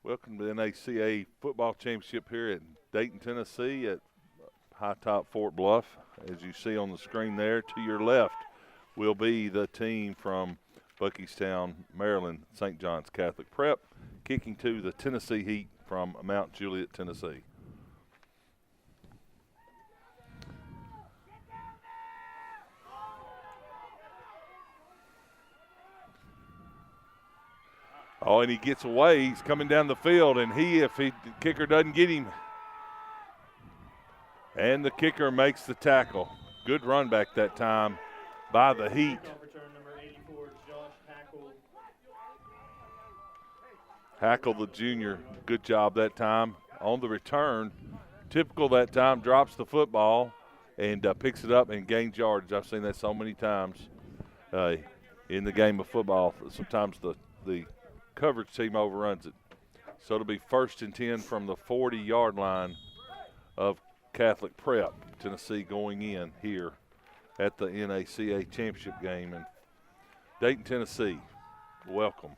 Welcome to the NACA Football Championship here at Dayton, Tennessee at High Top Fort Bluff. As you see on the screen there, to your left will be the team from Buckeystown, Maryland, St. John's Catholic Prep, kicking to the Tennessee Heat from Mount Juliet, Tennessee. Oh, and he gets away. He's coming down the field, and if the kicker doesn't get him, and the kicker makes the tackle. Good run back that time by the Heat. Hackle, the junior, good job that time on the return. Typical that time, drops the football and picks it up and gains yardage. I've seen that so many times in the game of football. Sometimes the coverage team overruns it. So it'll be 1st and 10 from the 40-yard line of Catholic Prep. Tennessee going in here at the NACA championship game in Dayton, Tennessee. Welcome.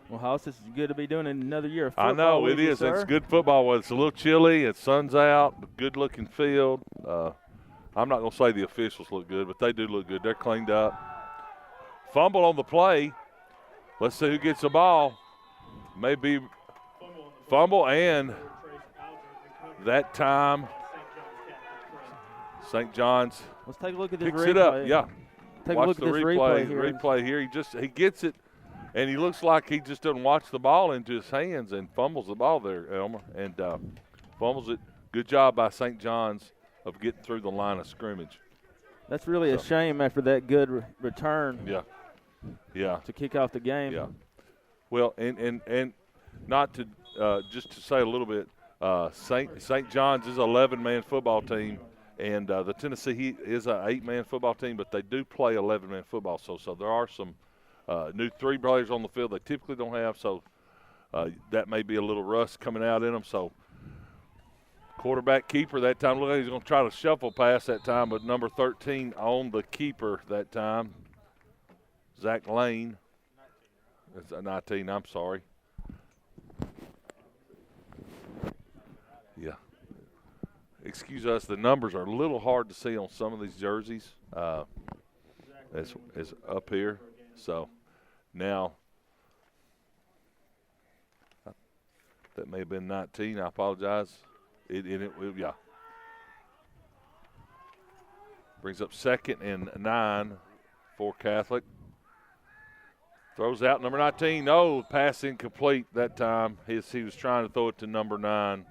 Well, House, this is good to be doing another year of football. I know it is. It's good football. It's a little chilly. It's sun's out. Good-looking field. I'm not going to say the officials look good, but they do look good. They're cleaned up. Fumble on the play. Let's see who gets the ball. Maybe fumble, and that time St. John's Let's take a look at this picks replay. it up. Yeah. Take Watch a look the at this replay here. He gets it, and he looks like he just doesn't watch the ball into his hands and fumbles the ball there, Elmer, and fumbles it. Good job by St. John's of getting through the line of scrimmage. That's really a shame after that good return. Yeah. To kick off the game. Yeah. Well, and not to just to say a little bit, St. John's is an 11-man football team, and the Tennessee Heat is an 8-man football team, but they do play 11-man football. So there are some new 3 players on the field they typically don't have, so that may be a little rust coming out in them. So quarterback keeper that time. Look like he's going to try to shuffle pass that time, but number 13 on the keeper that time. Zach Lane. It's 19, I'm sorry. Yeah. Excuse us, the numbers are a little hard to see on some of these jerseys as up here. So now that may have been 19. I apologize. Yeah. Brings up 2nd and 9 for Catholic. Throws out number 19. No, pass incomplete that time. He was trying to throw it to number 9,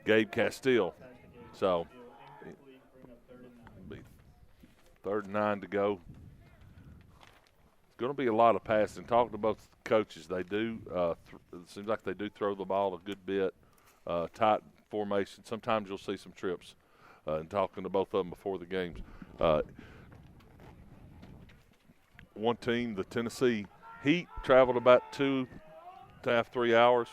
Gabe Castile. So, 3rd and 9 to go. It's going to be a lot of passing. Talking to both coaches, they do. It seems like they do throw the ball a good bit. Tight formation. Sometimes you'll see some trips. And talking to both of them before the games. One team, the Tennessee Heat, traveled about 2.5, 3 hours.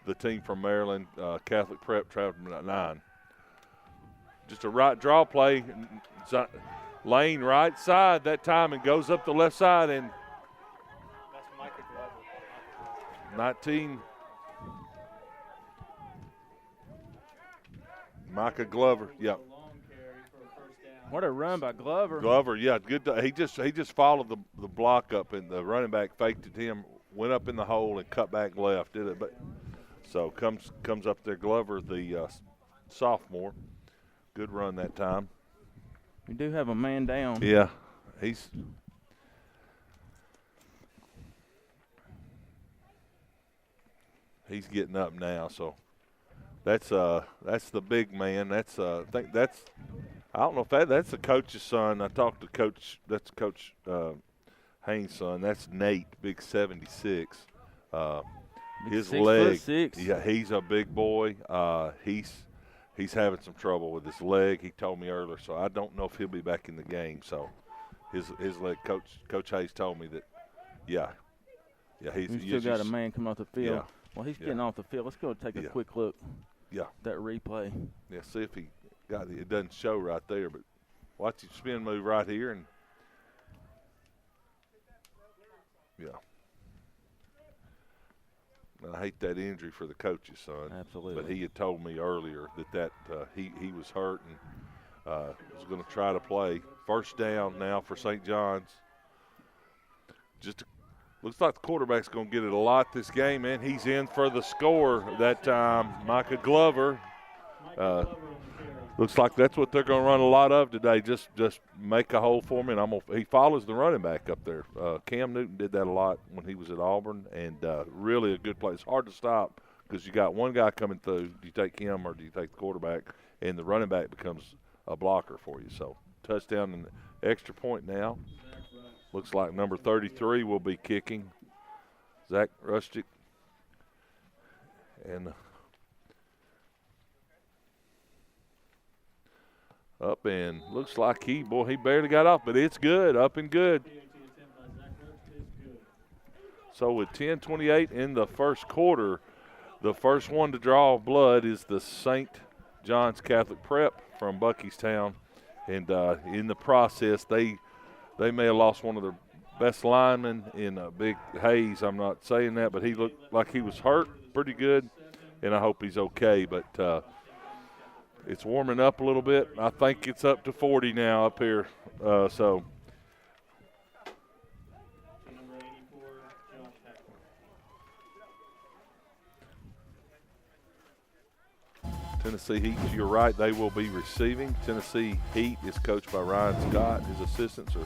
The team from Maryland, Catholic Prep, traveled about 9. Just a right draw play. Lane right side that time and goes up the left side, and 19. Micah Glover, yeah. What a run by Glover. Glover, yeah, good. He just followed the block up, and the running back faked it to him, went up in the hole and cut back left. Did it, but so comes up there. Glover, the sophomore, good run that time. We do have a man down. Yeah, he's getting up now. So that's the big man. I think that's. I don't know if that's the coach's son. I talked to Coach. That's Coach Haynes' son. That's Nate, big 76. His leg. 6'6". Yeah, he's a big boy. He's having some trouble with his leg. He told me earlier, so I don't know if he'll be back in the game. So his leg. Coach Hayes told me that. Yeah, he's still got a man come off the field. Yeah. Well, he's getting off the field. Let's go take a quick look. Yeah. That replay. Yeah. See if he. It doesn't show right there, but watch him spin move right here, and Yeah. I hate that injury for the coach's son. Absolutely. But he had told me earlier that he was hurt and was going to try to play. First down now for St. John's. Looks like the quarterback's going to get it a lot this game, man. He's in for the score that time. Micah Glover. Looks like that's what they're going to run a lot of today. Just make a hole for me, and he follows the running back up there. Cam Newton did that a lot when he was at Auburn, and really a good play. It's hard to stop because you got one guy coming through. Do you take him or do you take the quarterback? And the running back becomes a blocker for you. So touchdown and extra point now. Looks like number 33 will be kicking. Zach Rustick. And up and looks like he barely got off, but it's good, up and good. So with 10:28 in the first quarter, the first one to draw blood is the St. John's Catholic Prep from Buckystown. And in the process, they may have lost one of their best linemen in Big Hayes. I'm not saying that, but he looked like he was hurt pretty good, and I hope he's okay. But it's warming up a little bit. I think it's up to 40 now up here. So Tennessee Heat, you're right, they will be receiving. Tennessee Heat is coached by Ryan Scott. His assistants are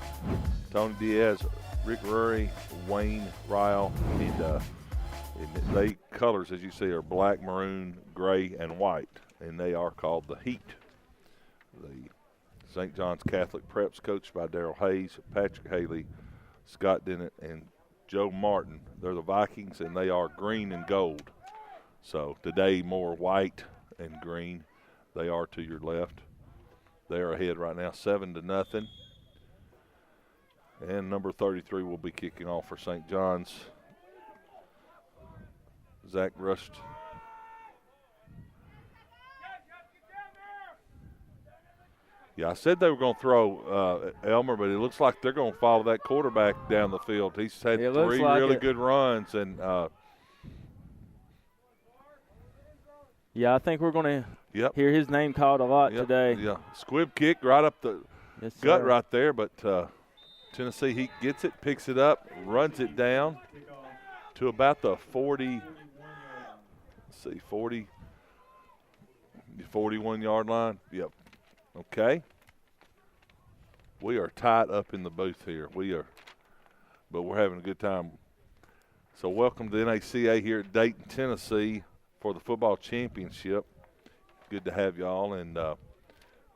Tony Diaz, Rick Rury, Wayne Ryle, and they colors, as you see, are black, maroon, gray, and white, and they are called the Heat. The St. John's Catholic Preps coached by Darrell Hayes, Patrick Haley, Scott Dennett, and Joe Martin. They're the Vikings, and they are green and gold. So today more white and green. They are to your left. They are ahead right now, 7-0. And number 33 will be kicking off for St. John's. Zach Rust. Yeah, I said they were going to throw Elmer, but it looks like they're going to follow that quarterback down the field. He's had three really good runs, and yeah, I think we're going to hear his name called a lot today. Yeah, squib kick right up the gut right there, but Tennessee Heat gets it, picks it up, runs it down to about the 40, 41-yard line. Yep. Okay. We are tied up in the booth here. But we're having a good time. So welcome to the NACA here at Dayton, Tennessee for the football championship. Good to have y'all, and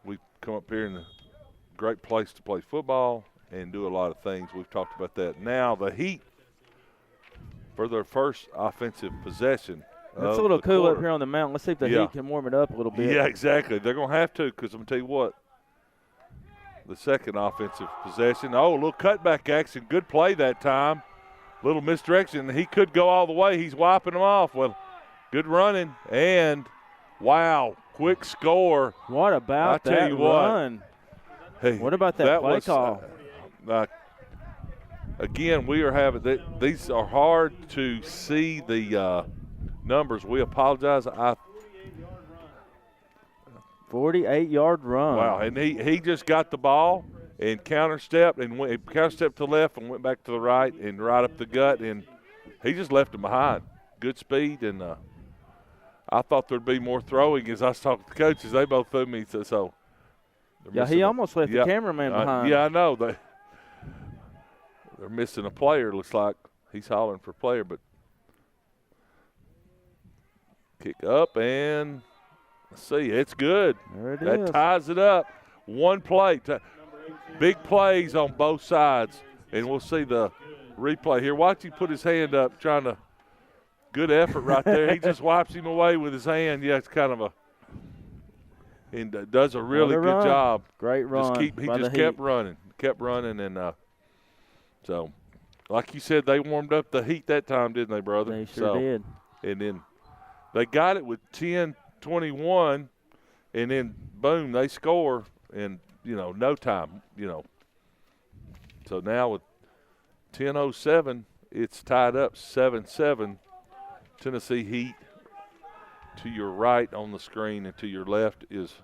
we come up here in a great place to play football and do a lot of things. We've talked about that. Now the Heat, for their first offensive possession. It's a little cool up here on the mountain. Let's see if the Heat can warm it up a little bit. Yeah, exactly. They're going to have to, because I'm going to tell you what, the second offensive possession. Oh, a little cutback action. Good play that time. Little misdirection. He could go all the way. He's wiping them off. Well, good running. And, wow, quick score. What about that run? Hey, what about that play call? Again, we are having these are hard to see the numbers. We apologize. 48-yard run. Wow, and he just got the ball and counterstepped to the left and went back to the right and right up the gut, and he just left him behind. Good speed, and I thought there'd be more throwing. As I was talking to the coaches, they both threw me. So yeah, he almost left the cameraman behind. Yeah, I know. They're missing a player. Looks like he's hollering for a player, but kick up and let's see. It's good. There it is. That ties it up. One play. Big plays on both sides, and we'll see the replay here. Watch him put his hand up, trying to. Good effort right there. He just wipes him away with his hand. Yeah, it's kind of and does a really good job. Great run. He just kept running, and so, like you said, they warmed up the Heat that time, didn't they, brother? They sure did. And then they got it with 10-21, and then boom, they score in no time. So now with 10:07 it's tied up 7-7. Tennessee Heat to your right on the screen, and to your left is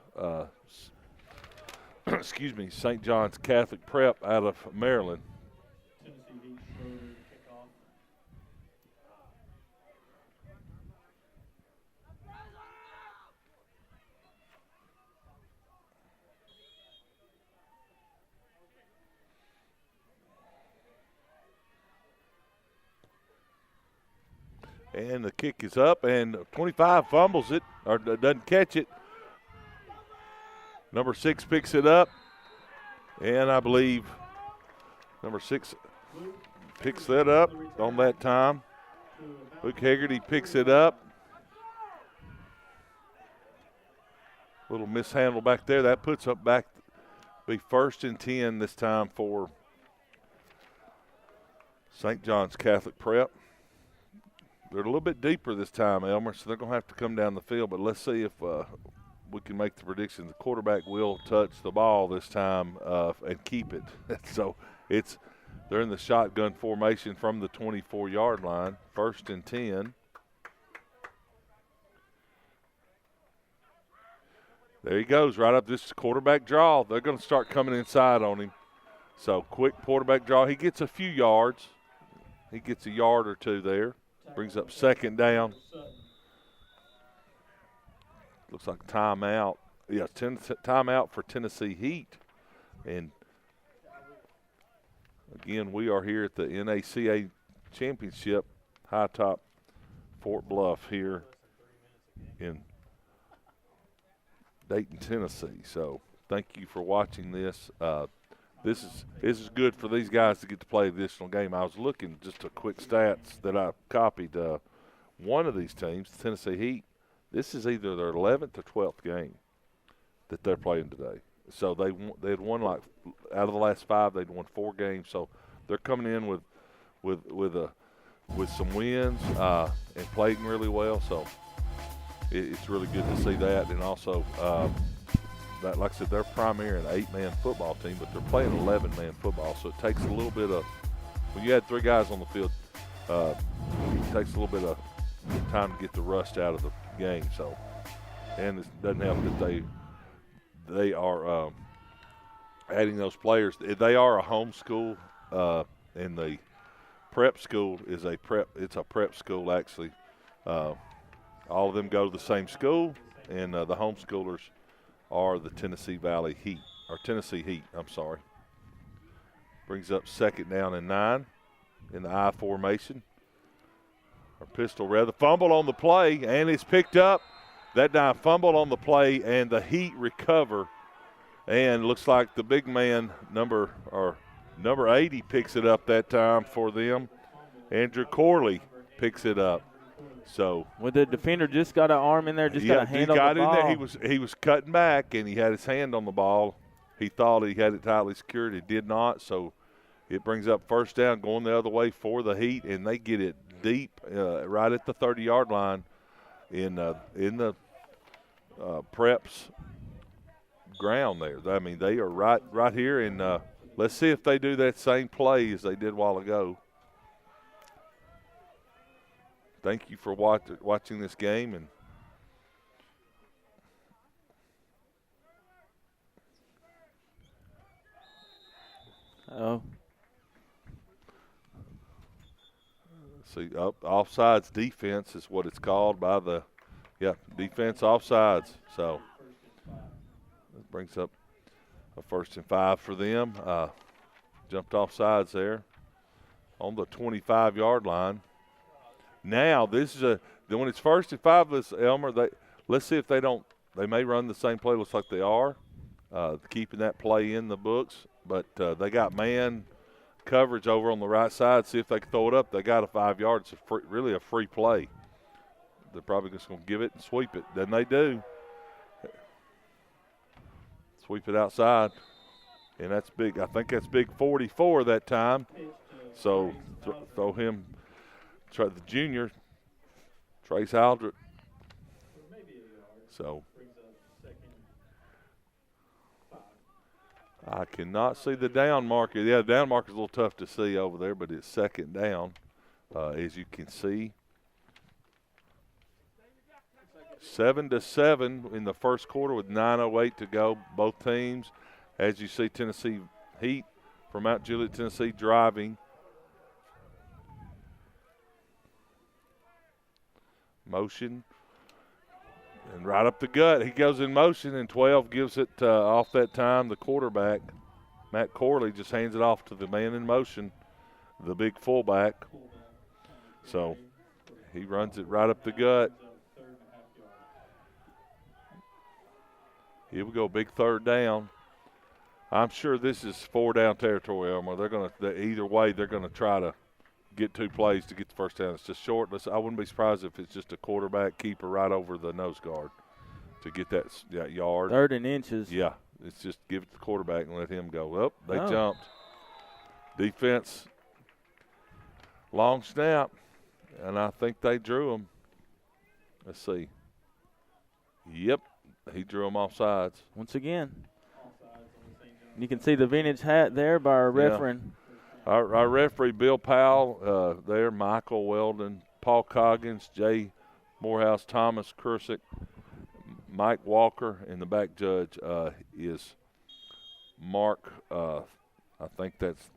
excuse me, St. John's Catholic Prep out of Maryland. And the kick is up, and 25 fumbles it, or doesn't catch it. Number 6 picks it up, and I believe number 6 picks that up on that time. Luke Haggerty picks it up. Little mishandle back there. That puts up back, be 1st and 10 this time for St. John's Catholic Prep. They're a little bit deeper this time, Elmer, so they're going to have to come down the field. But let's see if we can make the prediction. The quarterback will touch the ball this time and keep it. So they're in the shotgun formation from the 24-yard line, 1st and 10. There he goes, right up this quarterback draw. They're going to start coming inside on him. So quick quarterback draw. He gets a few yards. He gets a yard or two there. Brings up 2nd down. Looks like timeout. Yeah, timeout for Tennessee Heat. And, again, we are here at the NACA Championship, High Top Fort Bluff here in Dayton, Tennessee. So thank you for watching this. This is good for these guys to get to play additional game. I was looking just a quick stats that I copied. One of these teams, the Tennessee Heat, this is either their 11th or 12th game that they're playing today. So they had won, like, out of the last 5, they'd won 4 games. So they're coming in with some wins and playing really well. So it's really good to see that. And also, that, like I said, they're primarily an 8-man football team, but they're playing 11-man football. So it takes a little bit of, when you had 3 guys on the field, it takes a little bit of time to get the rust out of the game. So, and it doesn't help that they are adding those players. They are a home school, and the prep school is it's a prep school actually. All of them go to the same school, and the homeschoolers are the Tennessee Heat, I'm sorry. Brings up 2nd down and 9 in the I formation. Or pistol rather. Fumble on the play, and it's picked up. That time fumble on the play, and the Heat recover. And looks like the big man, number 80, picks it up that time for them. Andrew Corley picks it up. So when the defender just got an arm in there, got a hand on the ball. He got in there. He was cutting back, and he had his hand on the ball. He thought he had it tightly secured. He did not. So it brings up 1st down, going the other way for the Heat, and they get it deep, right at the 30-yard line in the Preps ground there. I mean, they are right here, and let's see if they do that same play as they did a while ago. Thank you for watching this game. And see, offsides defense is what it's called by the defense offsides. So that brings up a 1st and 5 for them. Jumped offsides there on the 25-yard line. Now this is when it's 1st and 5, Elmer. Let's see if they don't. They may run the same play. Looks like they are keeping that play in the books. But they got man coverage over on the right side. See if they can throw it up. They got a 5 yards. It's really a free play. They're probably just going to give it and sweep it. Then they do. Sweep it outside, and that's big. I think that's big 44 that time. So throw him. Try the junior, Trace Aldrich. So I cannot see the down marker. Yeah, the down marker is a little tough to see over there, but it's 2nd down. as you can see. 7-7 in the first quarter with 9:08 to go. Both teams, as you see, Tennessee Heat from Mount Juliet, Tennessee, driving. Motion. And right up the gut, he goes in motion, and 12 gives it off that time. The quarterback, Matt Corley, just hands it off to the man in motion, the big fullback. So he runs it right up the gut. Here we go, big third down. I'm sure this is 4-down territory, Elmer. They're going to either way. They're going to try to get 2 plays to get the first down. It's just short. I wouldn't be surprised if it's just a quarterback keeper right over the nose guard to get that yard. 3rd and inches. Yeah, it's just give it to the quarterback and let him go. Oh, they jumped. Defense, long snap, and I think they drew him. Let's see. Yep, he drew him off sides. Once again. You can see the vintage hat there by our referee. Our referee, Bill Powell, there, Michael Weldon, Paul Coggins, Jay Morehouse, Thomas Kursick, Mike Walker, and the back judge is Mark, I think that's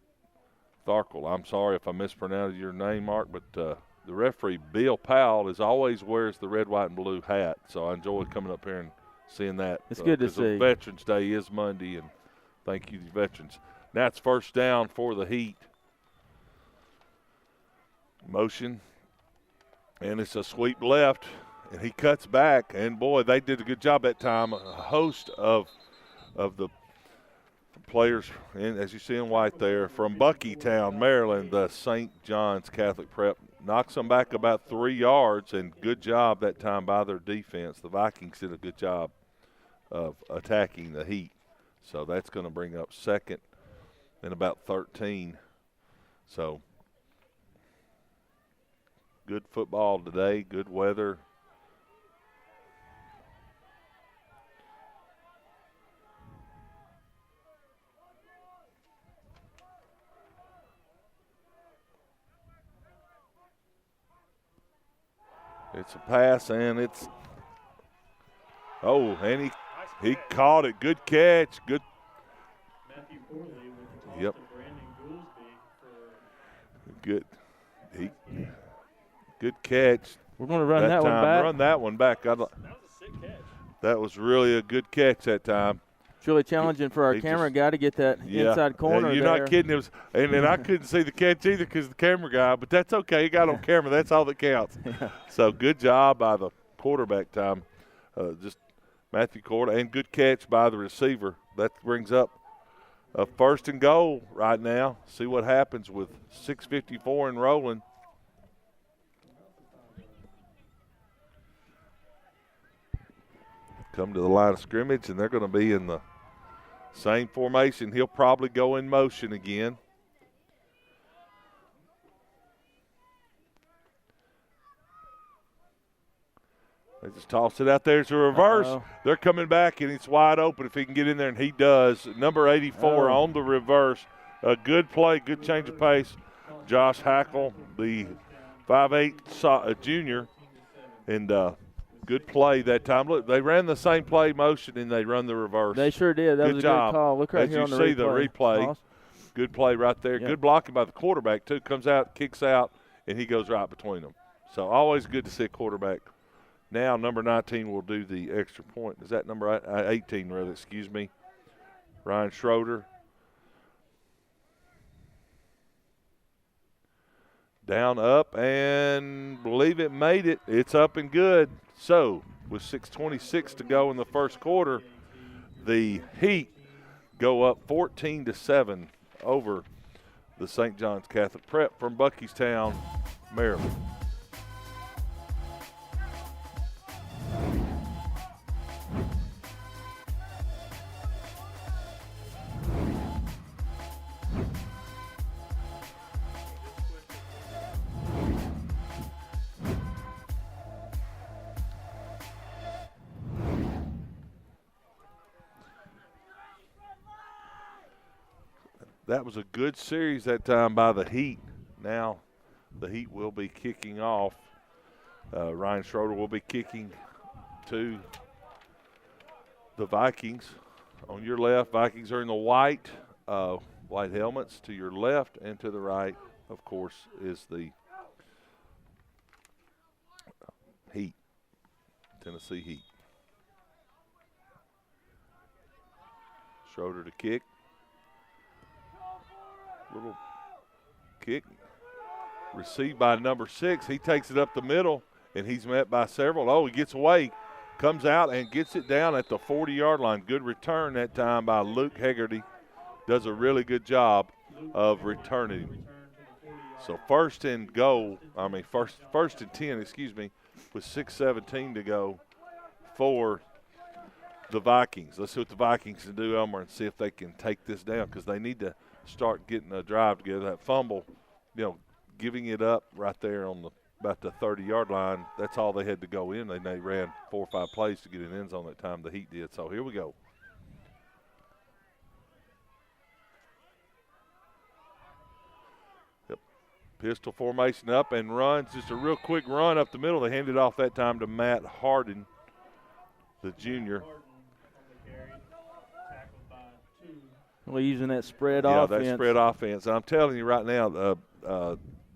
Tharkle. I'm sorry if I mispronounced your name, Mark, but the referee, Bill Powell, always wears the red, white, and blue hat, so I enjoy coming up here and seeing that. It's good to see. Veterans Day is Monday, and thank you, veterans. Now it's first down for the Heat. Motion, and it's a sweep left, and he cuts back, and boy, they did a good job that time. A host of the players, and as you see in white there, from Buckytown, Maryland, the St. John's Catholic Prep, knocks them back about 3 yards, and good job that time by their defense. The Vikings did a good job of attacking the Heat. So that's going to bring up 2nd and about 13. So good football today, good weather. It's a pass, and it's – oh, and he caught it. Good catch. Good. Matthew Corley with the yep. Brandon Goolsby. Good. Good catch. We're going to run that one back. Run that one back. That was a sick catch. That was really a good catch that time. It's really challenging for our camera guy to get that inside corner. You're not kidding. It was, and I couldn't see the catch either because the camera guy, but that's okay. He got on camera. That's all that counts. So good job by the quarterback time. Just Matthew Corley, and good catch by the receiver. That brings up a 1st and goal right now. See what happens with 6:54 and rolling. Come to the line of scrimmage, and they're going to be in the same formation. He'll probably go in motion again. They just toss it out there. It's a reverse. They're coming back, and it's wide open if he can get in there, and he does. Number 84 on the reverse. A good play, good change of pace. Josh Hackle, the 5'8" junior, and good play that time. Look, they ran the same play motion, and they run the reverse. They sure did. That was a good call. Look right here on the replay. As you see the replay. Awesome. Good play right there. Yep. Good blocking by the quarterback, too. Comes out, kicks out, and he goes right between them. So always good to see a quarterback. Now number 19 will do the extra point. Is that number 18, rather, excuse me. Ryan Schroeder. Down, up, and believe it made it. It's up and good. So with 6:26 to go in the first quarter, the Heat go up 14-7 over the St. John's Catholic Prep from Buckystown, Maryland. That was a good series that time by the Heat. Now the Heat will be kicking off. Ryan Schroeder will be kicking to the Vikings. On your left, Vikings are in the white helmets. To your left and to the right, of course, is the Heat, Tennessee Heat. Schroeder to kick. Little kick. Received by number 6. He takes it up the middle, and he's met by several. Oh, he gets away. Comes out and gets it down at the 40-yard line. Good return that time by Luke Hegarty. Does a really good job of returning. So first and 10, with 6:17 to go for the Vikings. Let's see what the Vikings can do, Elmer, and see if they can take this down, because they need to start getting a drive together. That fumble, giving it up right there on about the 30-yard line, that's all they had to go in. They ran 4 or 5 plays to get an end zone that time, the Heat did. So here we go. Yep. Pistol formation up and runs. Just a real quick run up the middle. They handed off that time to Matt Harden, the junior. Well, using that spread offense. Yeah, that spread offense. I'm telling you right now,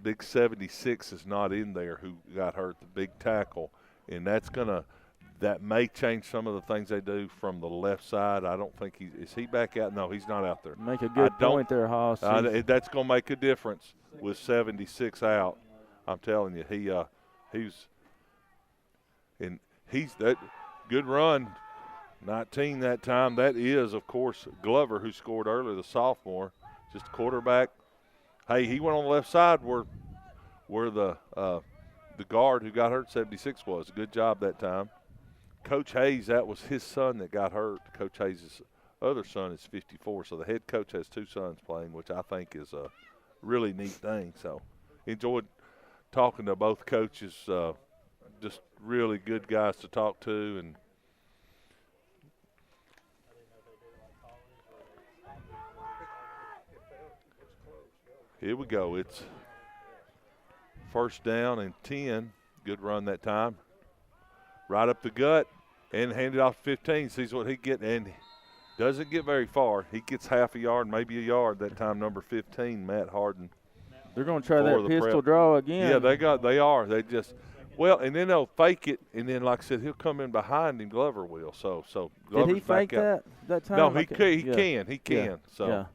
big 76 is not in there who got hurt, the big tackle. And that may change some of the things they do from the left side. I don't think is he back out? No, he's not out there. Make a good point there, Haas. That's going to make a difference with 76 out. I'm telling you, he's that good run. 19 that time. That is, of course, Glover, who scored earlier, the sophomore, just quarterback. Hey, he went on the left side where the guard who got hurt, 76, was. Good job that time. Coach Hayes, that was his son that got hurt. Coach Hayes' other son is 54, so the head coach has 2 sons playing, which I think is a really neat thing. So enjoyed talking to both coaches, just really good guys to talk to. And here we go. It's first down and 10. Good run that time. Right up the gut and handed off 15. Sees what he get, and doesn't get very far. He gets half a yard, maybe a yard that time. Number 15, Matt Harden. They're going to try that pistol draw again. Yeah, they are. They just and then they'll fake it, and then like I said, he'll come in behind him. Glover will. So Glover's did he fake that time? No, he can. Yeah. So. Yeah.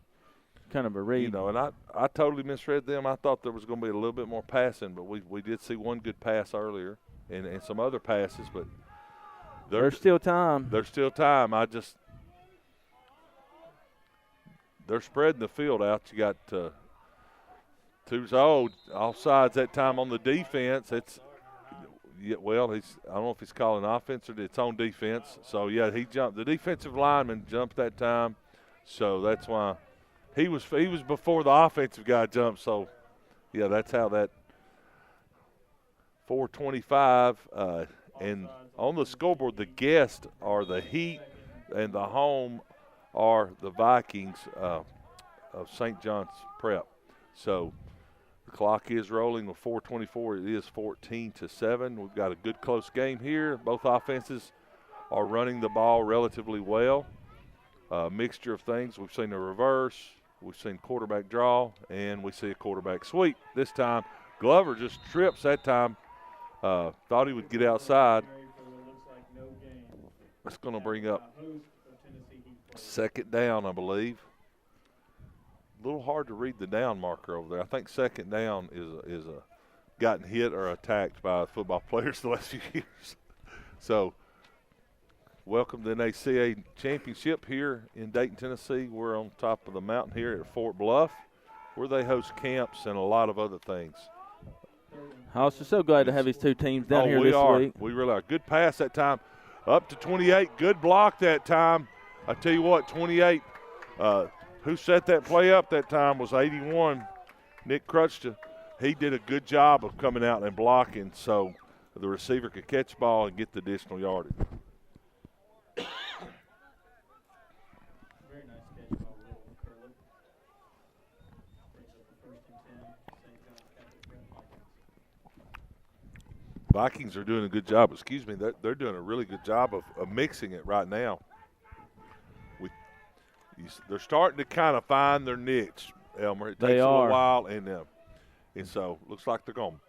Kind of a read. And I totally misread them. I thought there was going to be a little bit more passing, but we did see one good pass earlier and some other passes, but there's still time. There's still time. They're spreading the field out. You got off sides that time on the defense. I don't know if he's calling offense or it's on defense. So, yeah, he jumped. The defensive lineman jumped that time, so that's why – He was before the offensive guy jumped, so, yeah, that's how that 4:25. And on the scoreboard, the guests are the Heat and the home are the Vikings of St. John's Prep. So the clock is rolling with 4:24. It is 14-7. We've got a good close game here. Both offenses are running the ball relatively well. Mixture of things. We've seen a reverse. We've seen quarterback draw, and we see a quarterback sweep. This time, Glover just trips that time. Thought he would get outside. That's going to bring up second down, I believe. A little hard to read the down marker over there. I think second down is gotten hit or attacked by football players the last few years. So, welcome to the NACA Championship here in Dayton, Tennessee. We're on top of the mountain here at Fort Bluff, where they host camps and a lot of other things. I was so glad to have these two teams down here this week. We really are. Good pass that time, up to 28. Good block that time. I tell you what, 28. Who set that play up that time was 81, Nick Crutchta. He did a good job of coming out and blocking so the receiver could catch the ball and get the additional yardage. Very nice catch by Will Curley. Brings up the 1st and 10. St. John's Catholic Prep Vikings. Vikings are doing a good job. Excuse me, they're doing a really good job of mixing it right now. They're starting to kind of find their niche, Elmer. It takes a little while, and so looks like they're going to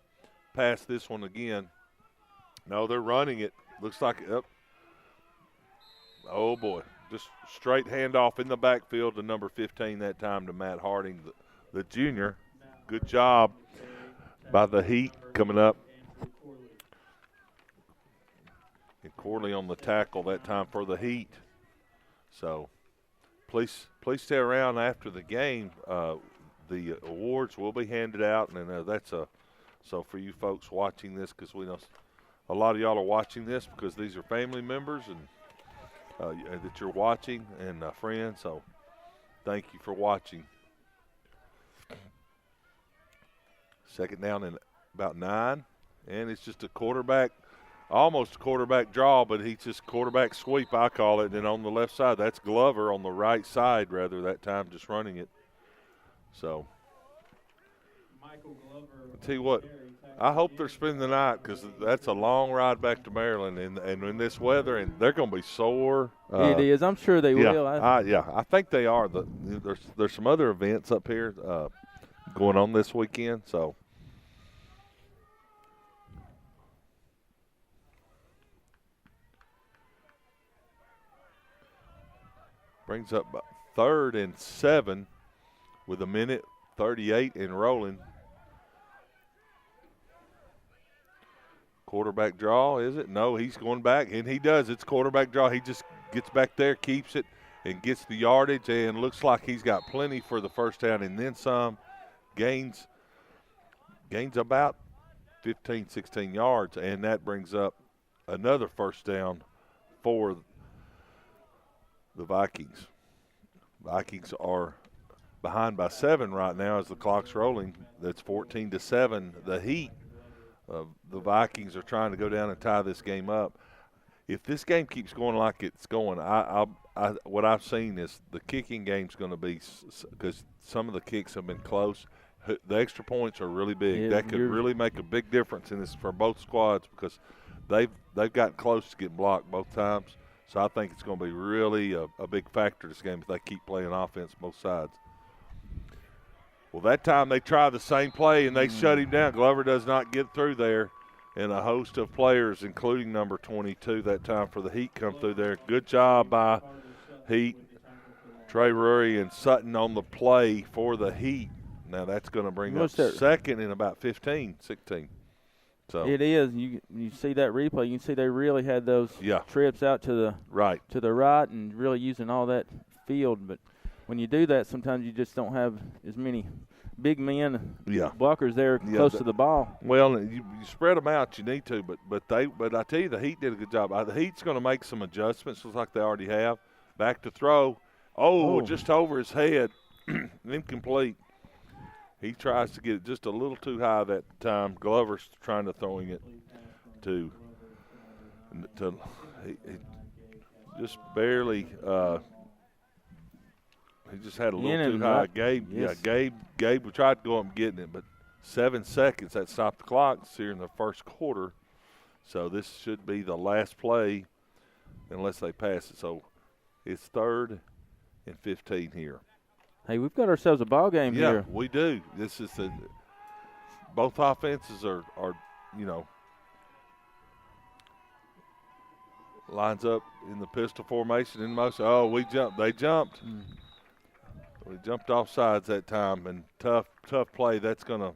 pass this one again. No, they're running it. Looks like oh boy, just straight handoff in the backfield to number 15 that time to Matt Harding, the junior. Good job by the Heat coming up. And Corley on the tackle that time for the Heat. So please stay around after the game. The awards will be handed out, and so for you folks watching this, because we know a lot of y'all are watching this because these are family members and that you're watching and friends. So thank you for watching. Second down and about 9, and it's just a quarterback. Almost a quarterback draw, but he's just quarterback sweep, I call it. And on the left side, that's Glover on the right side, rather, that time just running it. So, Michael Glover. I'll tell you what, I hope they're spending the night because that's a long ride back to Maryland. And in this weather, and they're going to be sore. It is. I'm sure they will. I think they are. There's some other events up here going on this weekend, so. Brings up 3rd and 7 with 1:38 and rolling. Quarterback draw, is it? No, he's going back, and he does. It's quarterback draw. He just gets back there, keeps it, and gets the yardage, and looks like he's got plenty for the first down and then some. Gains about 15, 16 yards, and that brings up another first down for the Vikings. Vikings are behind by 7 right now as the clock's rolling. That's 14-7. The Heat of the Vikings are trying to go down and tie this game up. If this game keeps going like it's going, what I've seen is the kicking game's going to be, because some of the kicks have been close. The extra points are really big. Yeah, that could really make a big difference in this for both squads because they've gotten close to getting blocked both times. So I think it's going to be really a big factor this game if they keep playing offense both sides. Well, that time they try the same play, and they shut him down. Glover does not get through there, and a host of players, including number 22 that time for the Heat, come through there. Good job by Heat, Trey Rury, and Sutton on the play for the Heat. Now that's going to bring up second in about 15, 16. So it is. You see that replay. You can see they really had those trips out to the right and really using all that field. But when you do that, sometimes you just don't have as many big men, blockers there close to the ball. Well, you spread them out. You need to, but I tell you, the Heat did a good job. The Heat's going to make some adjustments, looks like they already have. Back to throw. Oh. Just over his head, incomplete. He tries to get it just a little too high that time. Glover's trying to throwing it to he just barely he just had a little too high. Gabe tried to go up and getting it, but 7 seconds, that stopped the clock. It's here in the first quarter. So this should be the last play unless they pass it. So it's 3rd and 15 here. Hey, we've got ourselves a ball game here. Yeah, we do. This is both offenses are lines up in the pistol formation in motion. Oh, they jumped. We jumped off sides that time, and tough play. That's going to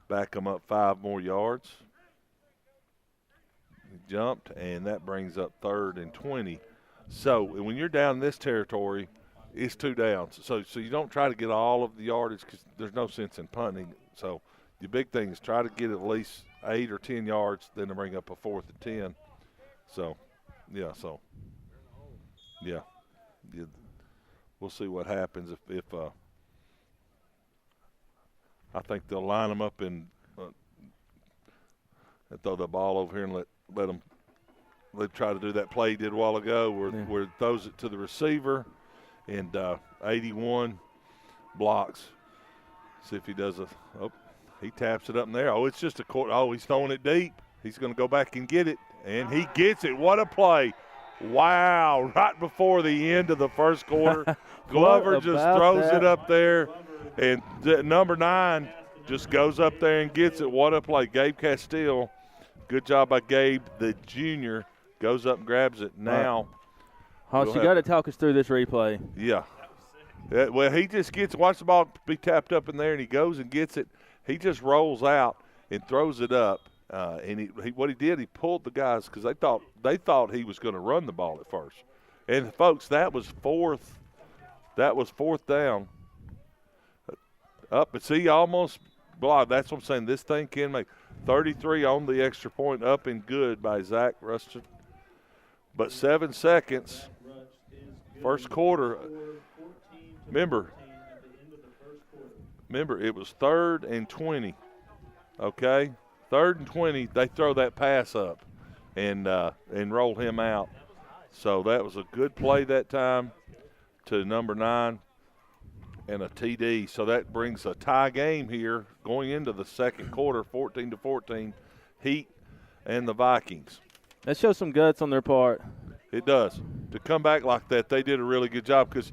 back them up 5 more yards. He jumped, and that brings up 3rd and 20. So when you're down in this territory, it's 2 downs. So you don't try to get all of the yardage because there's no sense in punting. So the big thing is try to get at least 8 or 10 yards, then to bring up a 4th and 10. So, we'll see what happens if I think they'll line them up and throw the ball over here and let them. They try to do that play he did a while ago where it throws it to the receiver. And 81 blocks. See if he does he taps it up in there. Oh, it's just a court. Oh, he's throwing it deep. He's going to go back and get it, and he gets it. What a play. Wow, right before the end of the first quarter. Glover just throws it up there, and number 9 just goes up there and gets it. What a play. Gabe Castile, good job by Gabe, the junior, goes up and grabs it. Now. Hoss, you got to talk us through this replay. Yeah. Well, he just watch the ball be tapped up in there, and he goes and gets it. He just rolls out and throws it up. And what he did, he pulled the guys because they thought he was going to run the ball at first. And folks, that was fourth down. Up, but see, almost blocked. That's what I'm saying. This thing can make 33 on the extra point, up and good by Zach Rustin. But 7 seconds, first quarter. Remember, it was 3rd and 20. Okay, 3rd and 20. They throw that pass up and roll him out. So that was a good play that time to number 9 and a TD. So that brings a tie game here going into the second quarter, 14-14, Heat and the Vikings. That shows some guts on their part. It does. To come back like that, they did a really good job because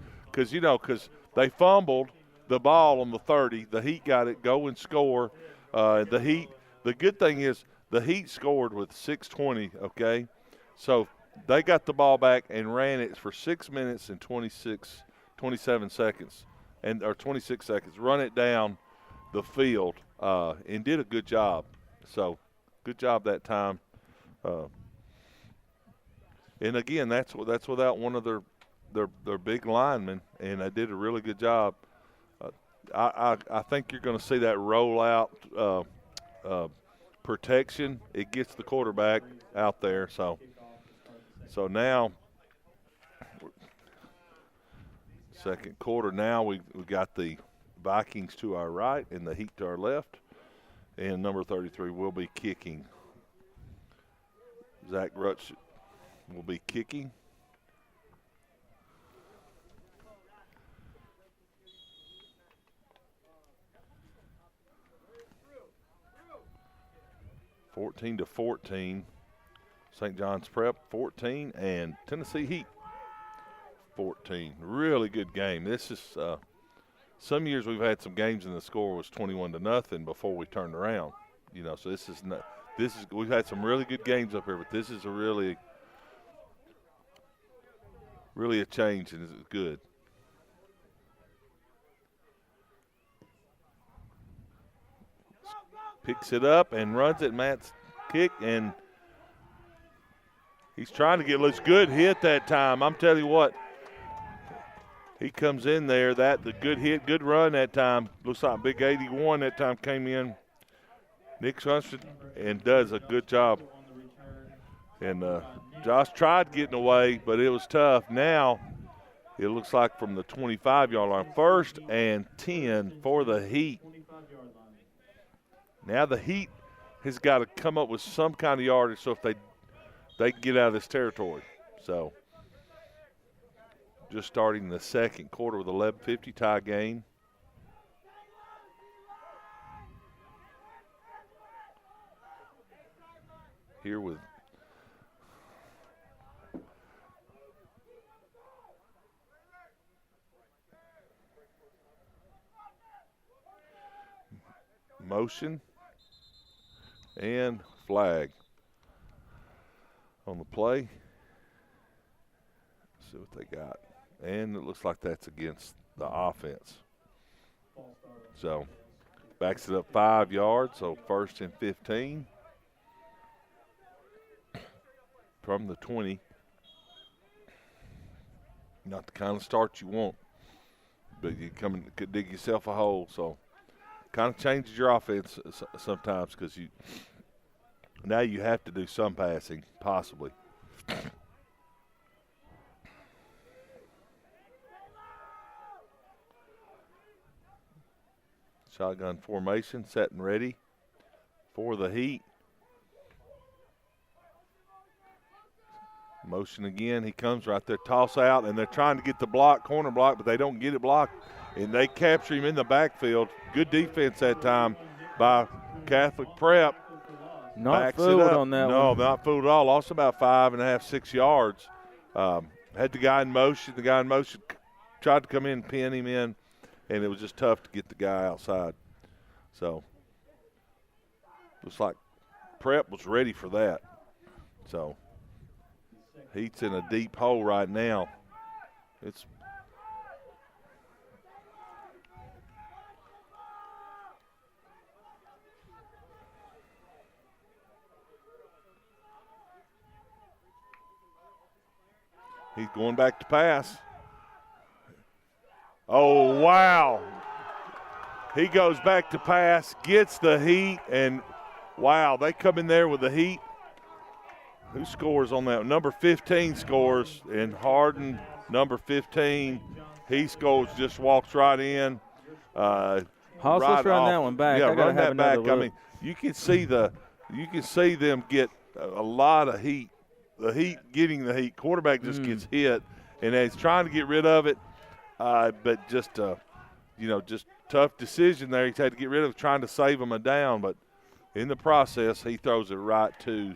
they fumbled the ball on the 30. The Heat got it, go and score. The good thing is the Heat scored with 6:20, okay? So they got the ball back and ran it for 6 minutes and 27 seconds, or 26 seconds, run it down the field and did a good job. So good job that time. And again, that's without one of their big linemen, and they did a really good job. I think you're going to see that rollout protection. It gets the quarterback out there. So now, second quarter. Now we got the Vikings to our right and the Heat to our left, and number 33 will be kicking. Zach Rutsch will be kicking. (14-14). St. John's Prep 14 and Tennessee Heat 14. Really good game. This is some years we've had some games and the score was 21-0 before we turned around. So this is we've had some really good games up here, but this is a really a change, and it's good. Picks it up and runs it. Matt's kick, and he's trying to get loose. Good hit that time. I'm telling you what, he comes in there. The good hit, good run that time. Looks like big 81 that time came in. Nick Huntston and does a good job. And Josh tried getting away, but it was tough. Now it looks like from the 25-yard line. 1st and 10 for the Heat. Now the Heat has got to come up with some kind of yardage so if they can get out of this territory. So just starting the second quarter with 11:50 tie game. Here with motion and flag on the play. Let's see what they got. And it looks like that's against the offense. So backs it up 5 yards, so 1st and 15 from the 20. Not the kind of start you want, but you could dig yourself a hole. So kind of changes your offense sometimes because now you have to do some passing, possibly. Shotgun formation, set and ready for the Heat. Motion again. He comes right there, toss out, and they're trying to get the corner block, but they don't get it blocked, and they capture him in the backfield. Good defense that time by Catholic Prep. Not fooled on that one. No, not fooled at all. Lost about 5.5, 6 yards. Had the guy in motion. The guy in motion tried to come in, pin him in, and it was just tough to get the guy outside. So looks like Prep was ready for that. So Heat's in a deep hole right now. He's going back to pass. Oh, wow. He goes back to pass, gets the Heat, and, wow, they come in there with the Heat. Who scores on that? Number 15 scores, and Harden, number 15, he scores, just walks right in. Let's run that one back. Yeah, I run that back. Look. I mean, you can see them get a lot of heat. The Heat getting the heat. Quarterback just gets hit, and he's trying to get rid of it, but just tough decision there. He's had to get rid of it, trying to save him a down, but in the process, he throws it right to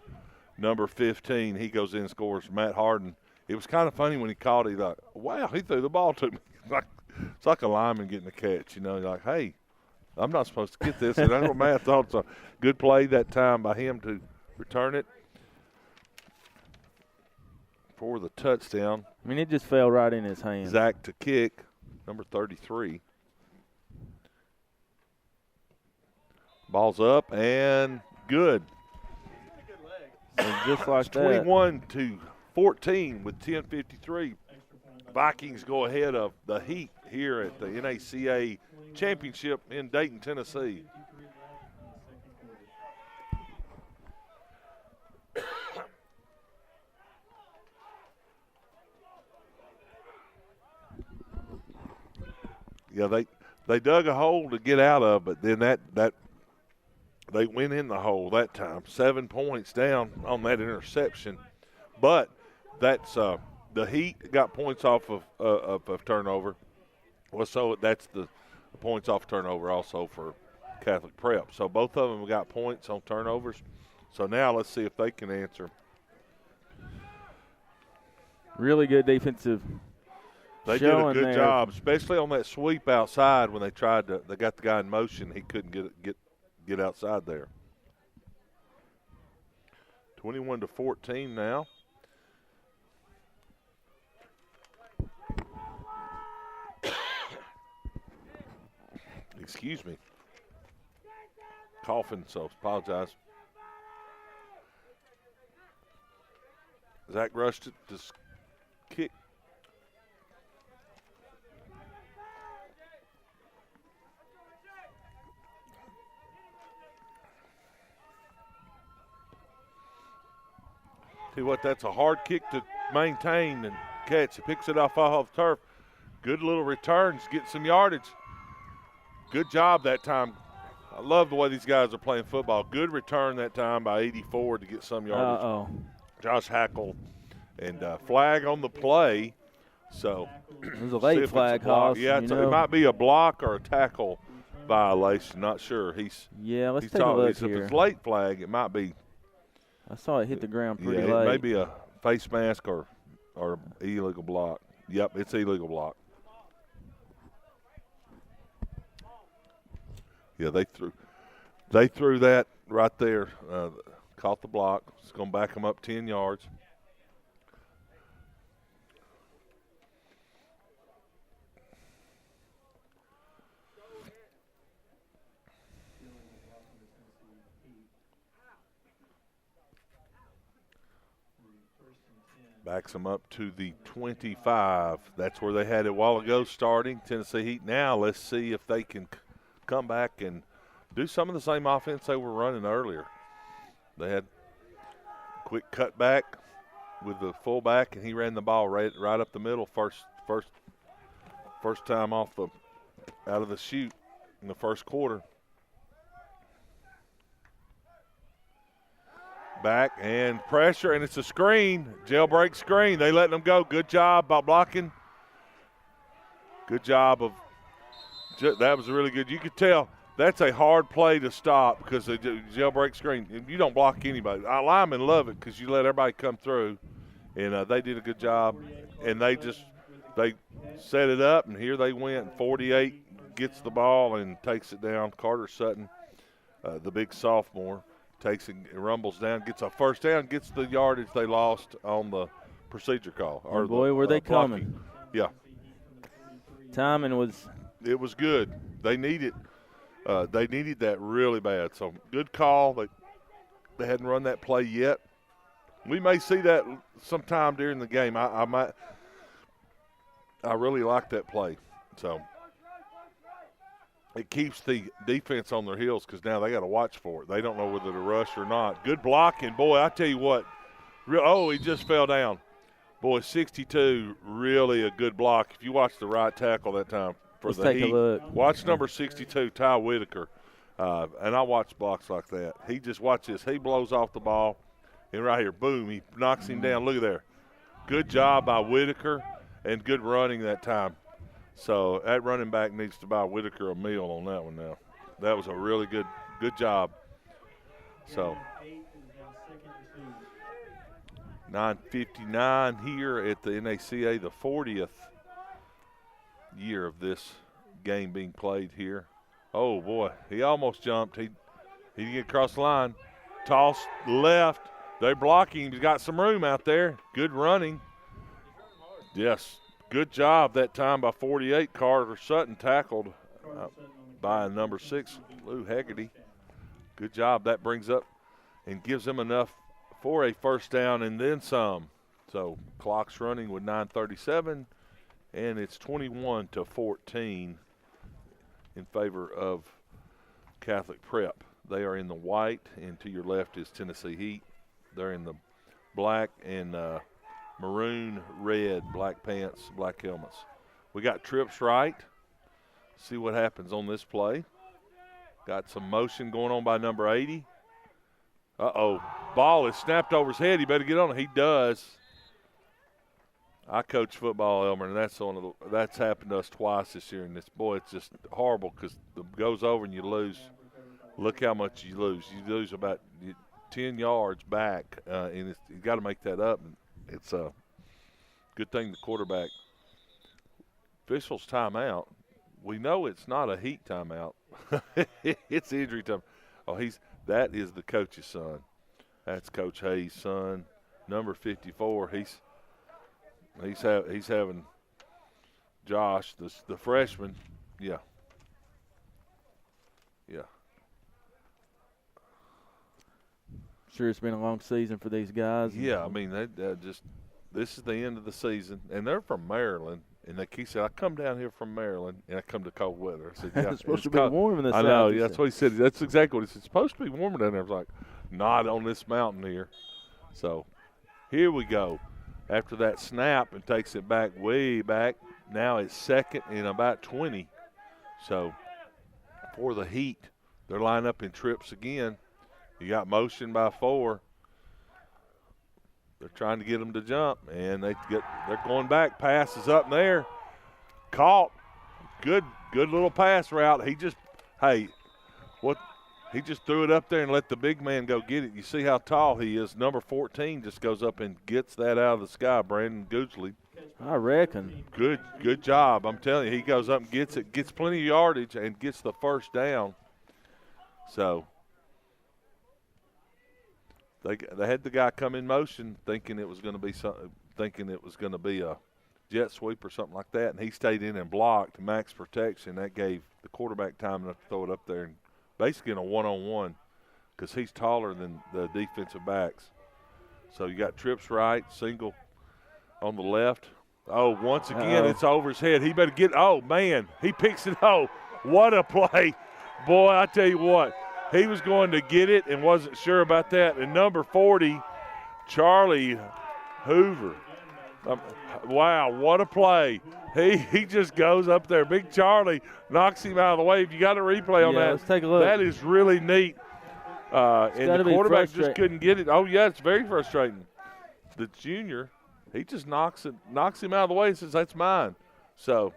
number 15. He goes in and scores. Matt Harden. It was kind of funny when he caught it. He's like, wow, he threw the ball to me. It's like a lineman getting a catch, You're like, hey, I'm not supposed to get this. And that's what Matt thought. So good play that time by him to return it for the touchdown. I mean, it just fell right in his hands. Zach to kick, number 33. Ball's up and good. And just like it's 21-14 with 10:53. Vikings go ahead of the Heat here at the NACA Championship in Dayton, Tennessee. Yeah, they dug a hole to get out of, but then that they went in the hole that time. 7 points down on that interception, but that's the Heat got points off of turnover. Well, so that's the points off turnover also for Catholic Prep. So both of them got points on turnovers. So now let's see if they can answer. Really good defensive. They did a good job, especially on that sweep outside when they got the guy in motion. He couldn't get outside there. 21-14 now. Excuse me. Coughing, so apologize. Zach rushed it to kick. See what? That's a hard kick to maintain and catch. He picks it off the turf. Good little returns, get some yardage. Good job that time. I love the way these guys are playing football. Good return that time by 84 to get some yardage. Josh Hackle and flag on the play. So it was a late flag, Hoss. Yeah, it might be a block or a tackle violation. Not sure. Let's take a look here. If it's late flag, it might be. I saw it hit the ground pretty late. It may be a face mask or illegal block. Yep, it's illegal block. Yeah, they threw that right there. Caught the block. It's going to back them up 10 yards. Backs them up to the 25. That's where they had it a while ago starting. Tennessee Heat now. Let's see if they can come back and do some of the same offense they were running earlier. They had quick cutback with the fullback, and he ran the ball right up the middle first time out of the chute in the first quarter. Back and pressure, and it's a screen, jailbreak screen. They let them go. Good job by blocking. Good job of that was really good. You could tell that's a hard play to stop because the jailbreak screen. You don't block anybody. Our linemen love it because you let everybody come through, and they did a good job. And they set it up, and here they went. 48 gets the ball and takes it down. Carter Sutton, the big sophomore, takes it, rumbles down, gets a first down, gets the yardage they lost on the procedure call. Or boy, were they coming. Yeah. Timing was. It was good. They needed that really bad. So good call. They hadn't run that play yet. We may see that sometime during the game. I really like that play. So it keeps the defense on their heels because now they got to watch for it. They don't know whether to rush or not. Good blocking. Boy, I tell you what. He just fell down. Boy, 62, really a good block. If you watch the right tackle that time for Let's the take Heat, a look. Watch number 62, Ty Whitaker. And I watch blocks like that. He just, watch this. He blows off the ball. And right here, boom, he knocks him down. Look at there. Good job by Whitaker and good running that time. So that running back needs to buy Whitaker a meal on that one now. That was a really good job. So 9:59 here at the NACA, the 40th year of this game being played here. Oh, boy, he almost jumped. He didn't get across the line. Toss left. They're blocking him. He's got some room out there. Good running. Yes, good job that time by 48. Carter Sutton tackled by number 6, Lou Haggerty. Good job. That brings up and gives them enough for a first down and then some. So clock's running with 9:37, and it's 21-14 in favor of Catholic Prep. They are in the white, and to your left is Tennessee Heat. They're in the black and maroon, red, black pants, black helmets. We got trips right. See what happens on this play. Got some motion going on by number 80. Uh-oh. Ball is snapped over his head. He better get on it. He does. I coach football, Elmer, and that's happened to us twice this year. And it's just horrible because it goes over and you lose. Look how much you lose. You lose about 10 yards back, and you got to make that up. And it's a good thing the quarterback. Officials timeout. We know it's not a Heat timeout. It's injury time. Oh, that is the coach's son. That's Coach Hayes' son, number 54. He's having Josh, the freshman. Yeah. Sure, it's been a long season for these guys. Yeah, I mean, this is the end of the season, and they're from Maryland. And he said, I come down here from Maryland, and I come to cold weather. I said, yeah. It's supposed to be warm in the south. I know, that's what he said. That's exactly what he said. It's supposed to be warmer down there. I was like, not on this mountain here. So here we go. After that snap, and takes it back, way back. Now it's second and about 20. So for the Heat, they're lined up in trips again. You got motion by 4. They're trying to get them to jump, and they're going back. Pass is up in there. Caught. Good little pass route. He just threw it up there and let the big man go get it. You see how tall he is. Number 14 just goes up and gets that out of the sky, Brandon Goodsley. I reckon. Good job. I'm telling you, he goes up and gets it, gets plenty of yardage, and gets the first down. So they had the guy come in motion thinking it was going to be a jet sweep or something like that, and he stayed in and blocked max protection. That gave the quarterback time enough to throw it up there and basically in a one-on-one because he's taller than the defensive backs. So you got trips right, single on the left. Oh, once again, it's over his head. He better get – oh, man, he picks it. Oh, what a play. Boy, I tell you what. He was going to get it and wasn't sure about that. And number 40, Charlie Hoover. Wow, what a play. He just goes up there. Big Charlie knocks him out of the way. If you got a replay on that, let's take a look. That is really neat. And the quarterback just couldn't get it. Oh, yeah, it's very frustrating. The junior, he just knocks him out of the way and says, that's mine. So,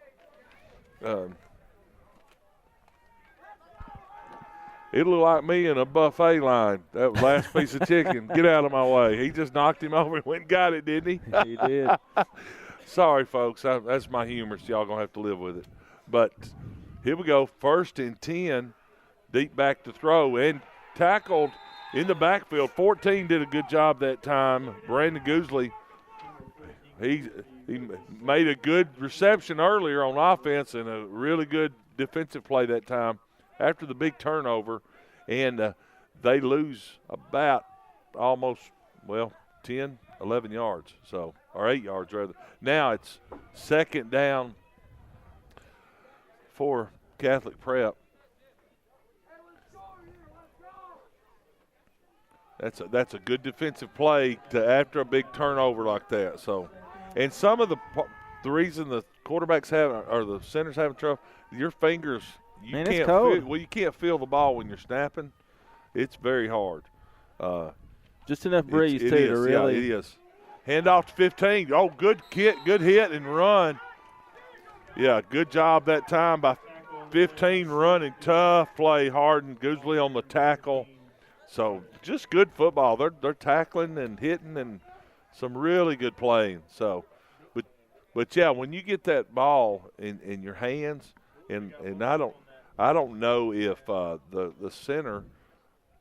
It looked like me in a buffet line. That last piece of chicken. Get out of my way. He just knocked him over and went and got it, didn't he? He did. Sorry, folks. That's my humor, so y'all going to have to live with it. But here we go. 1st and 10. Deep back to throw and tackled in the backfield. 14 did a good job that time. Brandon Goosley, he made a good reception earlier on offense and a really good defensive play that time after the big turnover. And they lose about almost, 10, 11 yards, or 8 yards rather. Now it's 2nd down for Catholic Prep. That's a good defensive play after a big turnover like that. So, and some of the reason the quarterbacks or the centers having trouble, your fingers, Man, it's cold. You can't feel the ball when you're snapping. It's very hard. Just enough breeze to really. Yeah, it is. Hand off to 15. Oh, good hit and run. Yeah, good job that time by 15 running. Tough play, Harden. Goosley on the tackle. So just good football. They're tackling and hitting and some really good playing. So, but yeah, when you get that ball in your hands, and I don't know if the center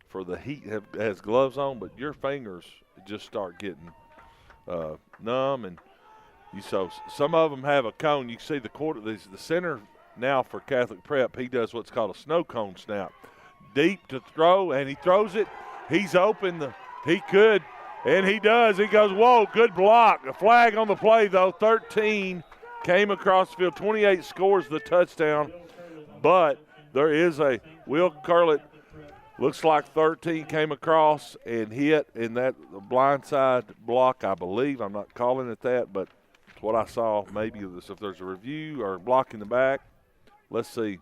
for the heat has gloves on, but your fingers just start getting numb, and so some of them have a cone. You see the center now for Catholic Prep. He does what's called a snow cone snap. Deep to throw, and he throws it. He's open. He could, and he does. He goes, whoa, good block. A flag on the play, though. 13 came across the field. 28 scores the touchdown, but there is a Will Curlett. Looks like 13 came across and hit in that blindside block, I believe. I'm not calling it that, but it's what I saw. Maybe if there's a review or block in the back. Let's see.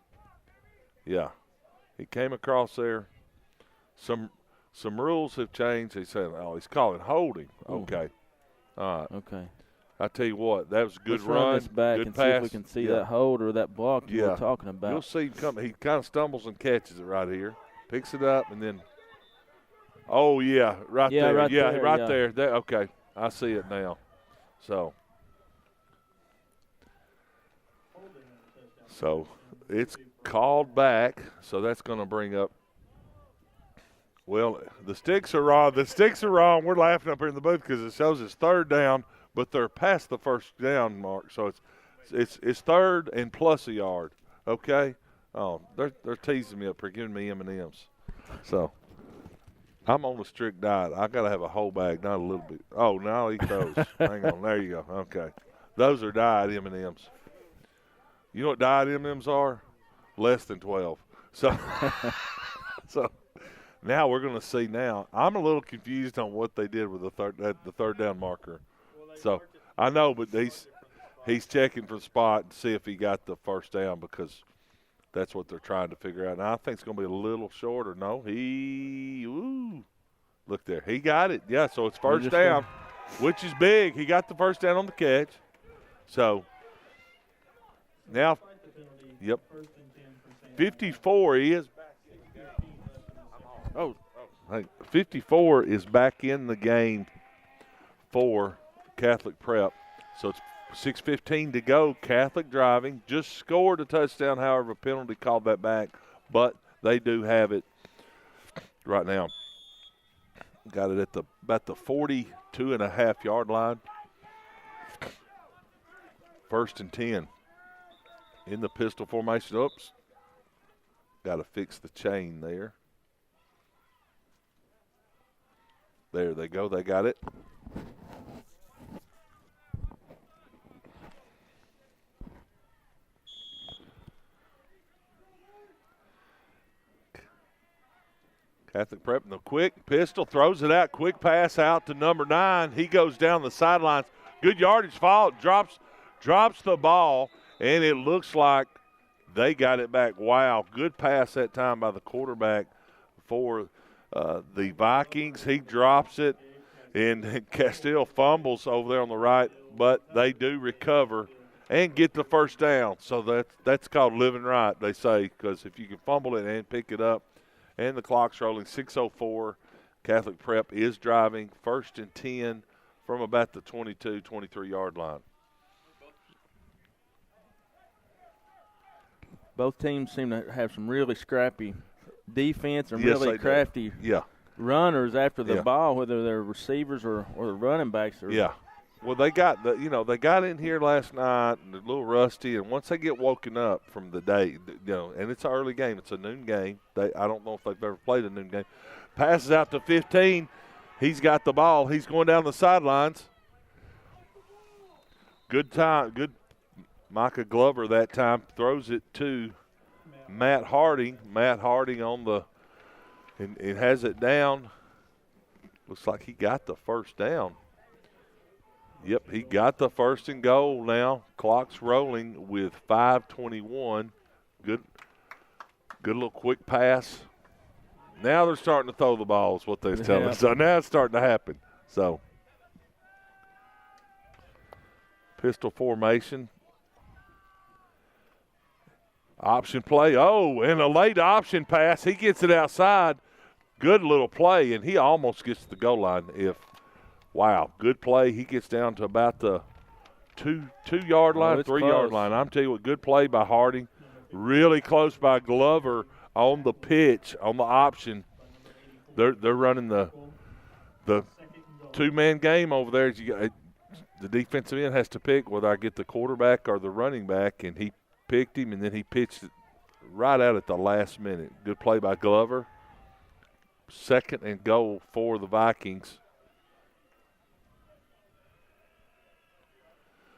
Yeah. He came across there. Some rules have changed. He said, he's calling holding. Okay. All right. Okay. I tell you what, that was a good Let's run. Run this back good and pass. See if we can see that hold or that block you were talking about. You'll see him come. He kind of stumbles and catches it right here. Picks it up and then, right there. Right there. Okay, I see it now. So it's called back. So that's going to bring up. Well, the sticks are wrong. We're laughing up here in the booth because it shows it's 3rd down, but they're past the 1st down mark. So it's 3rd and plus a yard. Okay. Oh, they're teasing me up here, giving me M&Ms. So I'm on a strict diet. I got to have a whole bag, not a little bit. Oh, no, I'll eat those. Hang on. There you go. Okay. Those are diet M&Ms. You know what diet M&Ms are? Less than 12. So now we're going to see now. I'm a little confused on what they did with the 3rd down marker. So I know, but he's checking for the spot to see if he got the 1st down because that's what they're trying to figure out. Now I think it's going to be a little shorter. No, look there. He got it. Yeah, so it's 1st down, which is big. He got the 1st down on the catch. So now, 54 is. 54 is back in the game for Catholic Prep. So it's 6:15 to go. Catholic driving. Just scored a touchdown, however, a penalty called that back. But they do have it right now. Got it at about the 42.5-yard line. 1st and 10. In the pistol formation. Oops. Got to fix the chain there. There they go. They got it. Catholic Prep, the quick pistol, throws it out, quick pass out to number 9. He goes down the sidelines. Good yardage fall, drops the ball, and it looks like they got it back. Wow, good pass that time by the quarterback for the Vikings. He drops it, and Castile fumbles over there on the right, but they do recover and get the 1st down. So that's called living right, they say, because if you can fumble it and pick it up And the clock's rolling. 6:04. Catholic Prep is driving. 1st and 10 from about the 22, 23-yard line. Both teams seem to have some really scrappy defense and yes, really crafty runners after the ball, whether they're receivers or the running backs. Well, they got they got in here last night and they're a little rusty, and once they get woken up from the day, and it's an early game, it's a noon game. I don't know if they've ever played a noon game. Passes out to 15. He's got the ball. He's going down the sidelines. Good time. Good. Micah Glover that time throws it to Matt Harding. Matt Harding on the and has it down. Looks like he got the first down. Yep, he got the 1st and goal now. Clock's rolling with 5:21. Good little quick pass. Now they're starting to throw the ball is what they're telling us. So now it's starting to happen. So pistol formation. Option play. Oh, and a late option pass. He gets it outside. Good little play, and he almost gets to the goal line. Wow, good play. He gets down to about the 2-yard line, 3-yard line. I'm telling you what, good play by Harding. Really close by Glover on the pitch, on the option. They're running the 2-man game over there. The defensive end has to pick whether I get the quarterback or the running back, and he picked him, and then he pitched it right out at the last minute. Good play by Glover. 2nd and goal for the Vikings.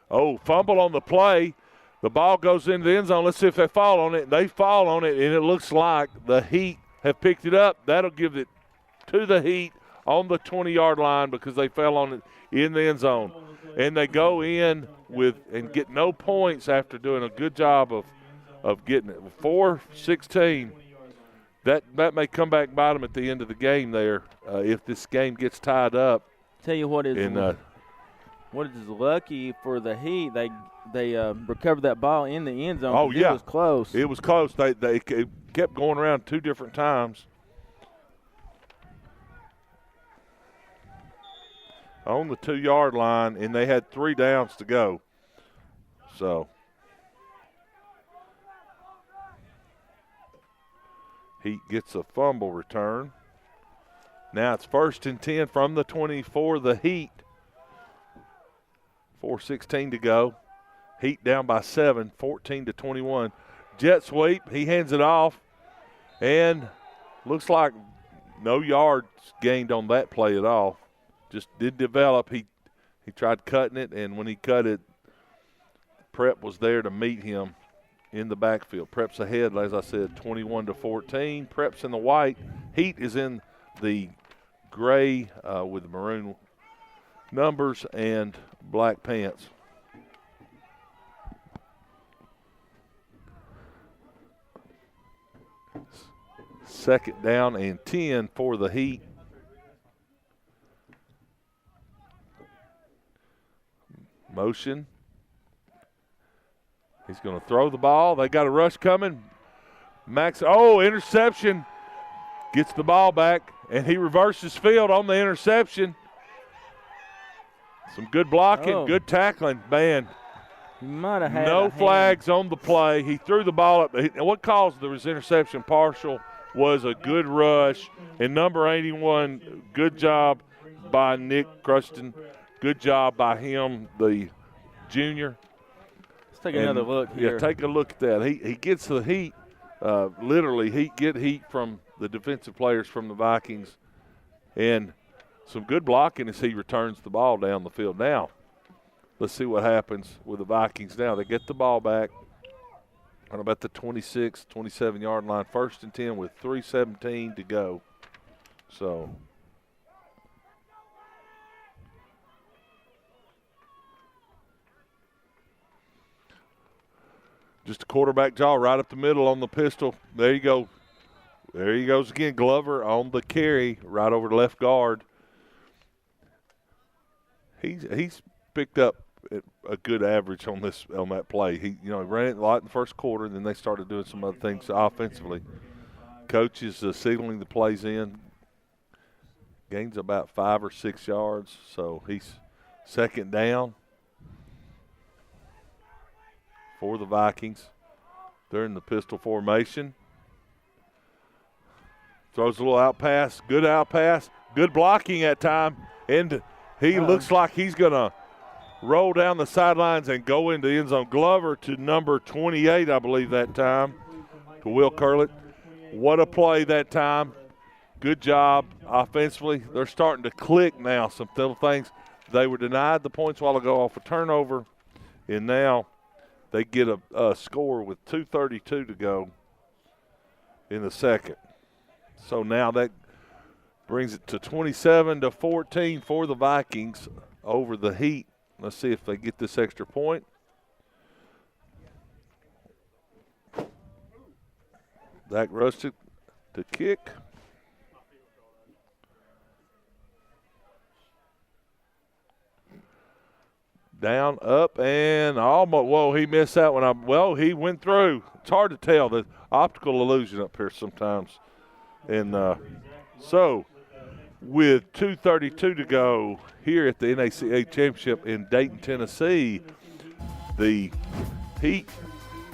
Oh, fumble on the play. The ball goes into the end zone. Let's see if they fall on it. They fall on it, and it looks like the Heat have picked it up. That'll give it to the Heat on the 20-yard line because they fell on it in the end zone. And they go in and get no points after doing a good job of getting it. 4-16. That may come back and bite them at the end of the game there if this game gets tied up. Tell you what is lucky for the Heat, they recovered that ball in the end zone. Oh, yeah. It was close. It was close. They kept going around 2 different times. On the 2-yard line, and they had 3 downs to go. So Heat gets a fumble return. Now it's 1st and 10 from the 24, the Heat. 4:16 to go. Heat down by 7, 14-21. Jet sweep, he hands it off, and looks like no yards gained on that play at all. Just did develop. He tried cutting it, and when he cut it, Prep was there to meet him in the backfield. Prep's ahead, as I said, 21-14. Prep's in the white. Heat is in the gray with the maroon numbers and black pants. Second down and 10 for the Heat. Motion. He's going to throw the ball. They got a rush coming. Interception. Gets the ball back, and he reverses field on the interception. Some good blocking, good tackling. Man, might have had no flags on the play. He threw the ball up. And what caused the interception partial was a good rush. And number 81, good job by Nick Cruston. Good job by him, the junior. Let's take another look here. Yeah, take a look at that. He gets the heat. Literally, get heat from the defensive players from the Vikings. And some good blocking as he returns the ball down the field. Now, let's see what happens with the Vikings now. They get the ball back on about the 26, 27-yard line. 1st and 10 with 3:17 to go. So just a quarterback draw right up the middle on the pistol. There you go. There he goes again. Glover on the carry right over the left guard. He's picked up a good average on that play. He ran it a lot in the first quarter, and then they started doing some other things offensively. Coach is signaling the plays in. Gains about 5 or 6 yards, so he's second down for the Vikings. They're in the pistol formation. Throws a little out pass, good blocking at time, and he looks like he's going to roll down the sidelines and go into the end zone. Glover to number 28, I believe, that time, to Will Curlett. What a play that time. Good job offensively. They're starting to click now, some little things. They were denied the points a while ago off a turnover, and now they get a score with 2:32 to go in the second. So now that brings it to 27-14 for the Vikings over the Heat. Let's see if they get this extra point. Zach Rustic to kick. Down, up, and almost. Whoa, he missed that one. He went through. It's hard to tell. The optical illusion up here sometimes. And so with 2:32 to go here at the NACA Championship in Dayton, Tennessee, the Heat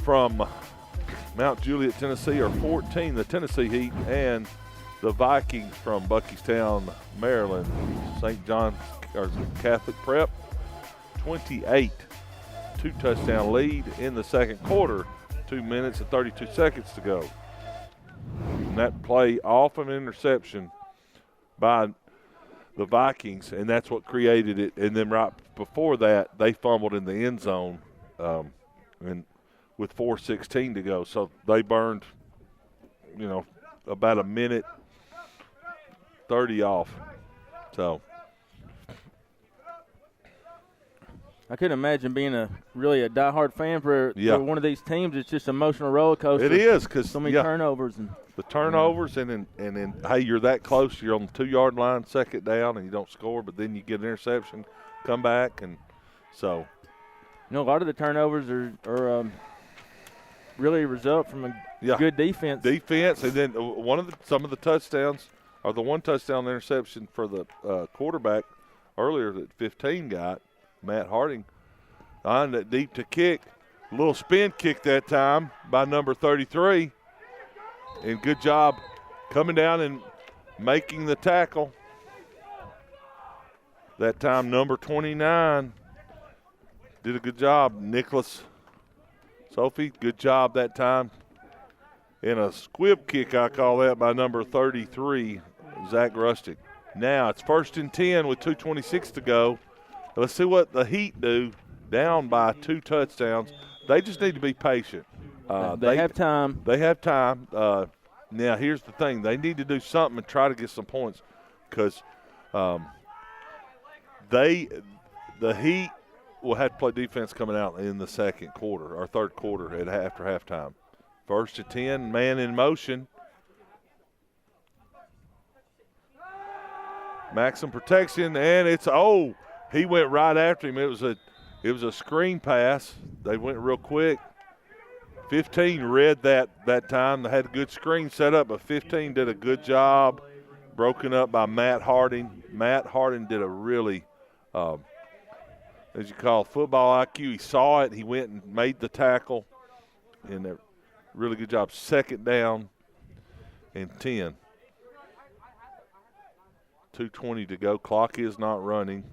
from Mount Juliet, Tennessee are 14, the Tennessee Heat, and the Vikings from Buckystown, Maryland, St. John's Catholic Prep, 28. 2-touchdown lead in the second quarter, 2 minutes and 32 seconds to go. And that play off an interception by the Vikings, and that's what created it. And then right before that, they fumbled in the end zone and with 4:16 to go. So they burned, about a minute 30 off. So I couldn't imagine being a diehard fan for one of these teams. It's just an emotional roller coaster. It is, because so many turnovers and the turnovers, and then hey, you're that close. You're on the 2-yard line, second down, and you don't score, but then you get an interception, come back, and so. A lot of the turnovers are really a result from a good defense. Defense, and then some of the touchdowns are the one touchdown interception for the quarterback earlier that 15 got. Matt Harding on that deep to kick. A little spin kick that time by number 33. And good job coming down and making the tackle. That time number 29 did a good job. Nicholas Sophie, good job that time. And a squib kick, I call that, by number 33, Zach Rustic. Now it's 1st and 10 with 2:26 to go. Let's see what the Heat do, down by 2 touchdowns. They just need to be patient. They have time. They have time. Now, here's the thing. They need to do something and try to get some points, because the Heat will have to play defense coming out in the second quarter or third quarter after halftime. 1st and 10, man in motion. Maxim protection, and he went right after him. It was a screen pass. They went real quick. 15 read that time. They had a good screen set up, but 15 did a good job. Broken up by Matt Harding. Matt Harding did a really, as you call, football IQ. He saw it. He went and made the tackle. And a really good job. Second down and 10. 2:20 to go. Clock is not running.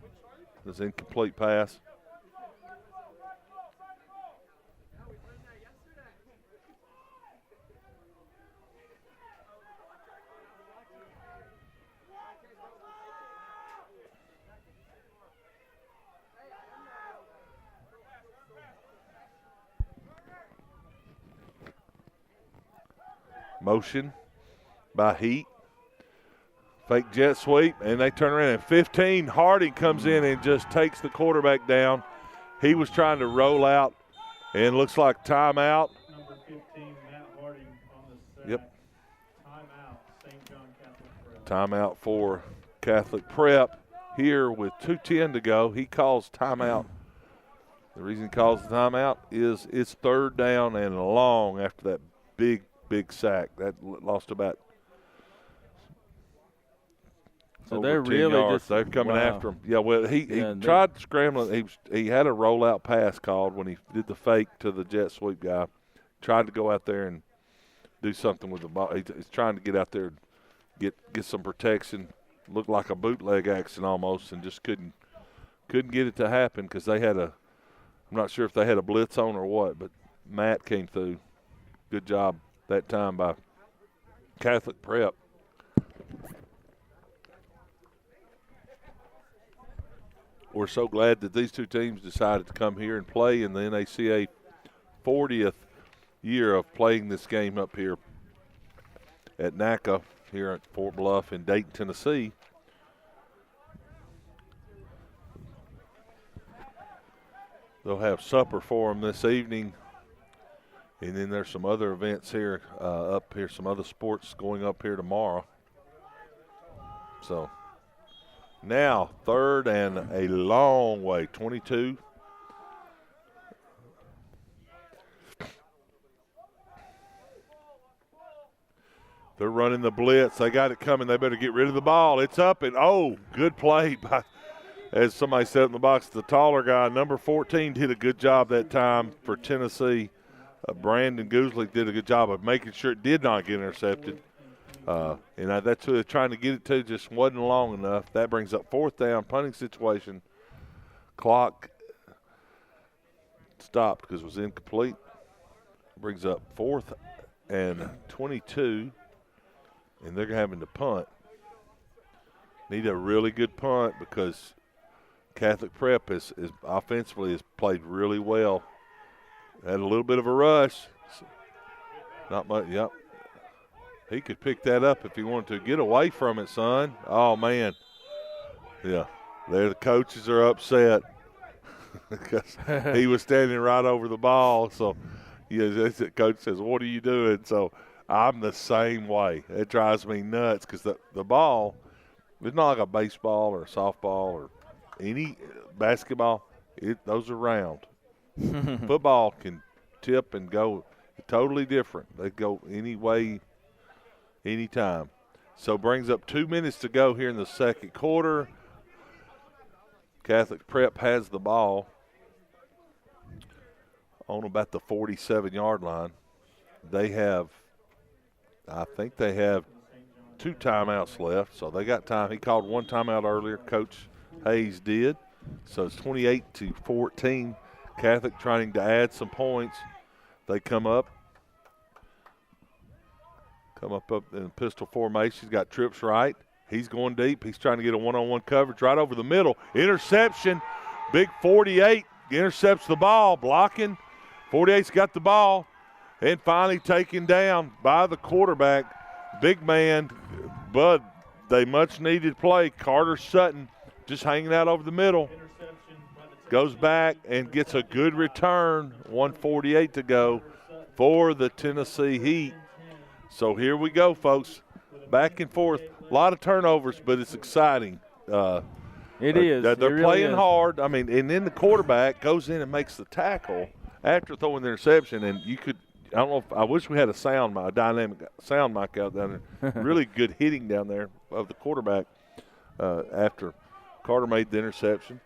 It's an incomplete pass. Motion by Heat. Fake jet sweep, and they turn around. And 15, Harding comes in and just takes the quarterback down. He was trying to roll out, and looks like timeout. Number 15, Matt Harding on the sack. Yep. Timeout, St. John Catholic Prep. Timeout for Catholic Prep here with 2:10 to go. He calls timeout. The reason he calls the timeout is it's 3rd down and long after that big big sack. That lost about so over they're 10 really yards. just They're coming after him. Yeah, well, he tried scrambling. He had a rollout pass called when he did the fake to the jet sweep guy. Tried to go out there and do something with the ball. He's trying to get out there and get some protection. Looked like a bootleg action almost, and just couldn't get it to happen because they had I'm not sure if they had a blitz on or what, but Matt came through. Good job that time by Catholic Prep. We're so glad that these two teams decided to come here and play in the NACA 40th year of playing this game up here at NACA here at Fort Bluff in Dayton, Tennessee. They'll have supper for them this evening, and then there's some other events here up here, some other sports going up here tomorrow. So now 3rd and a long way, 22. They're running the blitz. They got it coming. They better get rid of the ball. It's up, and good play by, as somebody said in the box, the taller guy, number 14, did a good job that time for Tennessee. Brandon Goosley did a good job of making sure it did not get intercepted. And that's who they're trying to get it to, just wasn't long enough. That brings up 4th down, punting situation. Clock stopped because it was incomplete. Brings up 4th and 22. And they're having to punt. Need a really good punt because Catholic Prep is offensively has played really well. Had a little bit of a rush. Not much, yep. He could pick that up if he wanted to. Get away from it, son. Oh, man. Yeah, the coaches are upset because he was standing right over the ball. So, the coach says, what are you doing? So, I'm the same way. It drives me nuts because the ball, it's not like a baseball or a softball or any basketball. Those are round. Football can tip and go totally different. They go any way, anytime. So brings up 2 minutes to go here in the second quarter. Catholic Prep has the ball on about the 47-yard line. I think they have 2 timeouts left, so they got time. He called 1 timeout earlier. Coach Hayes did. So it's 28-14. Catholic trying to add some points. They come up in pistol formation. He's got trips right. He's going deep. He's trying to get a one-on-one coverage right over the middle. Interception. Big 48 intercepts the ball. Blocking. 48's got the ball. And finally taken down by the quarterback. Big man, Bud. They much needed play. Carter Sutton just hanging out over the middle. Goes back and gets a good return. 1:48 to go for the Tennessee Heat. So here we go, folks. Back and forth. A lot of turnovers, but it's exciting. It is. They're really playing is. hard. I mean, and then the quarterback goes in and makes the tackle after throwing the interception. And you could, I don't know if, I wish we had a dynamic sound mic out down there. Really good hitting down there of the quarterback after Carter made the interception.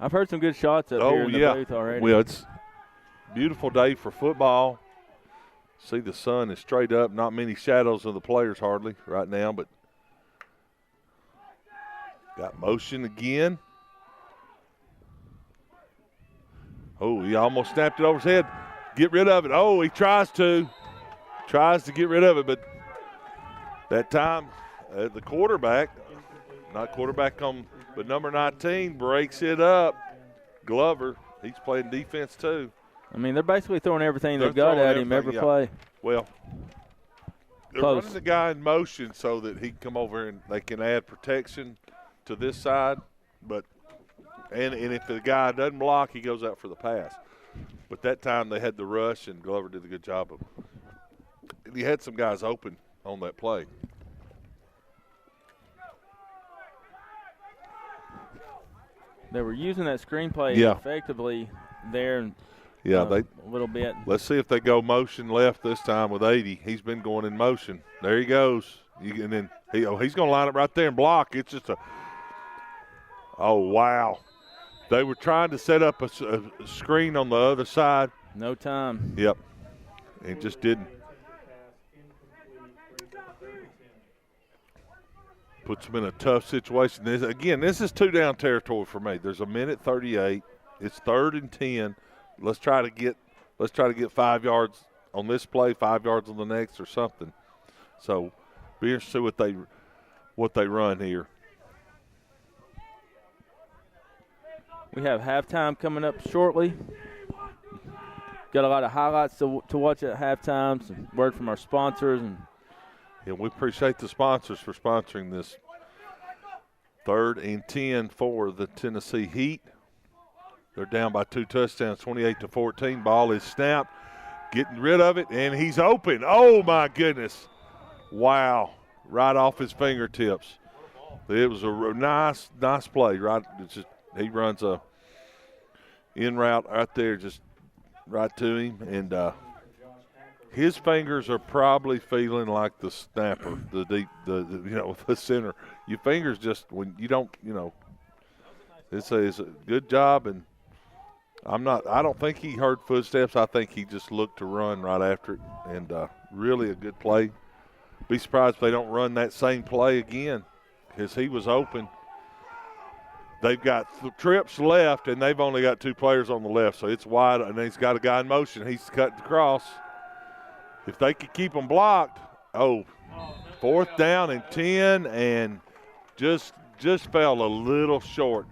I've heard some good shots up here in the booth already. Well, it's a beautiful day for football. See, the sun is straight up. Not many shadows of the players hardly right now, but got motion again. Oh, he almost snapped it over his head. Get rid of it. Oh, he tries to get rid of it, but that time the quarterback, but number 19 breaks it up. Glover, he's playing defense too. I mean, they're basically throwing everything they've got at him every play. Well, they're running the guy in motion so that he can come over and they can add protection to this side. But and if the guy doesn't block, he goes out for the pass. But that time they had the rush, and Glover did a good job of it. He had some guys open on that play. They were using that screenplay effectively there. And Yeah, a little bit. Let's see if they go motion left this time with 80. He's been going in motion. There he goes. And then he's going to line up right there and block. It's just oh, wow. They were trying to set up a screen on the other side. No time. Yep. It just didn't. Puts them in a tough situation. This is 2-down territory for me. There's a minute 38. It's 3rd and 10. Let's try to get 5 yards on this play, 5 yards on the next, or something. So be interested to see what they run here. We have halftime coming up shortly. Got a lot of highlights to watch at halftime. Some word from our sponsors. And we appreciate the sponsors for sponsoring this. 3rd and 10 for the Tennessee Heat. They're down by 2 touchdowns, 28-14. Ball is snapped, getting rid of it, and he's open. Oh, my goodness. Wow. Right off his fingertips. It was a nice play. He runs a in route right there, just right to him, and his fingers are probably feeling like the snapper, the center. Your fingers just, when you don't, it's a good job, and I don't think he heard footsteps. I think he just looked to run right after it, and really a good play. Be surprised if they don't run that same play again, because he was open. They've got trips left, and they've only got 2 players on the left, so it's wide, and he's got a guy in motion. He's cut across. If they could keep them blocked, 4th down and 10, and just fell a little short.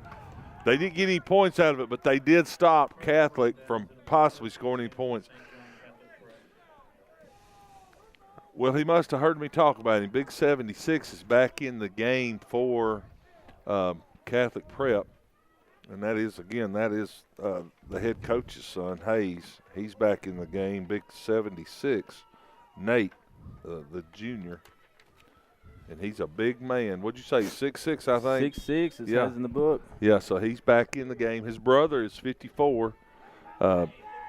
They didn't get any points out of it, but they did stop Catholic from possibly scoring any points. Well, he must have heard me talk about him. Big 76 is back in the game for Catholic Prep, and that is the head coach's son, Hayes. He's back in the game. Big 76, Nate, the junior, and he's a big man. What'd you say, 6'6", I think? 6'6", it says in the book. Yeah, so he's back in the game. His brother is 54.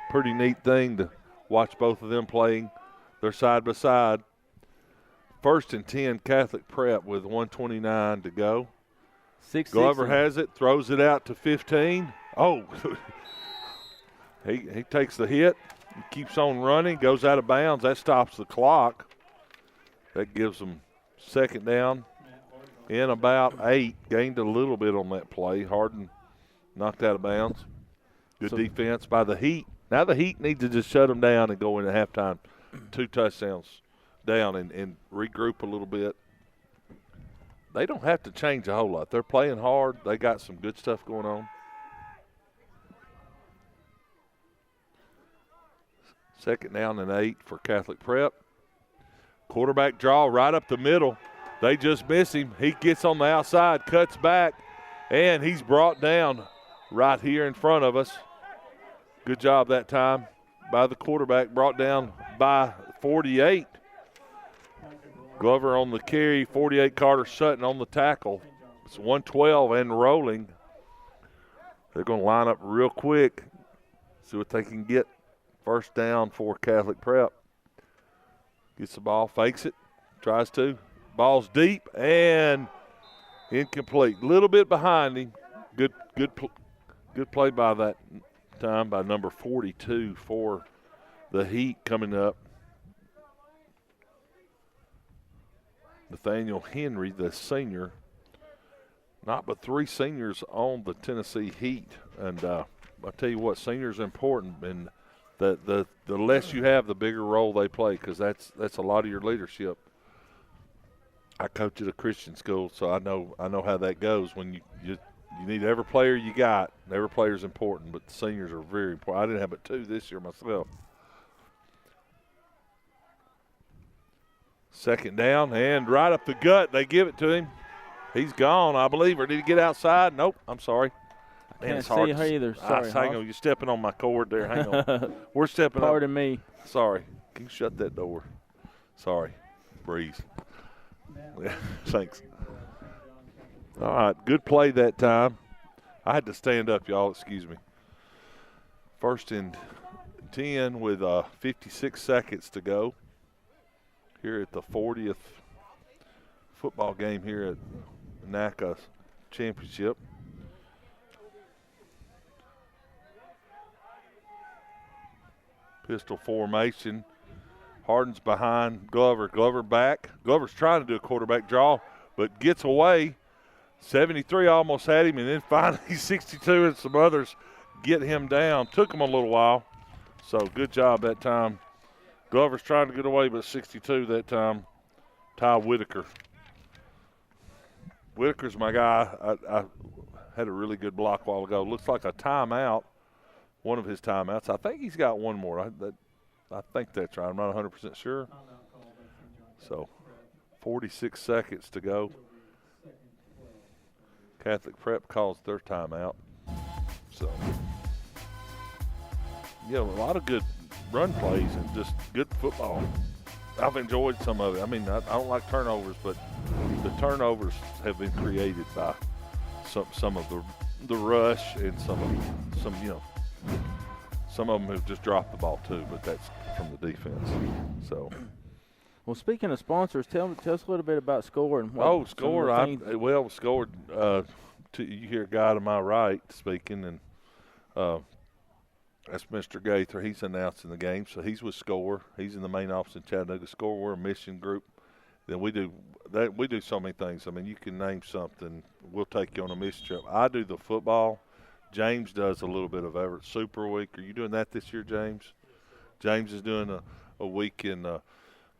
Pretty neat thing to watch both of them playing. They're side by side. 1st and 10, Catholic Prep with 1:29 to go. Glover has it, throws it out to 15. Oh, he takes the hit, keeps on running, goes out of bounds. That stops the clock. That gives them 2nd down in about 8. Gained a little bit on that play. Harden knocked out of bounds. Good defense by the Heat. Now the Heat need to just shut them down and go into halftime. 2 touchdowns down and regroup a little bit. They don't have to change a whole lot. They're playing hard. They got some good stuff going on. 2nd down and 8 for Catholic Prep. Quarterback draw right up the middle. They just miss him. He gets on the outside, cuts back, and he's brought down right here in front of us. Good job that time by the quarterback, brought down by 48. Glover on the carry, 48 Carter Sutton on the tackle. It's 112 and rolling. They're going to line up real quick, see what they can get. 1st down for Catholic Prep. Gets the ball, fakes it, tries to. Ball's deep and incomplete. Little bit behind him. Good play by that time by number 42 for the Heat coming up. Nathaniel Henry, the senior. Not but 3 seniors on the Tennessee Heat. And I tell you what, seniors are important. And the less you have, the bigger role they play, because that's a lot of your leadership. I coach at a Christian school, so I know how that goes. When you need every player you got. Every player is important, but the seniors are very important. I didn't have but 2 this year myself. 2nd down, and right up the gut, they give it to him. He's gone, I believe. Or did he get outside? Nope, I'm sorry. Man, can't see her either. Sorry, hang on, you're stepping on my cord there. Hang on. We're stepping up. Pardon me. Sorry. Can you shut that door? Sorry. Breeze. Yeah, thanks. All right, good play that time. I had to stand up, y'all. Excuse me. 1st and 10 with 56 seconds to go here at the 40th football game here at NACA Championship. Pistol formation. Harden's behind Glover. Glover back. Glover's trying to do a quarterback draw, but gets away. 73 almost had him, and then finally 62 and some others get him down. Took him a little while, so good job that time. Glover's trying to get away, but 62 that time. Ty Whitaker. Whitaker's my guy. I had a really good block a while ago. Looks like a timeout, one of his timeouts. I think he's got one more. I think that's right. I'm not 100% sure. So 46 seconds to go. Catholic Prep calls their timeout. So, yeah, a lot of good run plays and just good football. I've enjoyed some of it. I mean, I don't like turnovers, but the turnovers have been created by some of the rush and some of them have just dropped the ball too, but that's from the defense. So. Well, speaking of sponsors, tell us a little bit about Score. And Score. Scored. You hear a guy to my right speaking, and that's Mr. Gaither. He's announcing the game, so he's with Score. He's in the main office in Chattanooga. Score, we're a mission group. Then we do so many things. I mean, you can name something. We'll take you on a mission trip. I do the football. James does a little bit of Everett Super Week. Are you doing that this year, James? James is doing a week in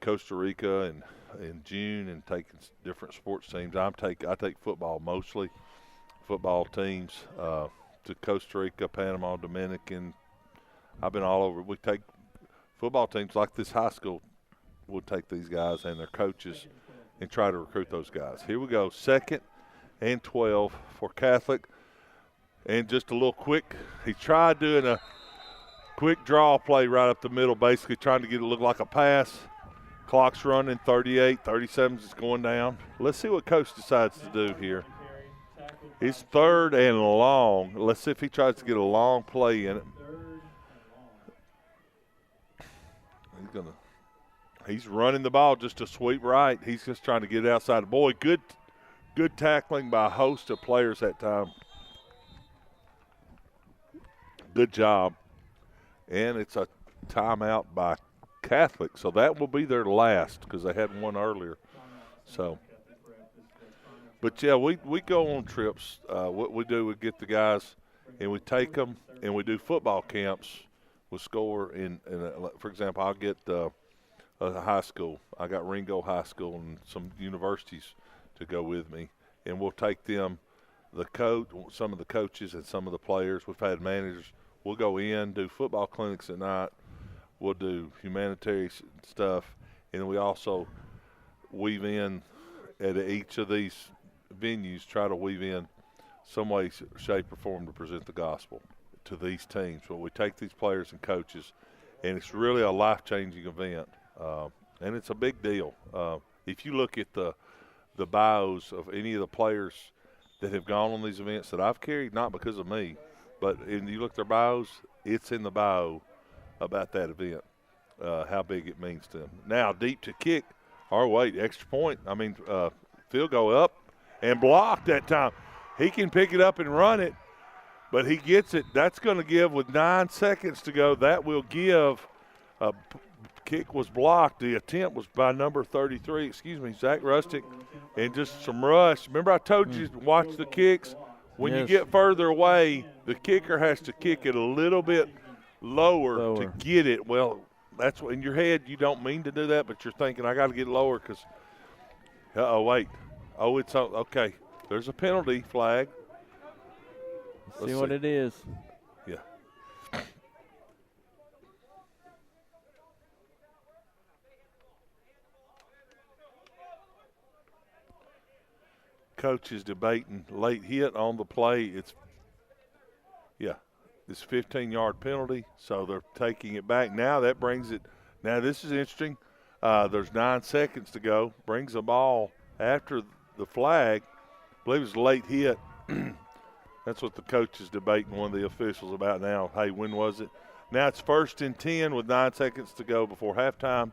Costa Rica in June and taking different sports teams. I take football mostly, football teams to Costa Rica, Panama, Dominican. I've been all over. We take football teams like this high school. We'll take these guys and their coaches and try to recruit those guys. Here we go, 2nd and 12 for Catholic. And just a little quick, he tried doing a quick draw play right up the middle, basically trying to get it to look like a pass. Clock's running, 38, 37 is going down. Let's see what Coach decides to do here. It's 3rd and long. Let's see if he tries to get a long play in it. He's running the ball just to sweep right. He's just trying to get it outside. Boy, good tackling by a host of players that time. Good job. And it's a timeout by Catholic, so that will be their last because they had one earlier. So, but yeah, we go on trips. What we do, we get the guys and we take them and we do football camps with Score. For example, I'll get a high school. I got Ringo High School and some universities to go with me, and we'll take them, some of the coaches and some of the players. We've had managers. We'll go in, do football clinics at night. We'll do humanitarian stuff, and we also weave in at each of these venues, try to weave in some way, shape, or form to present the gospel to these teams. But we take these players and coaches, and it's really a life-changing event, and it's a big deal. If you look at the bios of any of the players that have gone on these events that I've carried, not because of me, but if you look at their bios, it's in the bio about that event, how big it means to them. Now, deep to kick, extra point. I mean, field goal up and blocked that time. He can pick it up and run it, but he gets it. That's going to give, with 9 seconds to go, that will give. Kick was blocked. The attempt was by number 33, Zach Rustick, and just some rush. Remember I told you to watch the kicks? When you get further away, the kicker has to kick it a little bit lower to get it. Well, that's what, in your head, you don't mean to do that, but you're thinking, I got to get lower because, it's okay. There's a penalty flag. Let's see what it is. Yeah. Coach is debating late hit on the play. It's 15-yard penalty, so they're taking it back. Now that brings it. Now this is interesting. There's 9 seconds to go. Brings the ball after the flag. I believe it's a late hit. That's what the coach is debating, one of the officials about now. Hey, when was it? Now it's 1st and 10 with 9 seconds to go before halftime.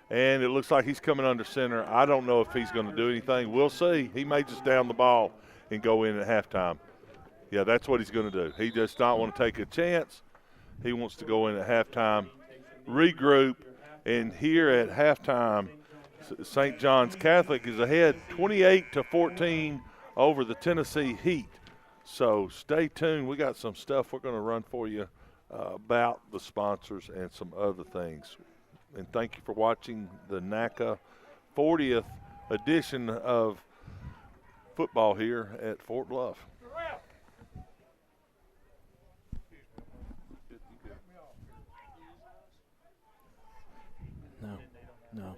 And it looks like he's coming under center. I don't know if he's going to do anything. We'll see. He may just down the ball and go in at halftime. Yeah, that's what he's going to do. He does not want to take a chance. He wants to go in at halftime, regroup, and here at halftime, St. John's Catholic is ahead 28-14 over the Tennessee Heat. So stay tuned. We got some stuff we're going to run for you about the sponsors and some other things. And thank you for watching the NACA 40th edition of football here at Fort Bluff. No.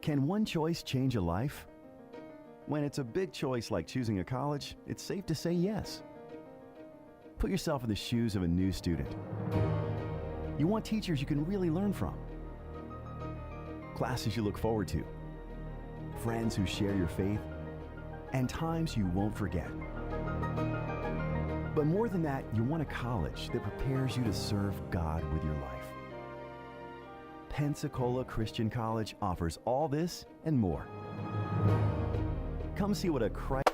Can one choice change a life? When it's a big choice like choosing a college, it's safe to say yes. Put yourself in the shoes of a new student. You want teachers you can really learn from, classes you look forward to, friends who share your faith, and times you won't forget. But more than that, you want a college that prepares you to serve God with your life. Pensacola Christian College offers all this and more. Come see what a Christ...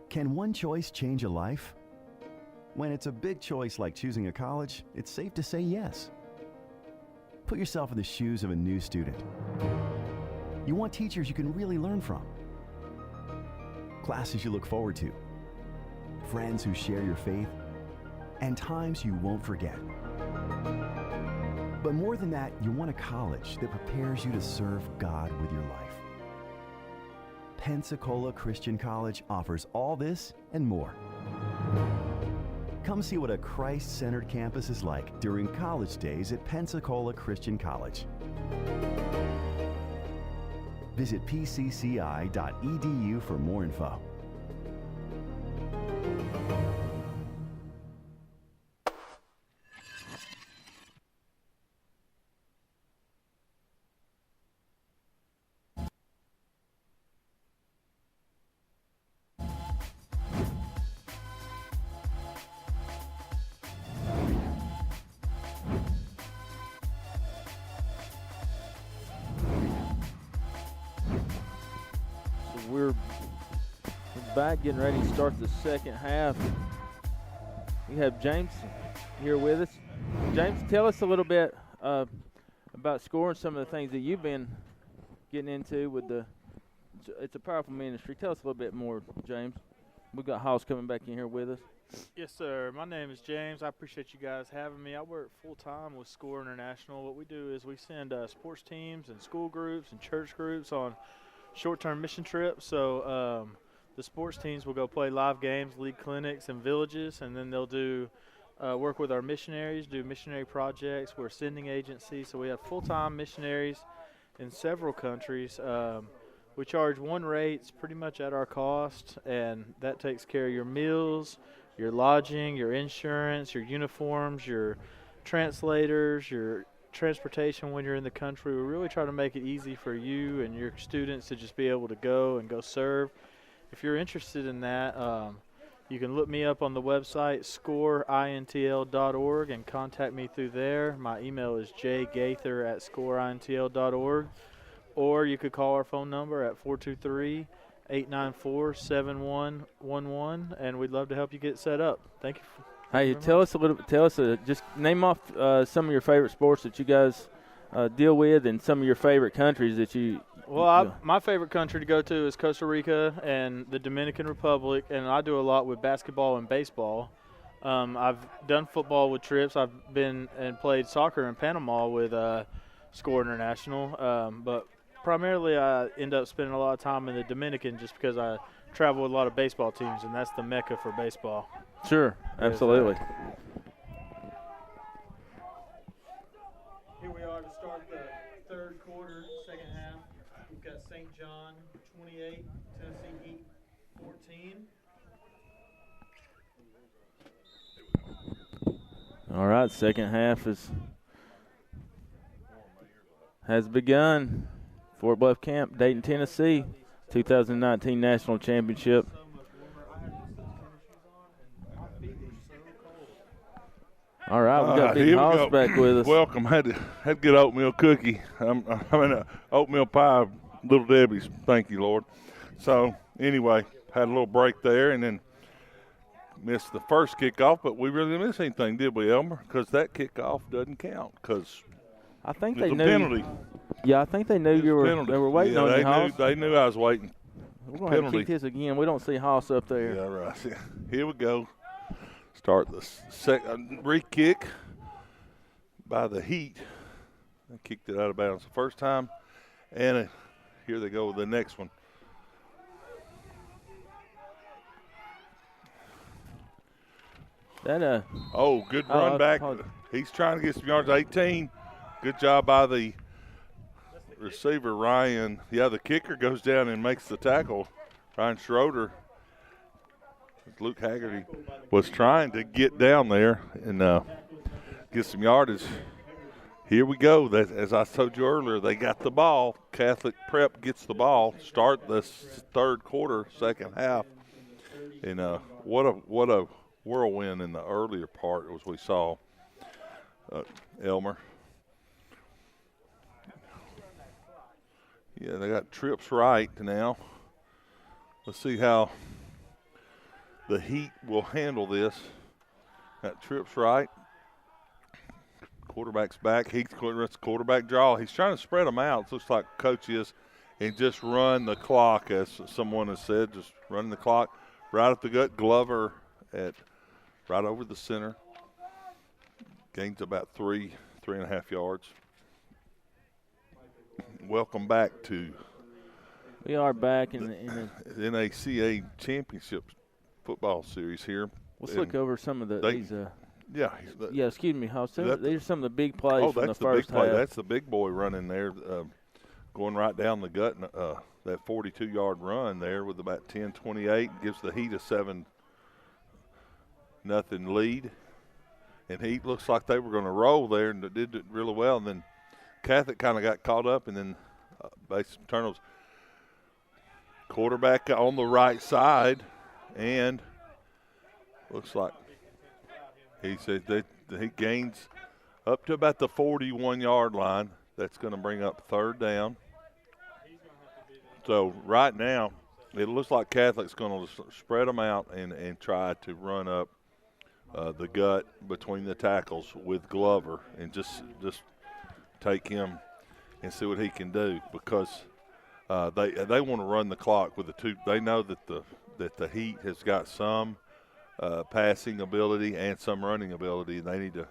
Can one choice change a life? When it's a big choice like choosing a college, it's safe to say yes. Put yourself in the shoes of a new student. You want teachers you can really learn from, classes you look forward to, friends who share your faith, and times you won't forget. But more than that, you want a college that prepares you to serve God with your life. Pensacola Christian College offers all this and more. Come see what a Christ-centered campus is like during college days at Pensacola Christian College. Visit pcci.edu for more info. We're back getting ready to start the second half. We have James here with us. James, tell us a little bit about scoring, some of the things that you've been getting into with it's a powerful ministry. Tell us a little bit more, James. We've got Hoss coming back in here with us. Yes, sir. My name is James. I appreciate you guys having me. I work full-time with SCORE International. What we do is we send sports teams and school groups and church groups on short-term mission trips. So the sports teams will go play live games, lead clinics in villages, and then they'll do work with our missionaries, do missionary projects. We're a sending agency, so we have full-time missionaries in several countries. We charge one rate. It's pretty much at our cost, and that takes care of your meals, your lodging, your insurance, your uniforms, your translators, your transportation when you're in the country. We really try to make it easy for you and your students to just be able to go serve. If you're interested in that, you can look me up on the website scoreintl.org and contact me through there. My email is jgaither@scoreintl.org, or you could call our phone number at 894-7111, and we'd love to help you get set up. Thank you. Hey, tell us just name off some of your favorite sports that you guys deal with, and some of your favorite countries that you. Well, my favorite country to go to is Costa Rica and the Dominican Republic, and I do a lot with basketball and baseball. I've done football with trips. I've been and played soccer in Panama with Score International, but primarily I end up spending a lot of time in the Dominican just because I travel with a lot of baseball teams, and that's the mecca for baseball. Sure, absolutely. Here we are to start the third quarter, second half. We've got St. John 28, Tennessee Heat 14. All right, second half has begun. Fort Bluff Camp, Dayton, Tennessee, 2019 National Championship. All right, we got Big Hoss back with us. Welcome. Had to get oatmeal cookie. I'm in a oatmeal pie, Little Debbie's. Thank you, Lord. So anyway, had a little break there, and then missed the first kickoff. But we really didn't miss anything, did we, Elmer? Because that kickoff doesn't count. Because I think they knew. Penalty. Yeah, I think they knew they were waiting on you, Hoss. They knew I was waiting. We're going to have to kick this again. We don't see Hoss up there. Yeah, right. Here we go. Start the second re-kick by the Heat. They kicked it out of bounds the first time. And here they go with the next one. That good run back. He's trying to get some yards. 18. Good job by the receiver, Ryan. Yeah, the kicker goes down and makes the tackle. Ryan Schroeder. Luke Haggerty was trying to get down there and get some yardage. Here we go. As I told you earlier, they got the ball. Catholic Prep gets the ball. Start the third quarter, second half. And what a whirlwind in the earlier part as we saw, Elmer. Yeah, they got trips right now. Let's see how the Heat will handle this. Got trips right. Quarterback's back. Heat's quarterback draw. He's trying to spread them out. It looks like coach is, and just run the clock, as someone has said. Just running the clock right up the gut. Glover at right over the center. Gains about 3.5 yards. Welcome back to. We are back in the NACA championship football series here. Let's look over some of these. Excuse me, Hoss. These are some of the big plays from the first half. That's the big boy running there, going right down the gut. That 42-yard run there with about 10:28 gives the Heat a 7-0 lead. And Heat looks like they were going to roll there and did it really well. And then Catholic kind of got caught up, and then base turnovers. Quarterback on the right side, and looks like he said that he gains up to about the 41-yard line. That's going to bring up third down. So right now, it looks like Catholic's going to spread them out and try to run up the gut between the tackles with Glover and just take him and see what he can do, because they want to run the clock with the two. They know that the Heat has got some passing ability and some running ability, and they need to.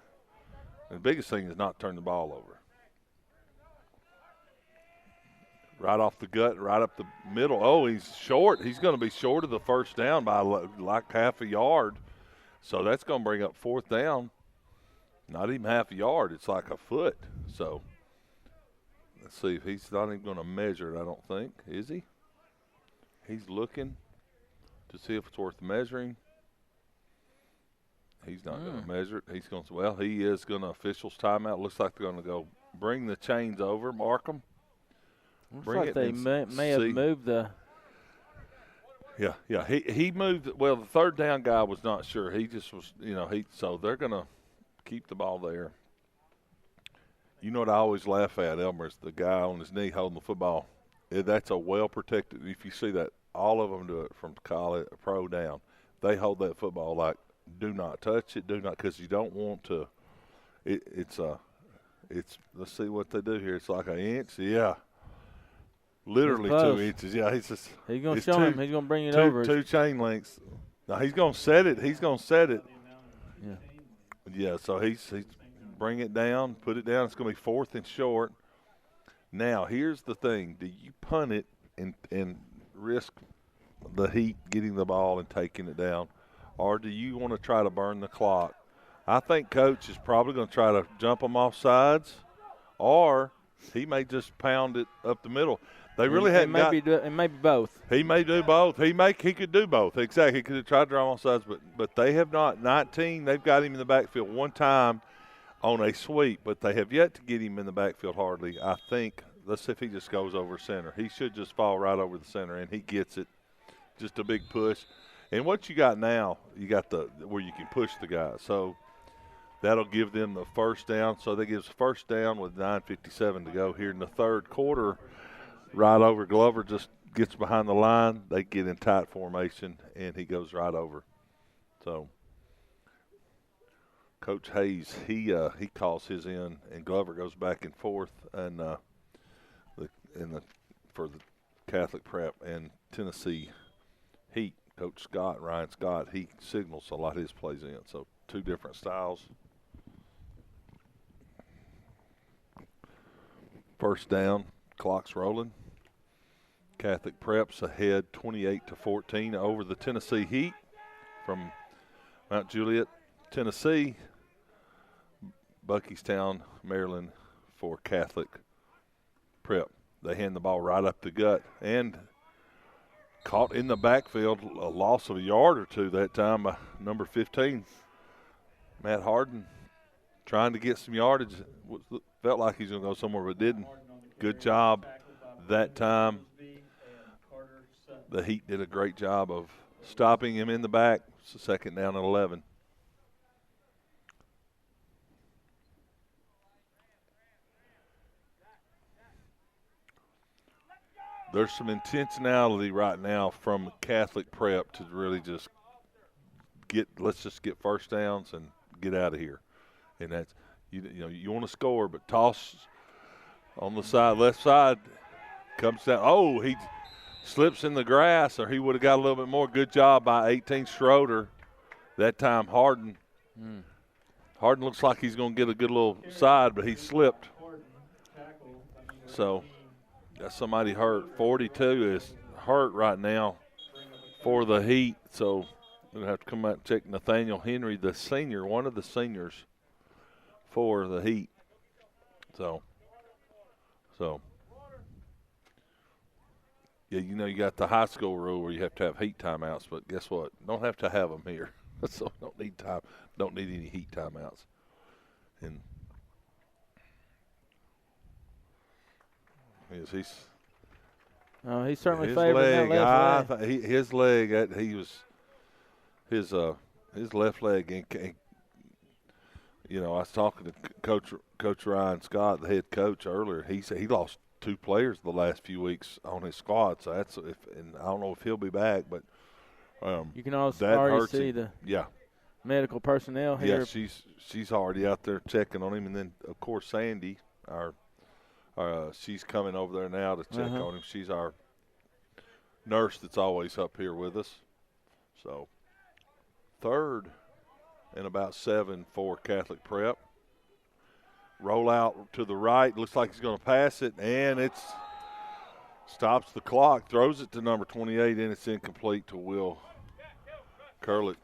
And the biggest thing is not turn the ball over. Right off the gut, right up the middle. Oh, he's short. He's going to be short of the first down by like half a yard. So that's going to bring up fourth down. Not even half a yard. It's like a foot. So let's see if he's not even going to measure it, I don't think. Is he? He's looking to see if it's worth measuring. He's not going to measure it. He's going to, well, he is going to officials timeout. Looks like they're going to go bring the chains over, mark them. Looks like they may have moved the. Yeah. He moved. Well, the third down guy was not sure. He just was, so they're going to keep the ball there. You know what I always laugh at, Elmer, is the guy on his knee holding the football. That's a well-protected. If you see that all of them do it from college, pro down. They hold that football like, do not touch it, do not, because you don't want to. It's let's see what they do here. It's like an inch, yeah. Literally 2 inches, yeah. He's gonna show him. He's gonna bring it over. 2 chain links. Now he's gonna set it. Yeah. Yeah. So he's bring it down, put it down. It's gonna be 4th and short. Now here's the thing: do you punt it and risk the Heat getting the ball and taking it down, or do you want to try to burn the clock? I think Coach is probably going to try to jump them off sides, or he may just pound it up the middle. They really hadn't got – it may be both. He may do both. He could do both. Exactly. He could have tried to draw off sides, but they have not. 19, they've got him in the backfield one time on a sweep, but they have yet to get him in the backfield hardly. I think – let's see if he just goes over center. He should just fall right over the center, and he gets it. Just a big push. And what you got now, you got where you can push the guy. So – that'll give them the first down. So they give us first down with 9:57 to go here in the third quarter. Right over. Glover just gets behind the line. They get in tight formation, and he goes right over. So Coach Hayes, he calls his in, and Glover goes back and forth, and for the Catholic Prep and Tennessee Heat. Coach Scott, Ryan Scott, he signals a lot of his plays in. So 2 different styles. First down, clock's rolling. Catholic Prep's ahead 28-14 over the Tennessee Heat from Mount Juliet, Tennessee. Buckystown, Maryland for Catholic Prep. They hand the ball right up the gut and caught in the backfield, a loss of a yard or 2 that time by number 15, Matt Harden, trying to get some yardage. Felt like he's going to go somewhere, but didn't. Good job that time. The Heat did a great job of stopping him in the back. It's a second down and 11. There's some intentionality right now from Catholic Prep to really just let's just get first downs and get out of here. And that's, you want to score, but toss on the side, left side, comes down. Oh, he slips in the grass, or he would have got a little bit more. Good job by 18 Schroeder. That time Harden. Harden looks like he's going to get a good little side, but he slipped. So got somebody hurt. 42 is hurt right now for the Heat. So we're going to have to come out and check Nathaniel Henry, the senior, one of the seniors for the Heat. So yeah, you got the high school rule where you have to have Heat timeouts, but guess what? Don't have to have them here. So don't need any Heat timeouts. And he's certainly favoring that left leg. His leg, his left leg, and I was talking to Coach Ryan Scott, the head coach, earlier. He said he lost 2 players the last few weeks on his squad. So and I don't know if he'll be back, but you can also already see the medical personnel here. Yeah, she's already out there checking on him, and then of course Sandy, she's coming over there now to check on him. She's our nurse that's always up here with us. So 3rd and about 7 for Catholic Prep. Roll out to the right. Looks like he's going to pass it, and it's stops the clock, throws it to number 28, and it's incomplete to Will Curlick.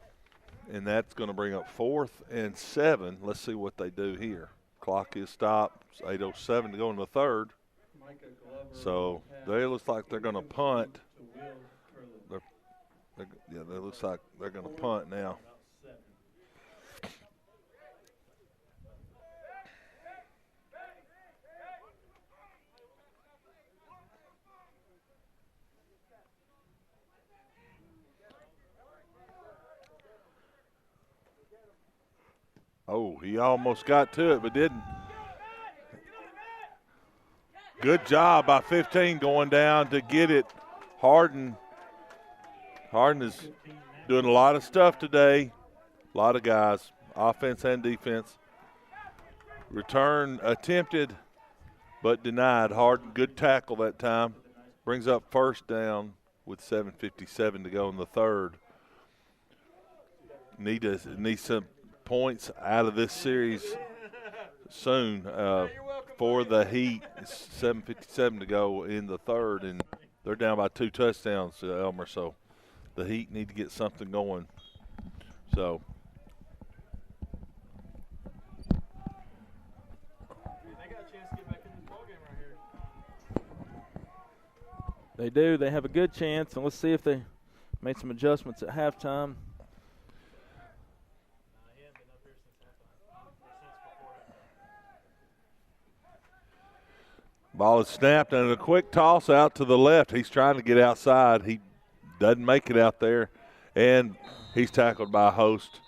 And that's going to bring up 4th and 7. Let's see what they do here. Clock is stopped. It's 8:07 to go in the 3rd. So they looks like they're going to punt. It looks like they're going to punt now. Oh, he almost got to it, but didn't. Good job by 15 going down to get it. Harden Hardin is doing a lot of stuff today. A lot of guys, offense and defense. Return attempted but denied. Hardin, good tackle that time. Brings up first down with 7:57 to go in the third. Need some points out of this series soon for the Heat. It's 7:57 to go in the third, and they're down by 2 touchdowns, Elmer. So the Heat need to get something going. So they do. They have a good chance, and let's see if they made some adjustments at halftime. Ball is snapped, and a quick toss out to the left. He's trying to get outside. He doesn't make it out there, and he's tackled by a host.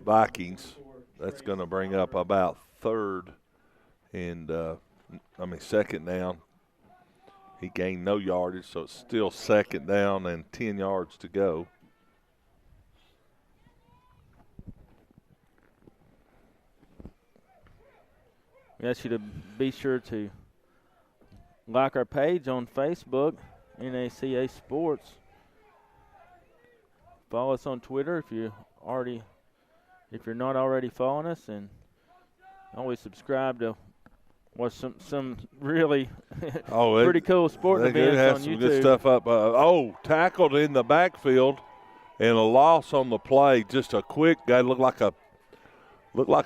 Vikings. That's going to bring up about third and, second down. He gained no yardage, so it's still second down and 10 yards to go. We ask you to be sure to like our page on Facebook, NACA Sports. Follow us on Twitter if you're not already following us, and always subscribe to watch some really pretty cool sport events they have on some YouTube. Good stuff up. Tackled in the backfield and a loss on the play. Just a quick guy, looked like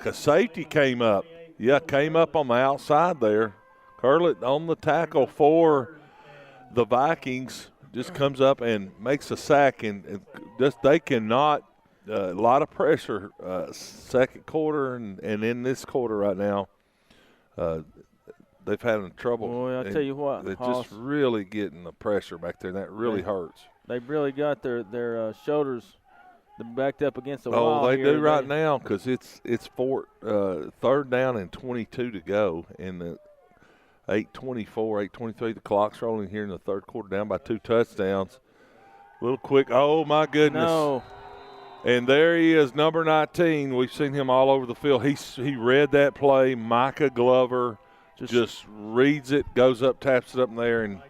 a safety came up. Yeah, came up on the outside there. Curlett on the tackle for the Vikings just comes up and makes a sack, and just they cannot. A lot of pressure, second quarter and in this quarter right now. They've had trouble. Boy, I tell you what, they're Hoss, just really getting the pressure back there, and that really hurts. They've really got their shoulders backed up against the wall. Oh, they here. do right now because it's third down and 22 to go in the 8:24, 8:23. The clock's rolling here in the third quarter, down by 2 touchdowns. A little quick. Oh my goodness! No. And there he is, number 19. We've seen him all over the field. He read that play. Micah Glover just reads it, goes up, taps it up in there, and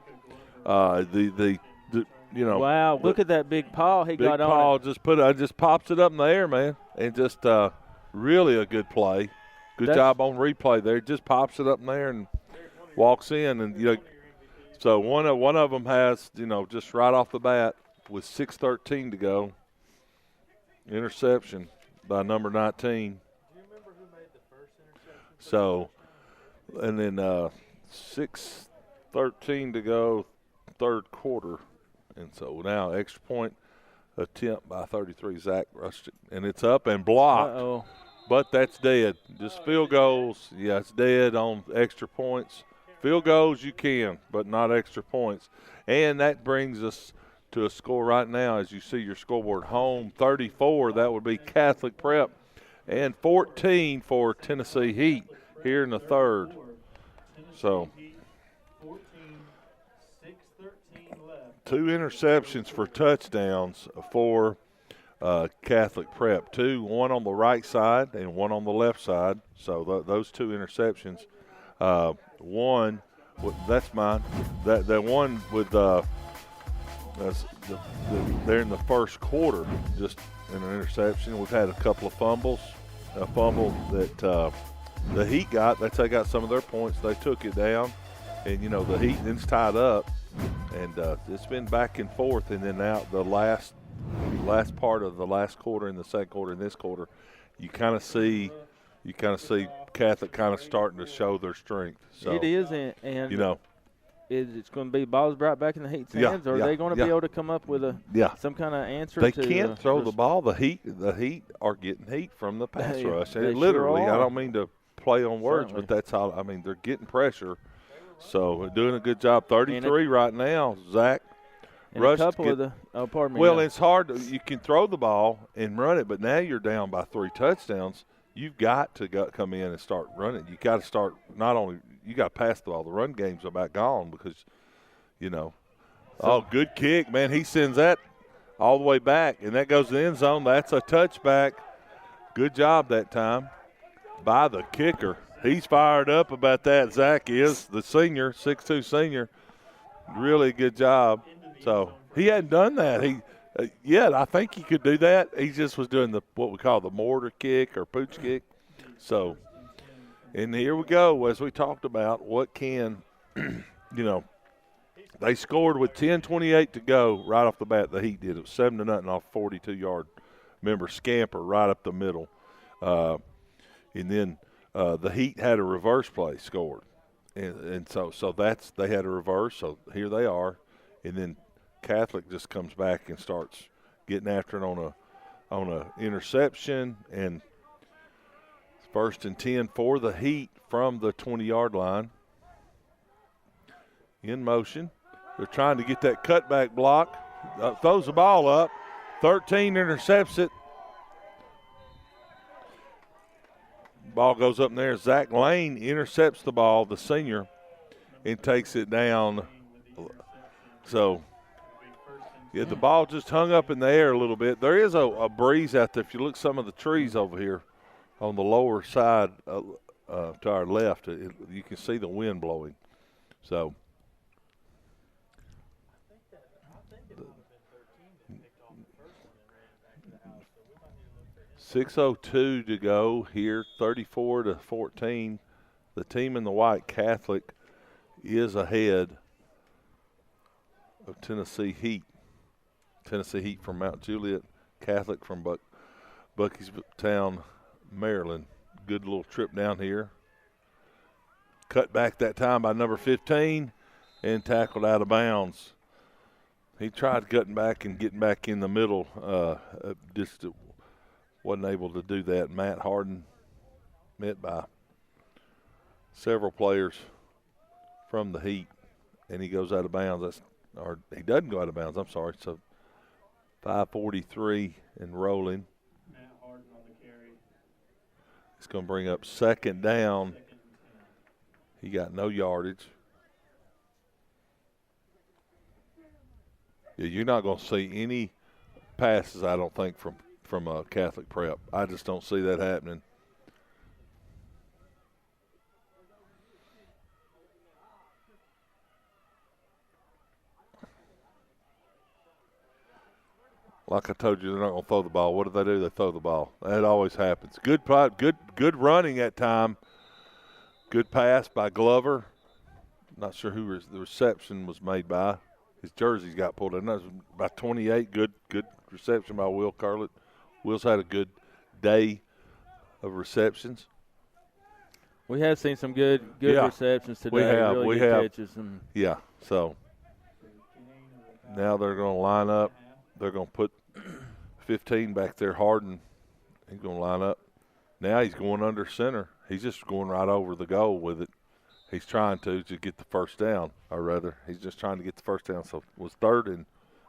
Wow! Look at that big paw he got on. Big paw just pops it up in the air, man, and just really a good play. Good job on replay there. Just pops it up in there and walks in, and so one of them has just right off the bat with 6:13 to go. Interception by number 19. Do you remember who made the first interception? So, and then 6:13 to go, third quarter. And so now extra point attempt by 33. Zach rushed it, and it's up and blocked. Uh-oh. But that's dead. Just field goals. Yeah, it's dead on extra points. Field goals you can, but not extra points. And that brings us to a score right now, as you see your scoreboard. Home 34, that would be Catholic Prep, and 14 for Tennessee Heat here in the third. So 2 interceptions for touchdowns for Catholic Prep. 2, one on the right side and one on the left side. So those 2 interceptions. One, that's mine. That one with they're in the first quarter, just an interception. We've had a couple of fumbles. A fumble that the Heat got. That's how they got some of their points. They took it down, and the Heat then's tied up, and it's been back and forth. And then now the last part of the last quarter and the second quarter and this quarter, you kind of see Catholic kind of starting to show their strength. So it is, and it's going to be balls brought back in the Heat's hands, or are they going to be able to come up with some kind of answer? They can't throw the ball. The Heat are getting heat from the pass rush. They literally, sure I don't mean to play on words, but that's how. I mean, they're getting pressure. So they're doing a good job. 33 right now, Zach. And a couple of the pardon me. Well, it's hard. You can throw the ball and run it, but now you're down by 3 touchdowns. You've got to come in and start running. You got to start not only – you got to pass the ball. The run game's about gone because, Oh, good kick, man. He sends that all the way back, and that goes to the end zone. That's a touchback. Good job that time by the kicker. He's fired up about that. Zach is, the senior, 6'2" senior. Really good job. So he hadn't done that yet. I think he could do that. He just was doing what we call the mortar kick or pooch kick. So, and here we go. As we talked about, what can, they scored with 10:28 to go right off the bat. The Heat did. It was 7-0 off 42-yard. Remember, scamper right up the middle. And then the Heat had a reverse play scored. And so they had a reverse. So here they are. And then Catholic just comes back and starts getting after it on a interception. And 1st and 10 for the Heat from the 20-yard line. In motion. They're trying to get that cutback block. Throws the ball up. 13 intercepts it. Ball goes up in there. Zach Lane intercepts the ball, the senior, and takes it down. So, yeah, the ball just hung up in the air a little bit. There is a breeze out there. If you look at some of the trees over here on the lower side to our left, you can see the wind blowing. So, 6:02 to go here, 34-14. The team in the white, Catholic, is ahead of Tennessee Heat. Tennessee Heat from Mount Juliet, Catholic from Buckystown, Maryland. Good little trip down here. Cut back that time by number 15 and tackled out of bounds. He tried cutting back and getting back in the middle, just wasn't able to do that. Matt Harden met by several players from the Heat, and he goes out of bounds. Or he doesn't go out of bounds, I'm sorry. So 5:43 and rolling. Matt Harden on the carry. It's going to bring up 2nd down. He got no yardage. Yeah, you're not going to see any passes, I don't think, from a Catholic prep. I just don't see that happening. Like I told you, they're not going to throw the ball. What do? They throw the ball. That always happens. Good running that time. Good pass by Glover. Not sure who the reception was made by. His jersey's got pulled in. That was by 28. Good reception by Will Carlett. Will's had a good day of receptions. We have seen some good receptions today. We have. Really good catches. Yeah, so now they're going to line up. They're going to put 15 back there. Harden, he's going to line up. Now he's going under center. He's just going right over the goal with it. He's trying to get the first down, or rather, he's just trying to get the first down. So it was 3rd and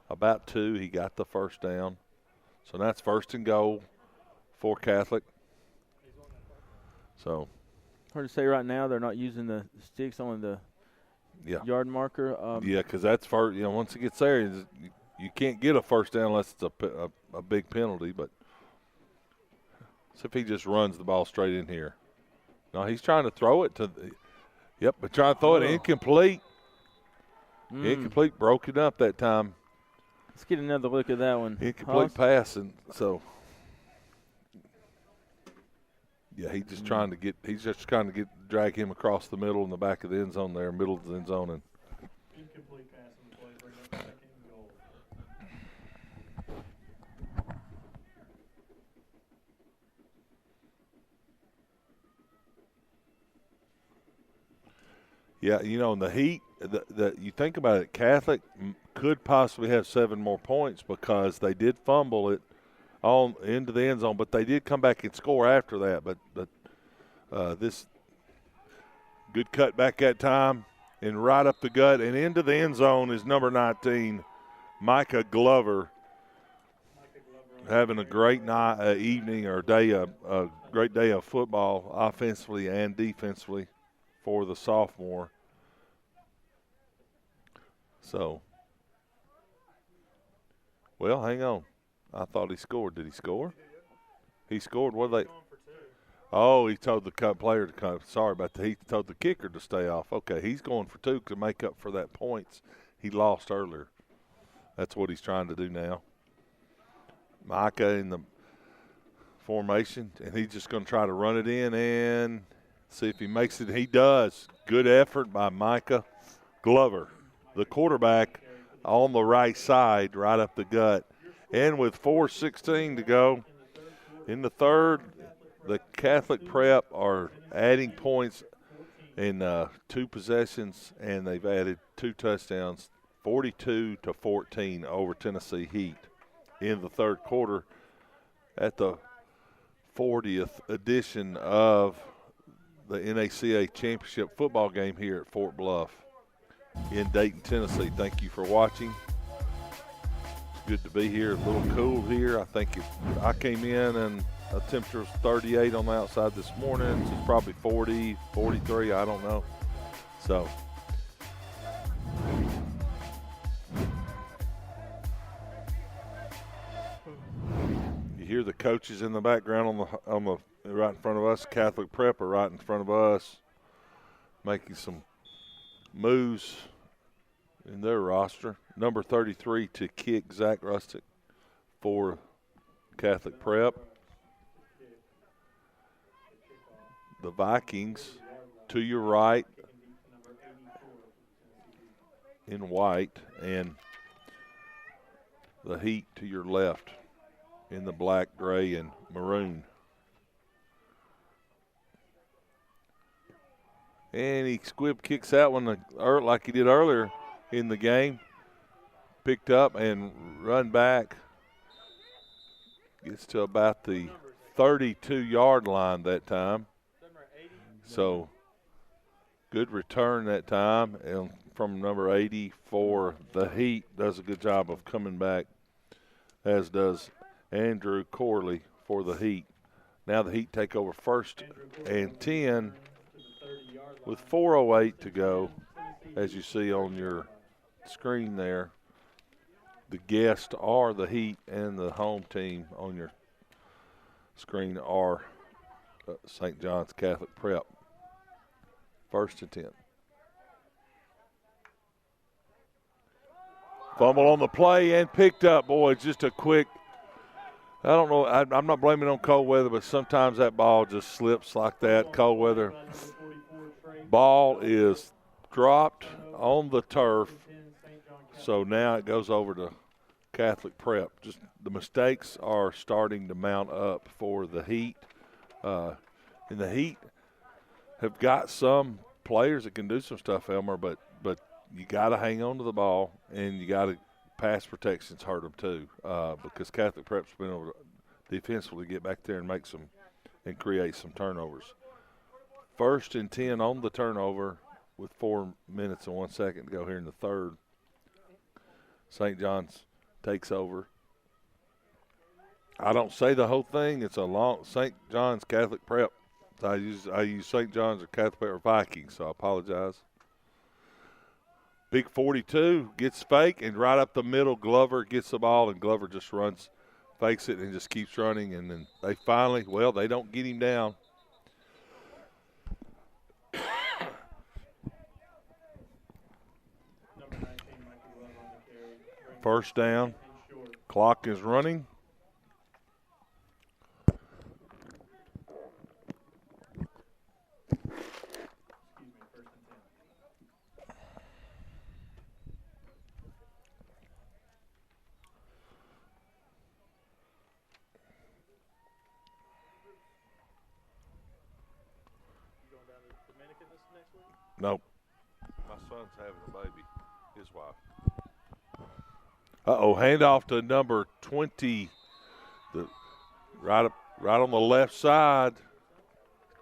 about 2. He got the first down. So that's 1st and goal for Catholic. So hard to say right now. They're not using the sticks on the yard marker. Because that's first. Once it gets there, you can't get a first down unless it's a big penalty. But see if he just runs the ball straight in here. No, he's trying to throw it to. But trying to throw it incomplete. Incomplete, broke it up that time. Let's get another look at that one. Incomplete pass, and so he's just trying to drag him across the middle in the back of the end zone there, middle of the end zone, and incomplete pass on the play, bring up 2nd and goal. Yeah, in the Heat, you think about it, Catholic could possibly have 7 more points because they did fumble it on into the end zone, but they did come back and score after that. But this good cut back that time and right up the gut and into the end zone is number 19, Micah Glover. Having a great night, evening or day, a great day of football, offensively and defensively, for the sophomore. So, well, hang on. I thought he scored. Did he score? He scored. What they? Oh, he told the player to come. Sorry about that. He told the kicker to stay off. Okay, he's going for 2 to make up for that points he lost earlier. That's what he's trying to do now. Micah in the formation, and he's just going to try to run it in and see if he makes it. He does. Good effort by Micah Glover, the quarterback, on the right side, right up the gut. And with 4:16 to go in the third, the Catholic Prep are adding points in 2 possessions, and they've added 2 touchdowns, 42-14 over Tennessee Heat in the third quarter at the 40th edition of the NACA Championship football game here at Fort Bluff in Dayton, Tennessee. Thank you for watching. It's good to be here. A little cool here. I think I came in and the temperature was 38 on the outside this morning. It's probably 40, 43, I don't know. So you hear the coaches in the background on the right in front of us. Catholic Prep are right in front of us, making some moves in their roster. Number 33 to kick, Zach Rustick for Catholic Prep. The Vikings to your right in white, and the Heat to your left in the black, gray, and maroon. And he squib kicks that one like he did earlier in the game. Picked up and run back. Gets to about the 32-yard line that time. So good return that time, and from number 80 for the Heat. Does a good job of coming back, as does Andrew Corley for the Heat. Now the Heat take over 1st and 10 with 4:08 to go, as you see on your screen there. The guests are the Heat, and the home team on your screen are St. John's Catholic Prep. 1st and 10. Fumble on the play and picked up. Boy, just a quick, I don't know, I'm not blaming it on cold weather, but sometimes that ball just slips like that. Cold weather. Ball is dropped on the turf, so now it goes over to Catholic Prep. Just the mistakes are starting to mount up for the Heat. And the Heat have got some players that can do some stuff, Elmer, but you got to hang on to the ball, and you got to pass protections hurt them too, because Catholic Prep's been able to defensively get back there and make some and create some turnovers. 1st and 10 on the turnover with 4 minutes and 1 second to go here in the third. St. John's takes over. I don't say the whole thing. It's a long St. John's Catholic Prep. I use St. John's or Catholic Prep or Vikings, so I apologize. Big 42 gets fake, and right up the middle, Glover gets the ball, and Glover just runs, fakes it, and just keeps running. And then they finally, well, they don't get him down. First down. Clock is running. Nope. My son's having a baby, his wife. Handoff to number 20, right on the left side,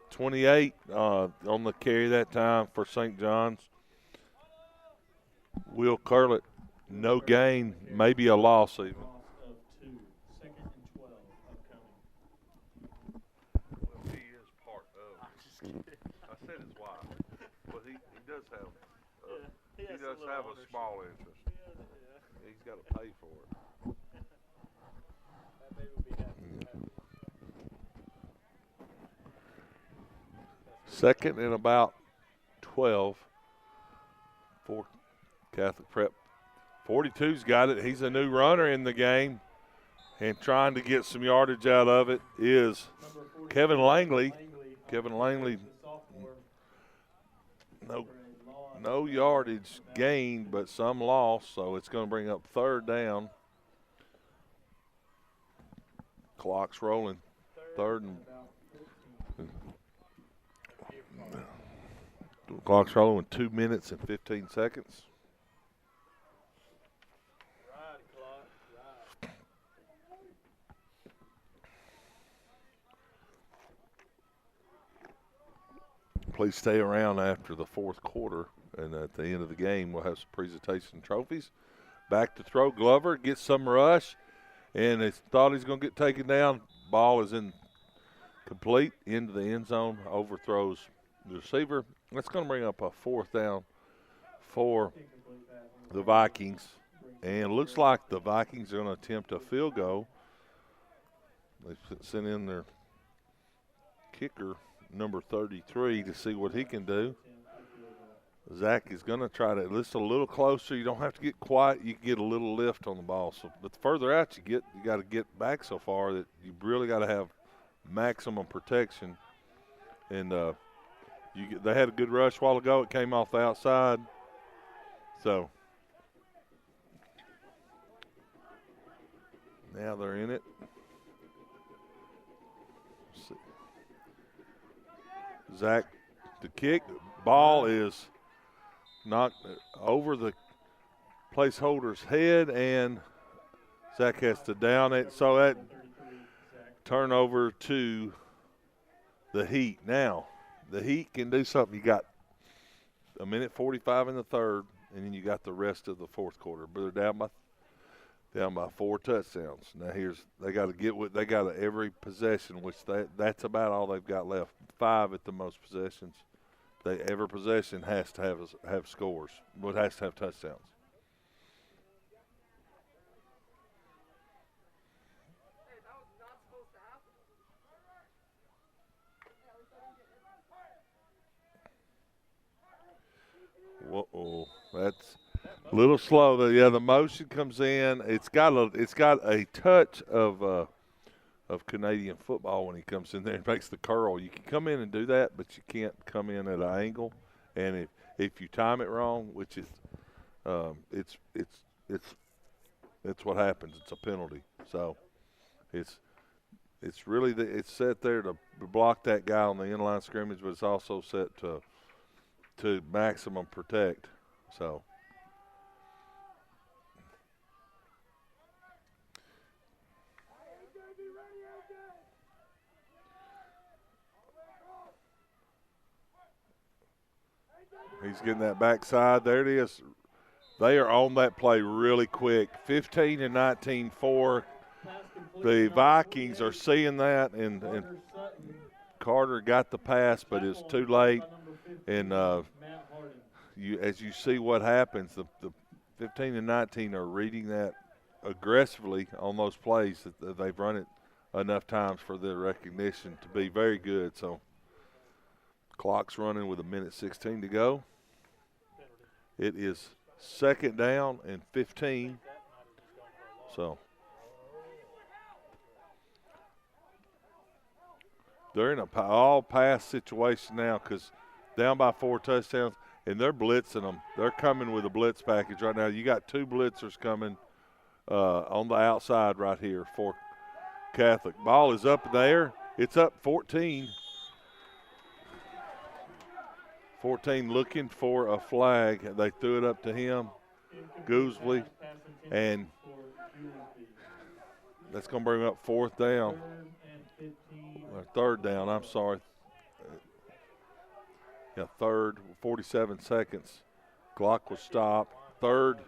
28 on the carry that time for St. John's. Will Curlett, no gain, maybe a loss even. Well, he is part of. I said his wife, but he does have He does have a small interest. Yeah. He's got to pay for it. That baby would be happy. Second and about 12 for Catholic Prep. 42's got it. He's a new runner in the game, and trying to get some yardage out of it is Kevin Langley. Kevin Langley, no yardage gained, but some loss, so it's going to bring up third down. Clock's rolling. Clock's rolling with 2 minutes and 15 seconds. Please stay around after the fourth quarter, and at the end of the game, we'll have some presentation trophies. Back to throw. Glover gets some rush, and he thought he's going to get taken down. Ball is incomplete into the end zone, overthrows the receiver. That's going to bring up a fourth down for the Vikings. And it looks like the Vikings are going to attempt a field goal. They sent in their kicker, number 33, to see what he can do. Zach is going to try to list a little closer. You don't have to get quite. You can get a little lift on the ball. So, but the further out you get, you got to get back so far that you really got to have maximum protection. And they had a good rush a while ago. It came off the outside. So now they're in it. Zach, the kick, ball is knocked over the placeholder's head, and Zach has to down it. So that turnover to the Heat. Now, the Heat can do something. You got a minute 45 in the third, and then you got the rest of the fourth quarter. But they're down by 4 touchdowns. Now they got to get what they got every possession, which that's about all they've got left. 5 at the most possessions. Every possession has to have scores, but it has to have touchdowns. Whoa, that's a little slow. The motion comes in. It's got a touch of Canadian football when he comes in there and makes the curl. You can come in and do that, but you can't come in at an angle. And if you time it wrong, which is it's what happens. It's a penalty. So it's really it's set there to block that guy on the inline scrimmage, but it's also set to maximum protect. So he's getting that backside. There it is. They are on that play really quick. 15 and 19 for the Vikings are seeing that, and Carter got the pass, but it's too late. And as you see what happens, the 15 and 19 are reading that aggressively on those plays. That they've run it enough times for their recognition to be very good. So clock's running with 1:16 to go. It is second down and 15. So they're in a all-pass situation now because down by 4 touchdowns, and they're blitzing them. They're coming with a blitz package right now. You got 2 blitzers coming on the outside right here for Catholic. Ball is up there. It's up 14. 14 looking for a flag. They threw it up to him, Goosley, and that's going to bring up fourth down. Third down, I'm sorry. Yeah, third, 47 seconds. Clock will stop. Third.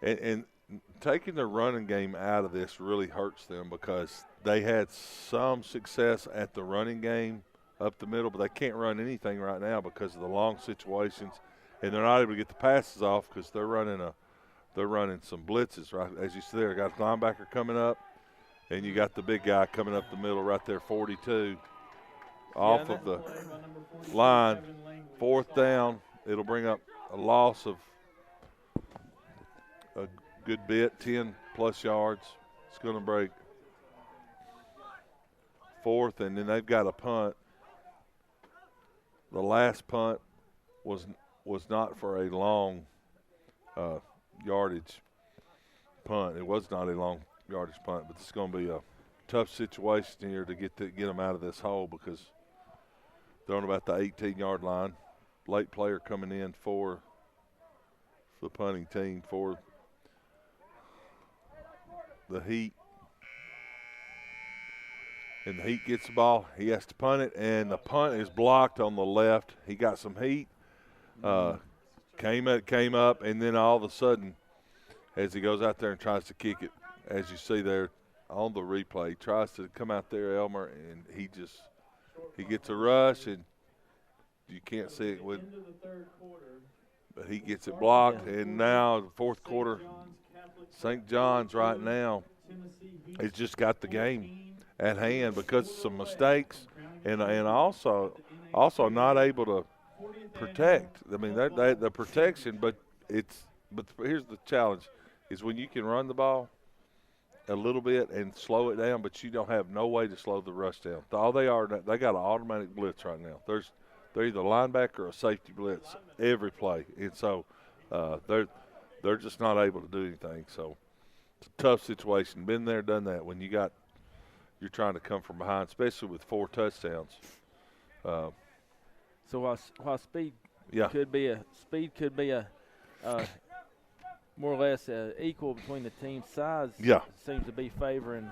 And taking the running game out of this really hurts them because they had some success at the running game up the middle, but they can't run anything right now because of the long situations, and they're not able to get the passes off because they're running some blitzes. Right as you see there, got a linebacker coming up, and you got the big guy coming up the middle right there, 42, off of the line. 4th down. It'll bring up a loss of a good bit, 10-plus yards. It's going to break 4th, and then they've got a punt. The last punt was not for a long yardage punt. It was not a long yardage punt, but it's going to be a tough situation here to get them out of this hole because they're on about the 18-yard line. Late player coming in for the punting team for the Heat. And the Heat gets the ball. He has to punt it, and the punt is blocked on the left. He got some heat. Came up, and then all of a sudden, as he goes out there and tries to kick it, as you see there on the replay, he tries to come out there, Elmer, and he gets a rush, and you can't see it with, but he gets it blocked, and now the 4th quarter, St. John's right now has just got the game at hand because of some mistakes and also not able to protect. I mean, the protection, but here's the challenge is when you can run the ball a little bit and slow it down, but you don't have no way to slow the rush down. They got an automatic blitz right now. They're either a linebacker or a safety blitz every play, and so they're just not able to do anything. So it's a tough situation. Been there, done that. When you're trying to come from behind, especially with 4 touchdowns. So while speed could be a more or less equal between the team's size. Yeah, seems to be favoring.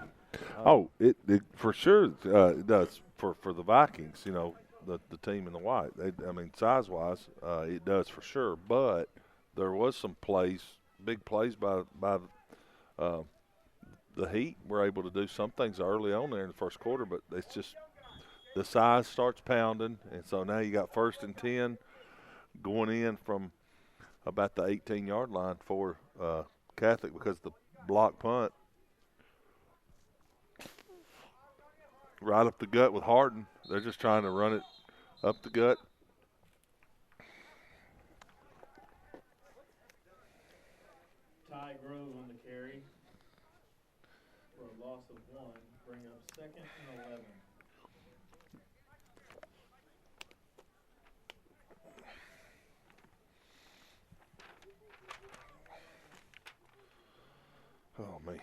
It for sure it does for the Vikings. You know, the team in the white. Size wise, it does for sure. But there was some big plays by the Heat were able to do some things early on there in the first quarter, but it's just the size starts pounding, and so now you got 1st and 10 going in from about the 18-yard line for Catholic because the block punt right up the gut with Harden. They're just trying to run it up the gut. Ty Grove on the carry for a loss of 1. Bring up 2nd and 11. Oh, man.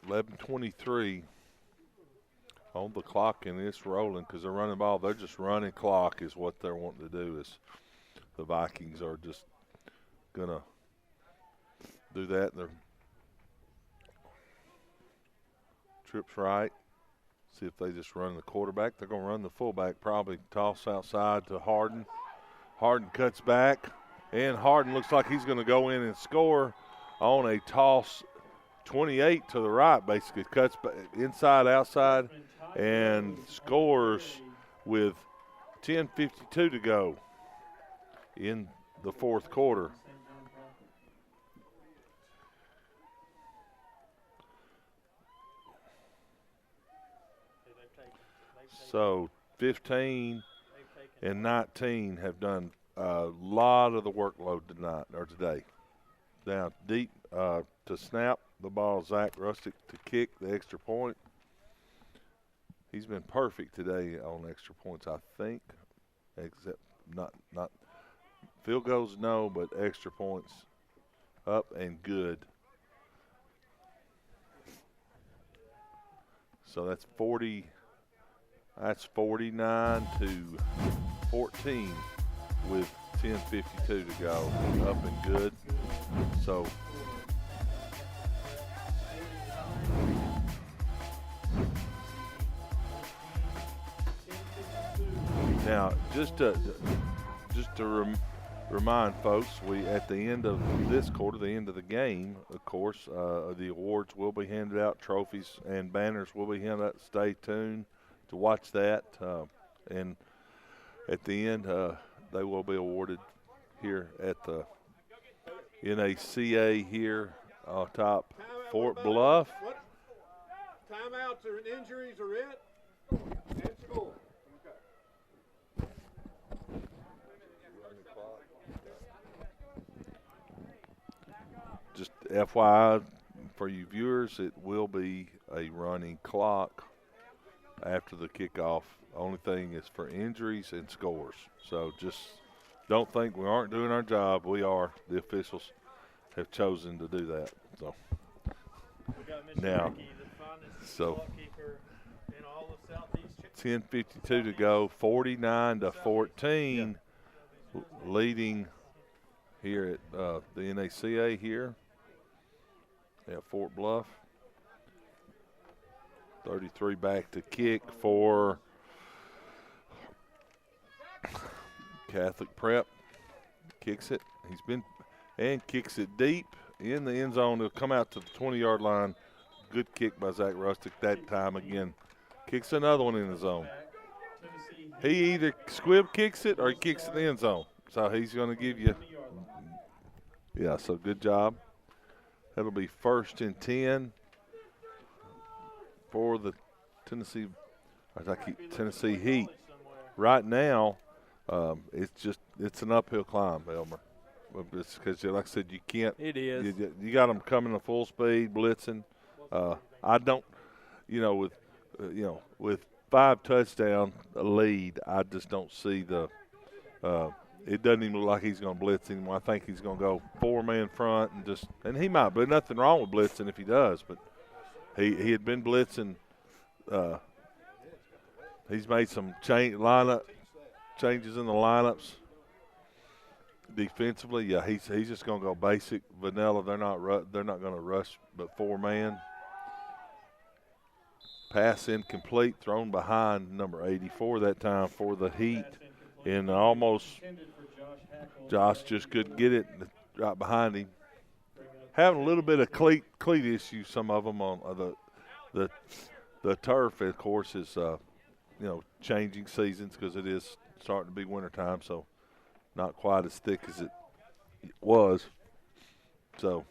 .23 on the clock, and it's rolling because they're running the ball. They're just running clock is what they're wanting to do. Is the Vikings are just going to do that. They're trips right. See if they just run the quarterback. They're going to run the fullback, probably toss outside to Harden. Harden cuts back, and Harden looks like he's going to go in and score on a toss 28 to the right, basically. Cuts inside, outside, and scores with 10:52 to go in the 4th quarter. So 15 and 19 have done a lot of the workload today. Now deep to snap the ball, Zach Rustick to kick the extra point. He's been perfect today on extra points, I think. Except not field goals, no, but extra points up and good. So that's 49 to 14 with 10:52 to go. Up and good. So Now, just to remind folks, we at the end of this quarter, the end of the game, of course, the awards will be handed out, trophies and banners will be handed out. Stay tuned to watch that. And at the end, they will be awarded here at the NACA here on top, Fort Bluff. What? Timeouts or injuries are it? And score. Just FYI for you viewers, it will be a running clock after the kickoff. Only thing is for injuries and scores. So just don't think we aren't doing our job. We are. The officials have chosen to do that. So now, so 10:52 to go, 49-14, leading here at the NACA here at Fort Bluff. 33 back to kick for Catholic Prep. Kicks it. He's been and kicks it deep in the end zone. He'll come out to the 20-yard line. Good kick by Zach Rustick that time again. Kicks another one in the zone. He either squib kicks it or he kicks it in the end zone. So he's going to give you. Yeah, so good job. That'll be 1st and 10 for the Tennessee Heat. Right now, it's an uphill climb, Elmer. It's because, like I said, you can't. It is. You got them coming at full speed, blitzing. I don't, with 5 touchdown lead, I just don't see the. It doesn't even look like he's going to blitz anymore. I think he's going to go 4-man front and he might. But nothing wrong with blitzing if he does. But he had been blitzing. He's made some changes in the lineups. Defensively, yeah, he's just going to go basic vanilla. They're not going to rush, but 4-man. Pass incomplete, thrown behind number 84 that time for the Heat, and almost Josh just couldn't get it right behind him. Having a little bit of cleat issues, some of them on the turf, of course, is changing seasons because it is starting to be wintertime, so not quite as thick as it was. So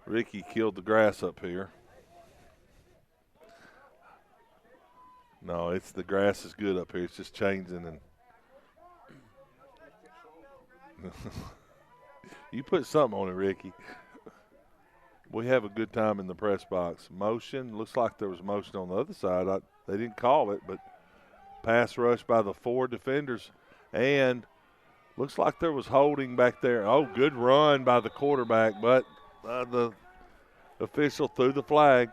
Ricky killed the grass up here. No, it's the grass is good up here. It's just changing and you put something on it, Ricky. We have a good time in the press box. Motion, looks like there was motion on the other side. They didn't call it, but pass rush by the 4 defenders. And looks like there was holding back there. Oh, good run by the quarterback, but the official threw the flag.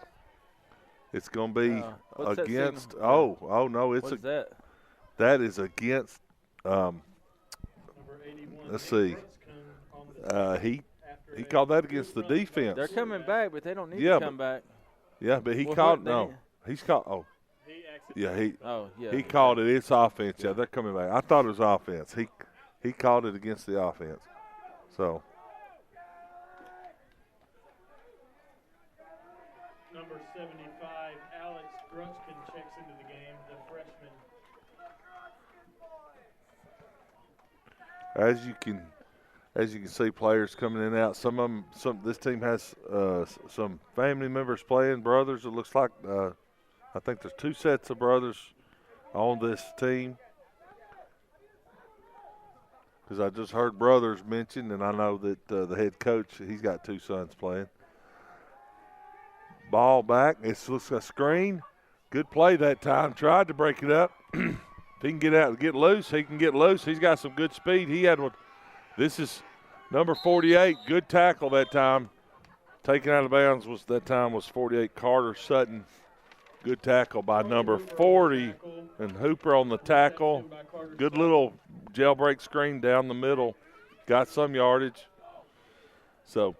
It's going to be against. No, it's that is against. Let's see. He called that against the defense. They're coming back, but they don't need to come back. Yeah, but he called no. He's called. Oh, he called it. It's offense. Yeah, they're coming back. I thought it was offense. He called it against the offense. So. Number 75, Alex Grunskin checks into the game, the freshman. As you can see, players coming in and out. Some of them. This team has some family members playing, brothers. It looks like. I think there's 2 sets of brothers on this team. Because I just heard brothers mentioned, and I know that the head coach, he's got 2 sons playing. Ball back. It looks like a screen. Good play that time. Tried to break it up. If he can get out and get loose, he can get loose. He's got some good speed. He had one. This is number 48. Good tackle that time. Taken out of bounds was 48 Carter Sutton. Good tackle by number 40. And Hooper on the tackle. Good little jailbreak screen down the middle. Got some yardage. So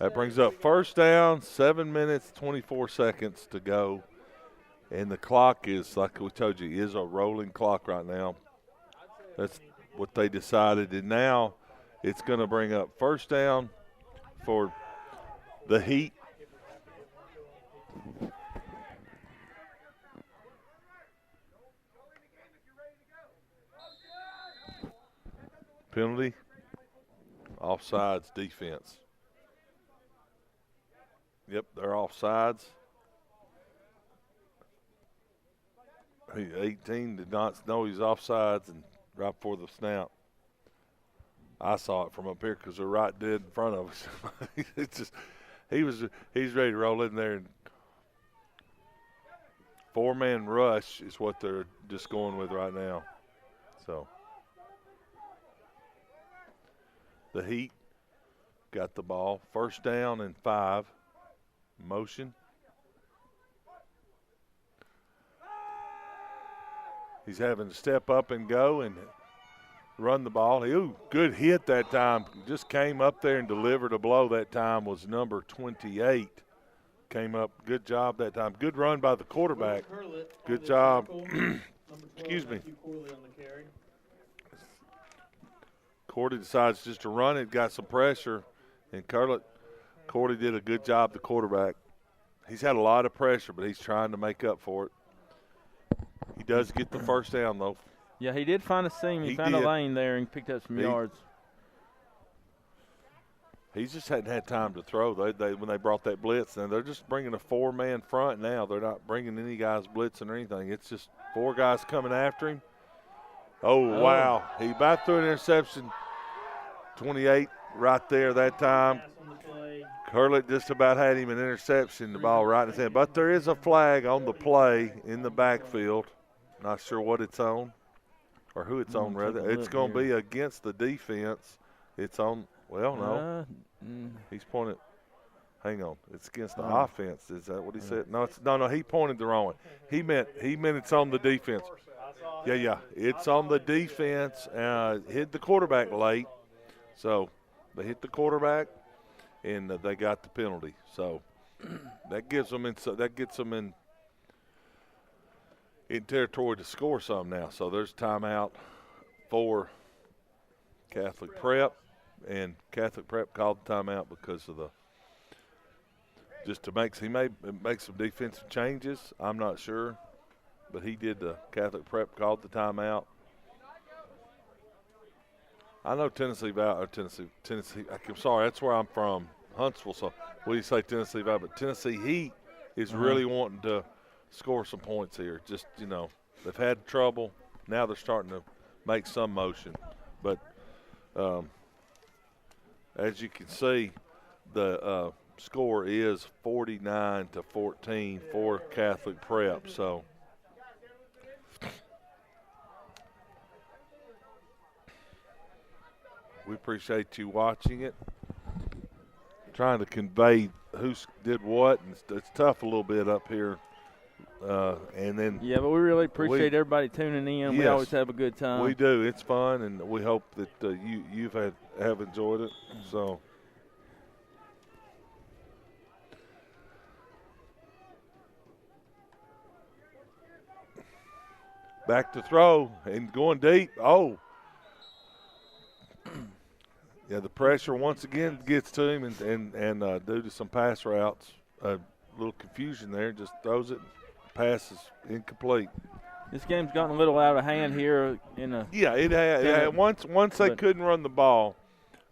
That brings up first down, 7 minutes, 24 seconds to go. And the clock is, like we told you, is a rolling clock right now. That's what they decided. And now it's going to bring up first down for the Heat. Penalty, offsides defense. Yep, they're offsides. 18 did not know he's offsides, and right before the snap, I saw it from up here because they're right dead in front of us. It's just he's ready to roll in there, and 4-man rush is what they're just going with right now. So the Heat got the ball, first down and 5, motion. He's having to step up and go and run the ball. Ooh, good hit that time. Just came up there and delivered a blow that time was number 28. Came up, good job that time. Good run by the quarterback. Good job. Excuse me. Cordy decides just to run it, got some pressure, and Cordy did a good job, the quarterback. He's had a lot of pressure, but he's trying to make up for it. He does get the first down, though. Yeah, he did find a seam. He found a lane there and picked up some yards. He just hadn't had time to throw. When they brought that blitz, and they're just bringing a 4-man front now. They're not bringing any guys blitzing or anything. It's just 4 guys coming after him. Oh, wow. He about threw an interception. 28 right there that time. Hurlett just about had him an interception, the ball right in his hand. But there is a flag on the play in the backfield. Not sure what it's on or who it's on, rather. It's going to be against the defense. It's on, well, no. He's pointed. Hang on. It's against the offense. Is that what he said? No, he pointed the wrong way. He meant it's on the defense. Yeah. It's on the defense. Hit the quarterback late. So they hit the quarterback, and they got the penalty. So that gets them in territory to score some now. So there's timeout for Catholic Prep, and Catholic Prep called the timeout because of he may make some defensive changes. I'm not sure, but he did. The Catholic Prep called the timeout. I know Tennessee. I'm sorry, that's where I'm from, Huntsville. So we say Tennessee Valley, but Tennessee Heat is really wanting to score some points here. Just, they've had trouble. Now they're starting to make some motion. But as you can see, the score is 49-14 for Catholic Prep. So we appreciate you watching it. Trying to convey who did what, and it's tough a little bit up here. And then but we really appreciate everybody tuning in. We always have a good time. We do. It's fun, and we hope that you've have enjoyed it. So back to throw and going deep. Oh. Yeah, the pressure once again gets to him, and due to some pass routes, a little confusion there, just throws it, passes incomplete. This game's gotten a little out of hand here. It had. Once they couldn't run the ball,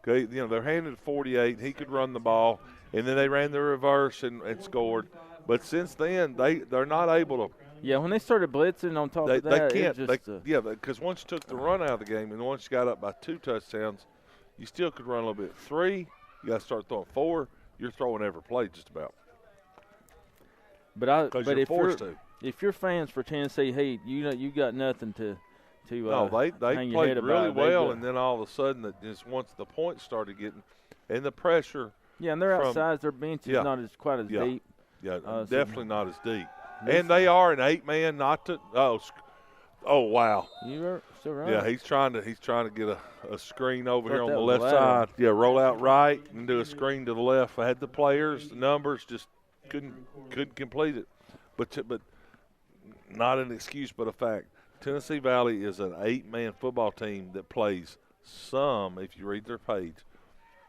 okay, they're handed 48. He could run the ball, and then they ran the reverse and scored. But since then, they're not able to. Yeah, when they started blitzing on top of that, they can't. Because once you took the run out of the game, and once you got up by 2 touchdowns. You still could run a little bit. 3, you got to start throwing. 4, you're throwing every play just about. But if you're fans for Tennessee Heat, you got nothing to no, they hang played your head really about. well, and then all of a sudden, once the points started getting, and the pressure. Yeah, and they're outside. Their bench is not quite as deep. Yeah, definitely not as deep. And they are an 8-man, Oh, wow. You are still right. Yeah, he's trying to get a screen over here on the left side. Yeah, roll out right and do a screen to the left. I had the players, the numbers, just couldn't complete it. But not an excuse, but a fact. Tennessee Valley is an 8-man football team that plays some, if you read their page,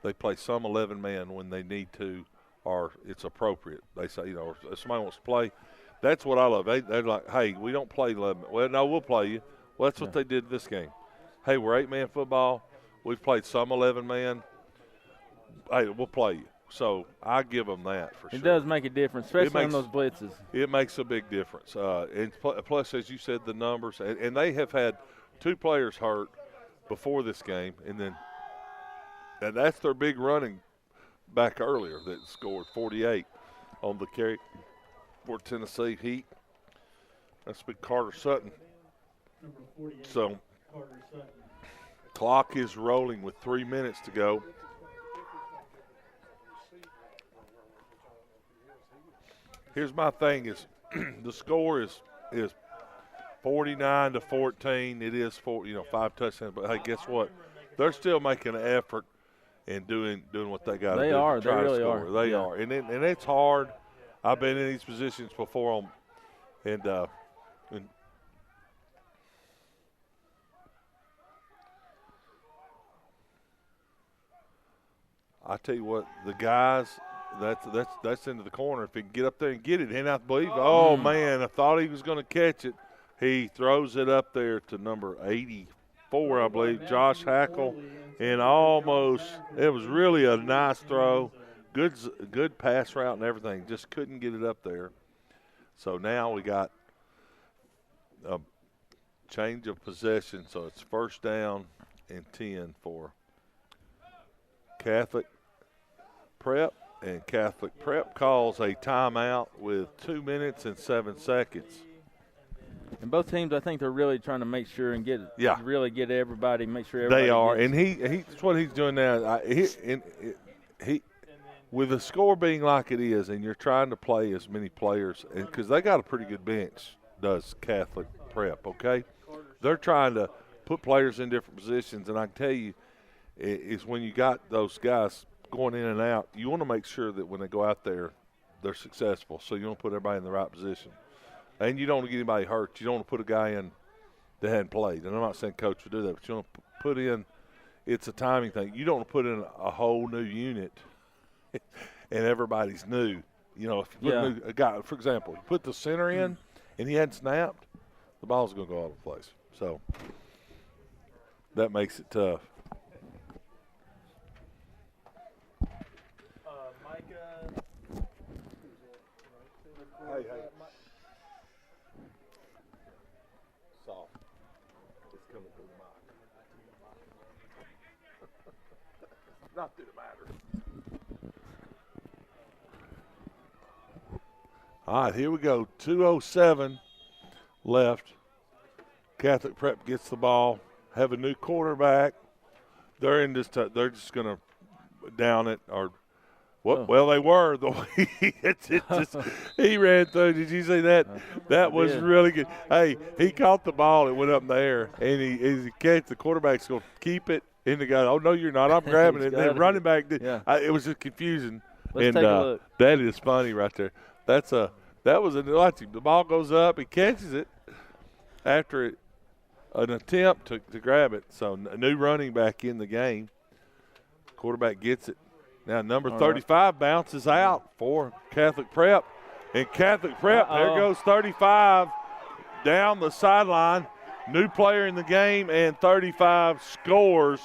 they play some 11-man when they need to or it's appropriate. They say, if somebody wants to play, that's what I love. They're like, hey, we don't play 11. Well, no, we'll play you. Well, that's what they did this game. Hey, we're 8-man football. We've played some 11-man. Hey, we'll play you. So I give them that for sure. It does make a difference, especially on those blitzes. It makes a big difference. And plus, as you said, the numbers. And they have had 2 players hurt before this game. And that's their big running back earlier that scored 48 on the carry for Tennessee Heat. That's big Carter Sutton. So clock is rolling with 3 minutes to go. Here's my thing is the score is 49-14. It is 5 touchdowns, but hey, guess what? They're still making an effort and doing what they got to do. They are. They really are. They are. And it's hard. I've been in these positions before and I tell you what, the guys that's into the corner. If he can get up there and get it, and I believe, man, I thought he was going to catch it. He throws it up there to number 84, I believe, Josh Hackle, and almost it was really a nice throw, good pass route and everything. Just couldn't get it up there. So now we got a change of possession, so it's 1st down and 10 for Catholic Prep. And Catholic Prep calls a timeout with 2 minutes and 7 seconds. And both teams, I think they're really trying to make sure and really get everybody, make sure everybody. They are, gets. and that's what he's doing now. He with the score being like it is, and you're trying to play as many players, because they got a pretty good bench. Does Catholic Prep? Okay, they're trying to put players in different positions, and I can tell you, is when you got those guys going in and out, you want to make sure that when they go out there, they're successful. So you want to put everybody in the right position. And you don't want to get anybody hurt. You don't want to put a guy in that hadn't played. And I'm not saying coach would do that, but you want to put in – it's a timing thing. You don't want to put in a whole new unit and everybody's new. If you put a guy, for example, you put the center in and he hadn't snapped, the ball's going to go all over the place. So that makes it tough. Hey. Soft. It's coming through the mic. Not through the matter. All right, here we go. 2:07 left. Catholic Prep gets the ball. Have a new quarterback. They're just going to down it or. Well, they were. The way he ran through. Did you see that? That was really good. Hey, he caught the ball. It went up in the air, and he catch the quarterback's going to keep it in the guy. Oh no, you're not. I'm grabbing it. And then running back. It was just confusing. Let's take a look. That is funny right there. That was a watch. The ball goes up. He catches it after an attempt to grab it. So a new running back in the game. Quarterback gets it. Now, number 35 bounces out for Catholic Prep. And Catholic Prep, there goes 35 down the sideline. New player in the game, and 35 scores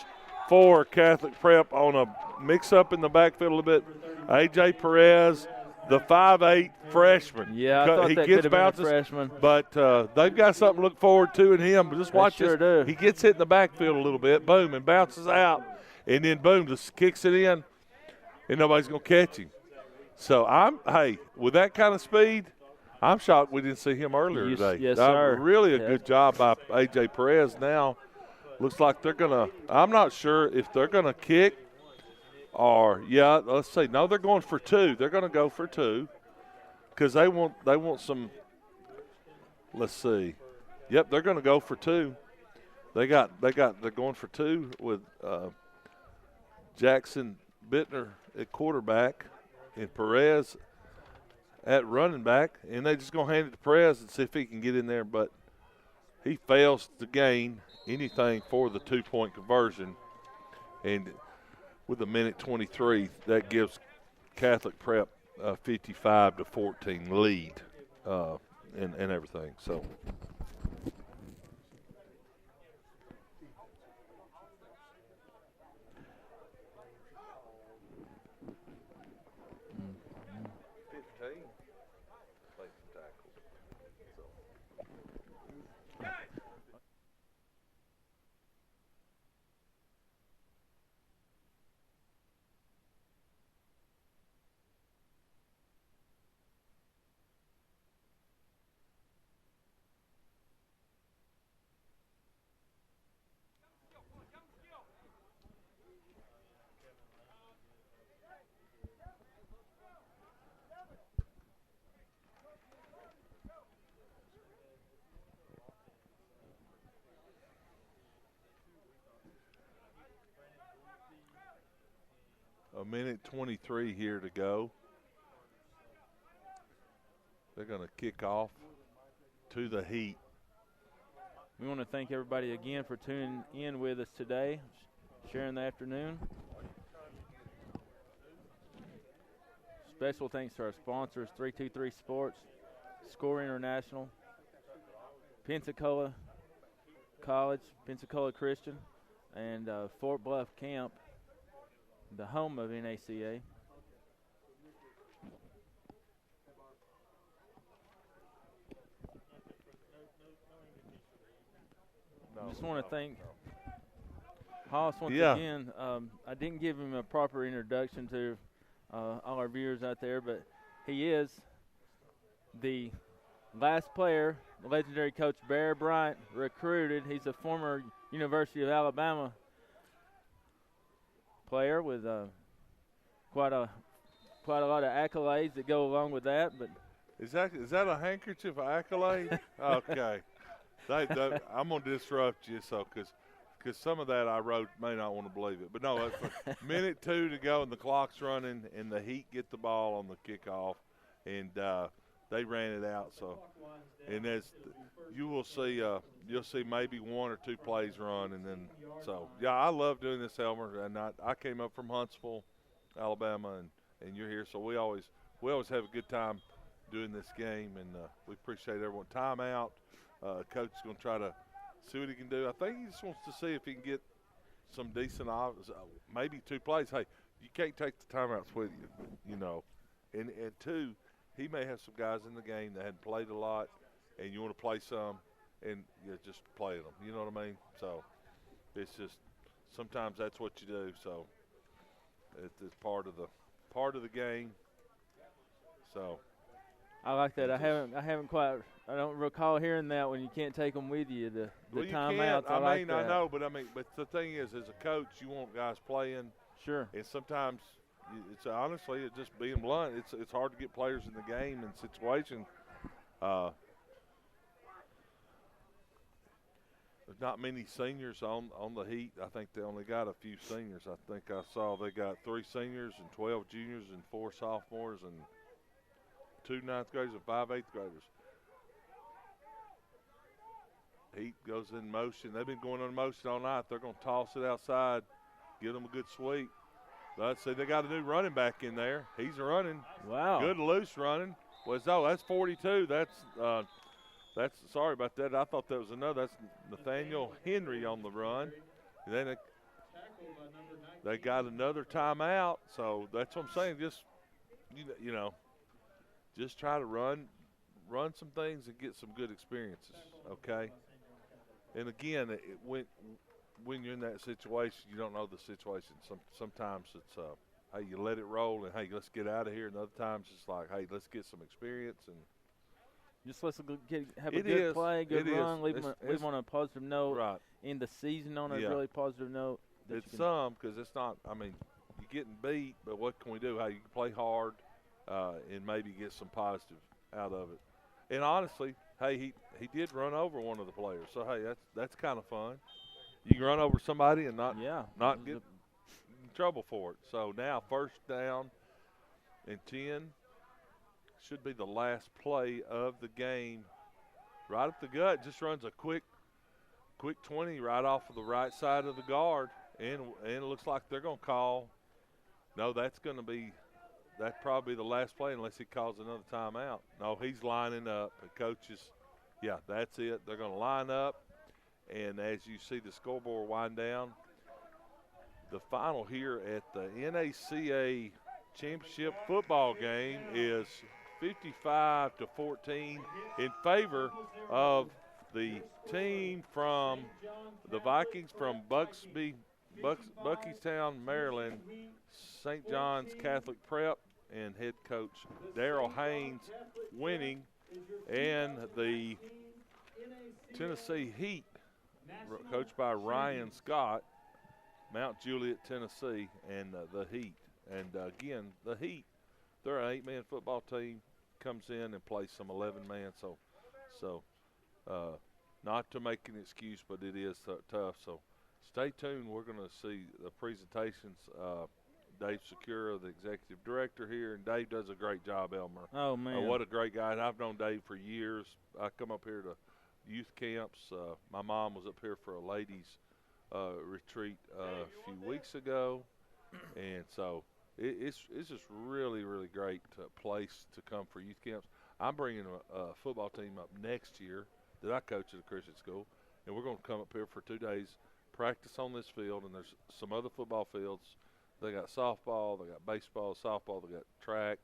for Catholic Prep on a mix-up in the backfield a little bit. A.J. Perez, the 5'8 freshman. Yeah, I thought that could have been a freshman. But they've got something to look forward to in him. But just watch this. Do. He gets hit in the backfield a little bit, boom, and bounces out. And then, boom, just kicks it in. And nobody's going to catch him. So, with that kind of speed, I'm shocked we didn't see him earlier today. Yes, sir. Really a good job by A.J. Perez. Now, looks like they're going to – I'm not sure if they're going to kick or, let's see. No, they're going for 2. They're going to go for 2 because they want some – let's see. Yep, they're going to go for 2. They're going for 2 with Jackson Bittner at quarterback and Perez at running back, and they're just going to hand it to Perez and see if he can get in there, but he fails to gain anything for the 2-point conversion. And with a minute 23, that gives Catholic Prep a 55-14 lead and everything. So. A minute 23 here to go. They're going to kick off to the Heat. We want to thank everybody again for tuning in with us today, sharing the afternoon. Special thanks to our sponsors, 323 Sports, Score International, Pensacola College, Pensacola Christian, and Fort Bluff Camp, the home of NACA. I just want to thank Haas once again. I didn't give him a proper introduction to all our viewers out there, but he is the last player the legendary coach Barry Bryant recruited. He's a former University of Alabama player with quite a lot of accolades that go along with that. But is that a handkerchief accolade? Okay. I'm going to disrupt you, because some of that I wrote may not want to believe it. But no, it's minute 2 to go and the clock's running and the Heat get the ball on the kickoff, and they ran it out. So, and you'll see maybe 1 or 2 plays run, and then yeah, I love doing this, Elmer. And I came up from Huntsville, Alabama, and you're here, so we always have a good time doing this game, and we appreciate everyone. Timeout. Coach is going to try to see what he can do. I think he just wants to see if he can get some decent maybe 2 plays. Hey, you can't take the timeouts with you, And 2, he may have some guys in the game that hadn't played a lot, and you want to play some, and just play them. You know what I mean? So it's just sometimes that's what you do. So it's part of the game. So I like that. I don't recall hearing that when you can't take them with you. The timeouts. I know, but the thing is, as a coach, you want guys playing. Sure. And sometimes it's honestly, it's just being blunt. It's hard to get players in the game and situations. There's not many seniors on the Heat. I think they only got a few seniors. I think I saw they got 3 seniors and 12 juniors and 4 sophomores and 2 ninth graders and 5 eighth graders. Heat goes in motion. They've been going on motion all night. They're going to toss it outside, give them a good sweep. Let's see, they got a new running back in there. He's running. Wow. Good loose running. That's 42. That's sorry about that. I thought that was another. That's Nathaniel Henry on the run. And then they got another timeout. So that's what I'm saying. Just just try to run some things and get some good experiences. Okay. And again, when you're in that situation, you don't know the situation. Sometimes it's hey, you let it roll and hey, let's get out of here. And other times it's like, hey, let's get some experience and just let's have a good play, good run, leave them on a positive note. Right. End the season on a really positive note. It's because it's not. I mean, you're getting beat, but what can we do? Hey, you can play hard and maybe get some positive out of it. And honestly, hey, he did run over one of the players. So hey, that's kind of fun. You can run over somebody and not get in trouble for it. So now 1st down and 10 should be the last play of the game. Right up the gut, just runs a quick 20 right off of the right side of the guard, and it looks like they're going to call. No, that's probably the last play unless he calls another timeout. No, he's lining up. The coaches, yeah, that's it. They're going to line up, and as you see the scoreboard wind down, the final here at the NACA championship football game is 55-14 in favor of the team from the Vikings from Buckeystown, Maryland, St. John's Catholic Prep, and head coach Darrell Haynes winning, and the Tennessee Heat, coached by Ryan Scott, Mount Juliet, Tennessee, and the Heat. And again, the Heat, they're an 8-man football team, comes in and plays some 11-man. So not to make an excuse, but it is tough. So stay tuned. We're going to see the presentations. Dave Secura, the executive director here, and Dave does a great job, Elmer. Oh, man. What a great guy. And I've known Dave for years. I come up here to youth camps. My mom was up here for a ladies' retreat a few weeks ago, and so it's just really, really great place to come for youth camps. I'm bringing a football team up next year that I coach at a Christian school, and we're going to come up here for 2 days, practice on this field, and there's some other football fields. They got softball, they got baseball, softball, they got track.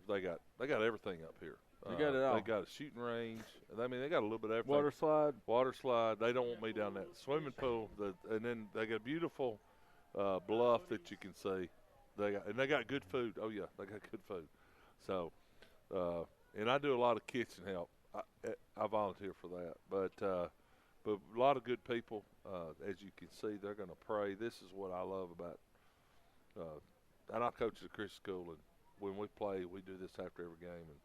They got everything up here. They got it all. They got a shooting range. I mean, they got a little bit of everything. Water slide. They don't want me down that swimming pool. And then they got a beautiful bluff that you can see. They got good food. Oh yeah, they got good food. So, and I do a lot of kitchen help. I volunteer for that. But a lot of good people. As you can see, they're going to pray. This is what I love about. And I coach at a Christian school, and when we play, we do this after every game and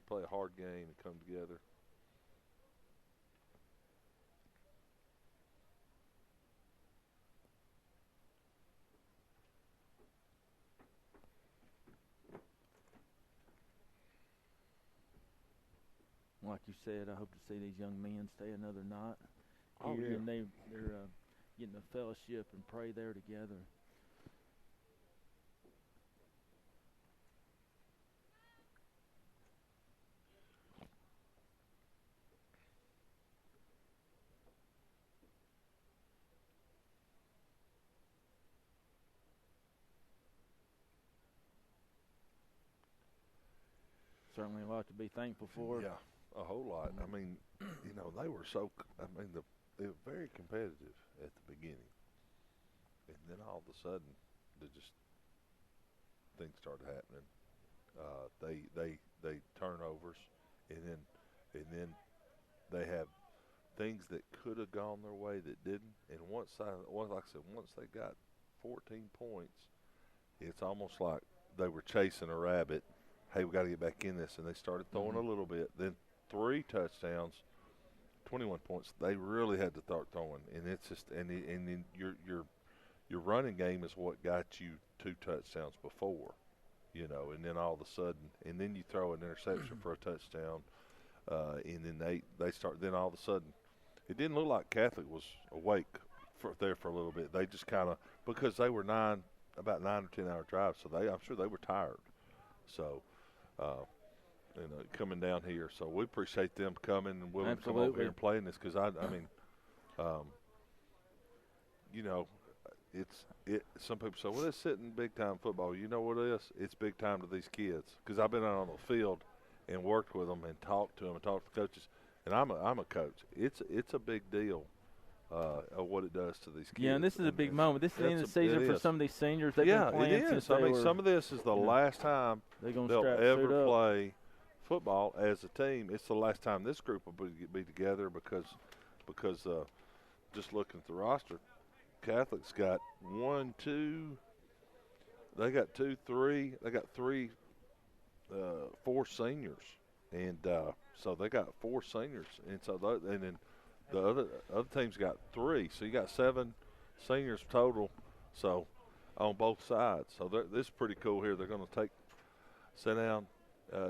play a hard game and come together. Like you said, I hope to see these young men stay another night Oh, here, yeah. and they're getting a fellowship and pray there together. Certainly a lot to be thankful for. Yeah, a whole lot. I mean, they were they were very competitive at the beginning. And then all of a sudden, things started happening. They turnovers, and then they have things that could have gone their way that didn't. And once they got 14 points, it's almost like they were chasing a rabbit. Hey, we got to get back in this, and they started throwing a little bit. Then 3 touchdowns, 21 points. They really had to start throwing, and it's just and then your running game is what got you 2 touchdowns before, and then all of a sudden, and then you throw an interception for a touchdown, and then they start. Then all of a sudden, it didn't look like Catholic was awake for a little bit. They just kind of, because they were about 9 or 10 hour drives, so I'm sure they were tired. So. Coming down here, so we appreciate them coming and willing to come over here and playing this, because some people say, well, it's sitting big time football. You know what it is? It's big time to these kids, because I've been out on the field and worked with them and talked to them and talked to the coaches, and I'm a coach. It's a big deal. Of what it does to these kids. Yeah, and this is a big moment. This is the end of the season for some of these seniors. They've been playing it is. Some of this is the last time they'll ever play football as a team. It's the last time this group will be together because just looking at the roster, Catholic's got 1, 2. They got 2, 3. They got 3, 4 seniors and so they got 4 seniors, and so and then the other team's got 3. So you got 7 seniors total. So on both sides. So this is pretty cool here. They're going to sit down,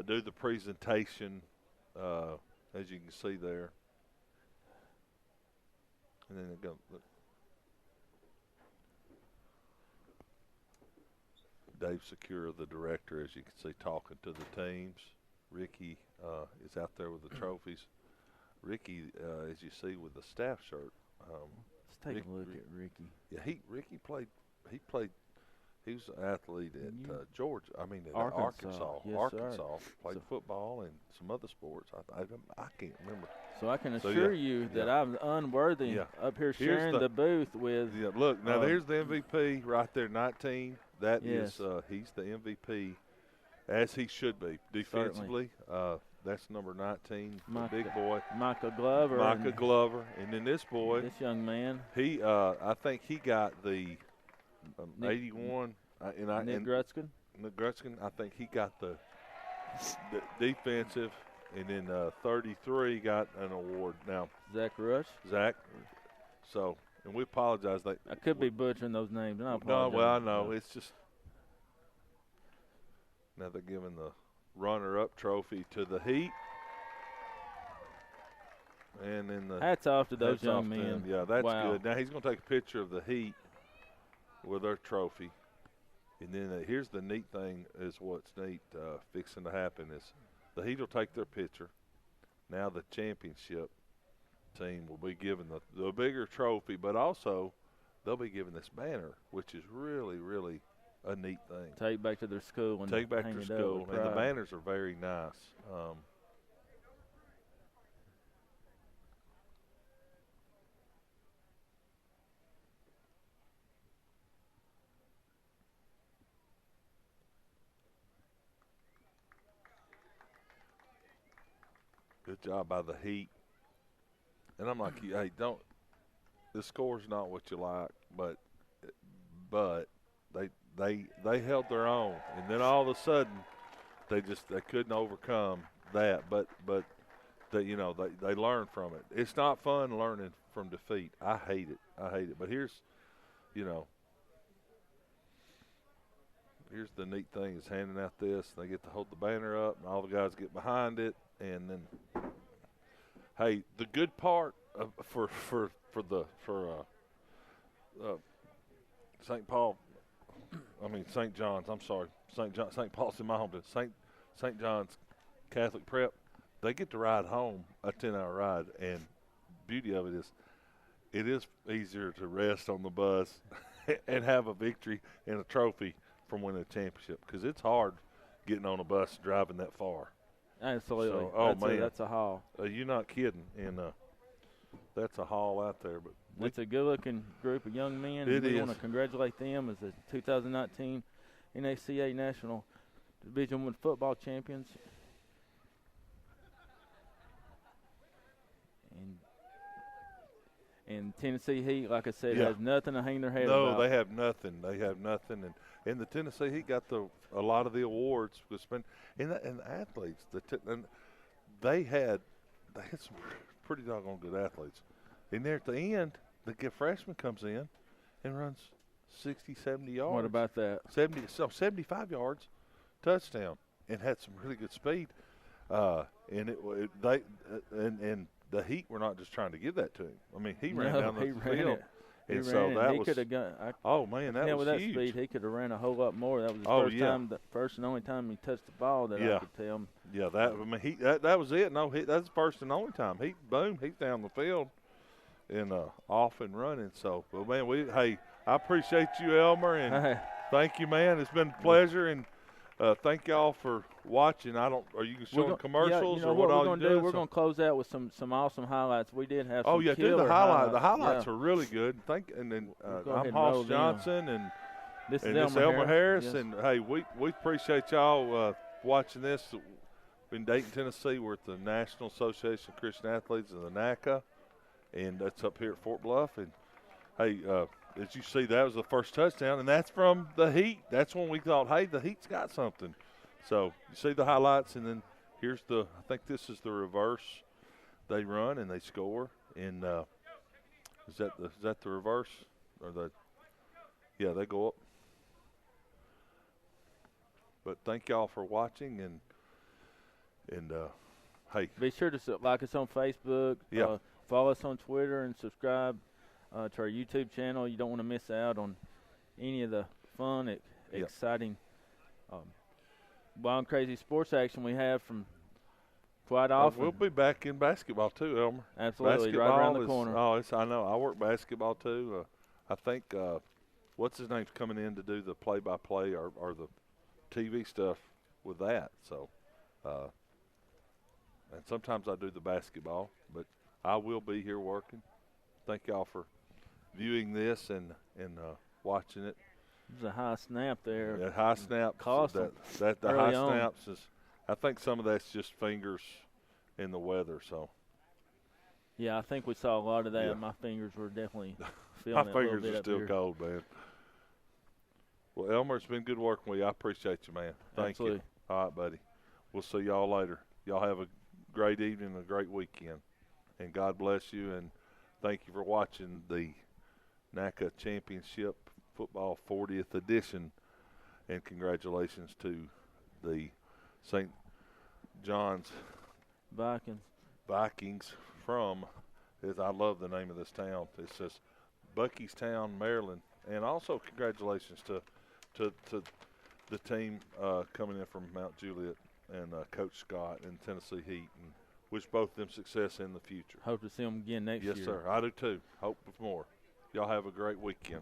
do the presentation, as you can see there. And then they're going to Dave Secure, the director, as you can see, talking to the teams. Ricky is out there with the trophies. Ricky, as you see, with the staff shirt. Let's take a look at Ricky. Yeah, Ricky played. He was an athlete at Georgia. I mean, at Arkansas. Yes, Arkansas. Sir. Played football and some other sports. I can't remember. So I can assure you that I'm unworthy up here sharing the booth with. Yeah, look, now there's the MVP right there, 19. That is, he's the MVP, as he should be. Defensively, that's number 19, the big boy. Micah Glover. And then this boy. This young man. He, I think he got the 81. Nick Grutzkin. Nick Grutzkin, I think he got the defensive, and then 33 got an award. Now, Zach Rush. So, and we apologize. I could be butchering those names. I apologize. No, well, I know. It's just now they're giving the runner-up trophy to the Heat. And then hats off to those young men. Yeah, that's good. Now he's going to take a picture of the Heat with their trophy. And then here's the neat thing is what's neat fixing to happen is the Heat will take their picture. Now the championship team will be given the bigger trophy, but also they'll be given this banner, which is really, really a neat thing. Take back to their school. And take back to their school. And the banners are very nice. Good job by the Heat. And I'm like, hey, the score's not what you like, but they held their own. And then all of a sudden they couldn't overcome that. But they learned from it. It's not fun learning from defeat. I hate it. But here's the neat thing is handing out this. They get to hold the banner up, and all the guys get behind it. And then, hey, the good part for St. John's. I'm sorry, St. Paul's in my home. St. John's Catholic Prep. They get to ride home a 10-hour ride, and beauty of it is easier to rest on the bus and have a victory and a trophy from winning a championship because it's hard getting on a bus driving that far. Absolutely. So, man, that's a haul. You're not kidding, and that's a haul out there. But it's a good-looking group of young men. We want to congratulate them as the 2019 NACA National Division I football champions. And Tennessee Heat, like I said, has nothing to hang their head about. No, they have nothing. And the Tennessee Heat got a lot of the awards. And the athletes, they had some pretty doggone good athletes. And there at the end, the freshman comes in and runs 60, 70 yards. What about that? 75 yards, touchdown, and had some really good speed. And the Heat were not just trying to give that to him. I mean, he ran down the field. And so that was. That was that huge. Speed, he could have ran a whole lot more. That was his first and only time he touched the ball that I could tell. Yeah, that was it. No, that's the first and only time. He's down the field and off and running. So, but man, I appreciate you, Elmer, and thank you, man. It's been a pleasure, and thank y'all for watching. Are you showing commercials or what all you do? We're going to close out with some awesome highlights. We did have some do the highlights. The highlights are really good. And then I'm Hoss Johnson, and this is Elmer Harris. Yes. And, hey, we appreciate y'all watching this. In Dayton, Tennessee, we're at the National Association of Christian Athletes and the NACA, and that's up here at Fort Bluff. And, hey, as you see, that was the first touchdown, and that's from the Heat. That's when we thought, hey, the Heat's got something. So you see the highlights, and then here's I think this is the reverse. They run and they score. And is that the reverse or yeah, they go up. But thank y'all for watching and hey, be sure to like us on Facebook. Yeah. Follow us on Twitter and subscribe to our YouTube channel. You don't want to miss out on any of the fun, exciting, wild, crazy sports action we have from quite often. We'll be back in basketball too, Elmer. Absolutely, basketball right around the corner. I know. I work basketball too. I think what's his name's coming in to do the play-by-play or the TV stuff with that. So, and sometimes I do the basketball, but I will be here working. Thank y'all for viewing this and watching it. There's a high snap there. That high snap. Cost the high snaps is. I think some of that's just fingers in the weather. So. Yeah, I think we saw a lot of that. Yeah. My fingers were definitely feeling my it a little fingers bit are up still here. cold, man. Well, Elmer, it's been good working with you. I appreciate you, man. Thank Absolutely. you. All right, buddy. We'll see y'all later. Y'all have a great evening and a great weekend. And God bless you. And thank you for watching the NACA Championship Football 40th edition. And congratulations to the St. John's Vikings from, I love the name of this town. It says Buckystown, Maryland. And also congratulations to the team coming in from Mount Juliet and Coach Scott and Tennessee Heat, and wish both of them success in the future. Hope to see them again next year. Yes, sir. I do too. Hope for more. Y'all have a great weekend.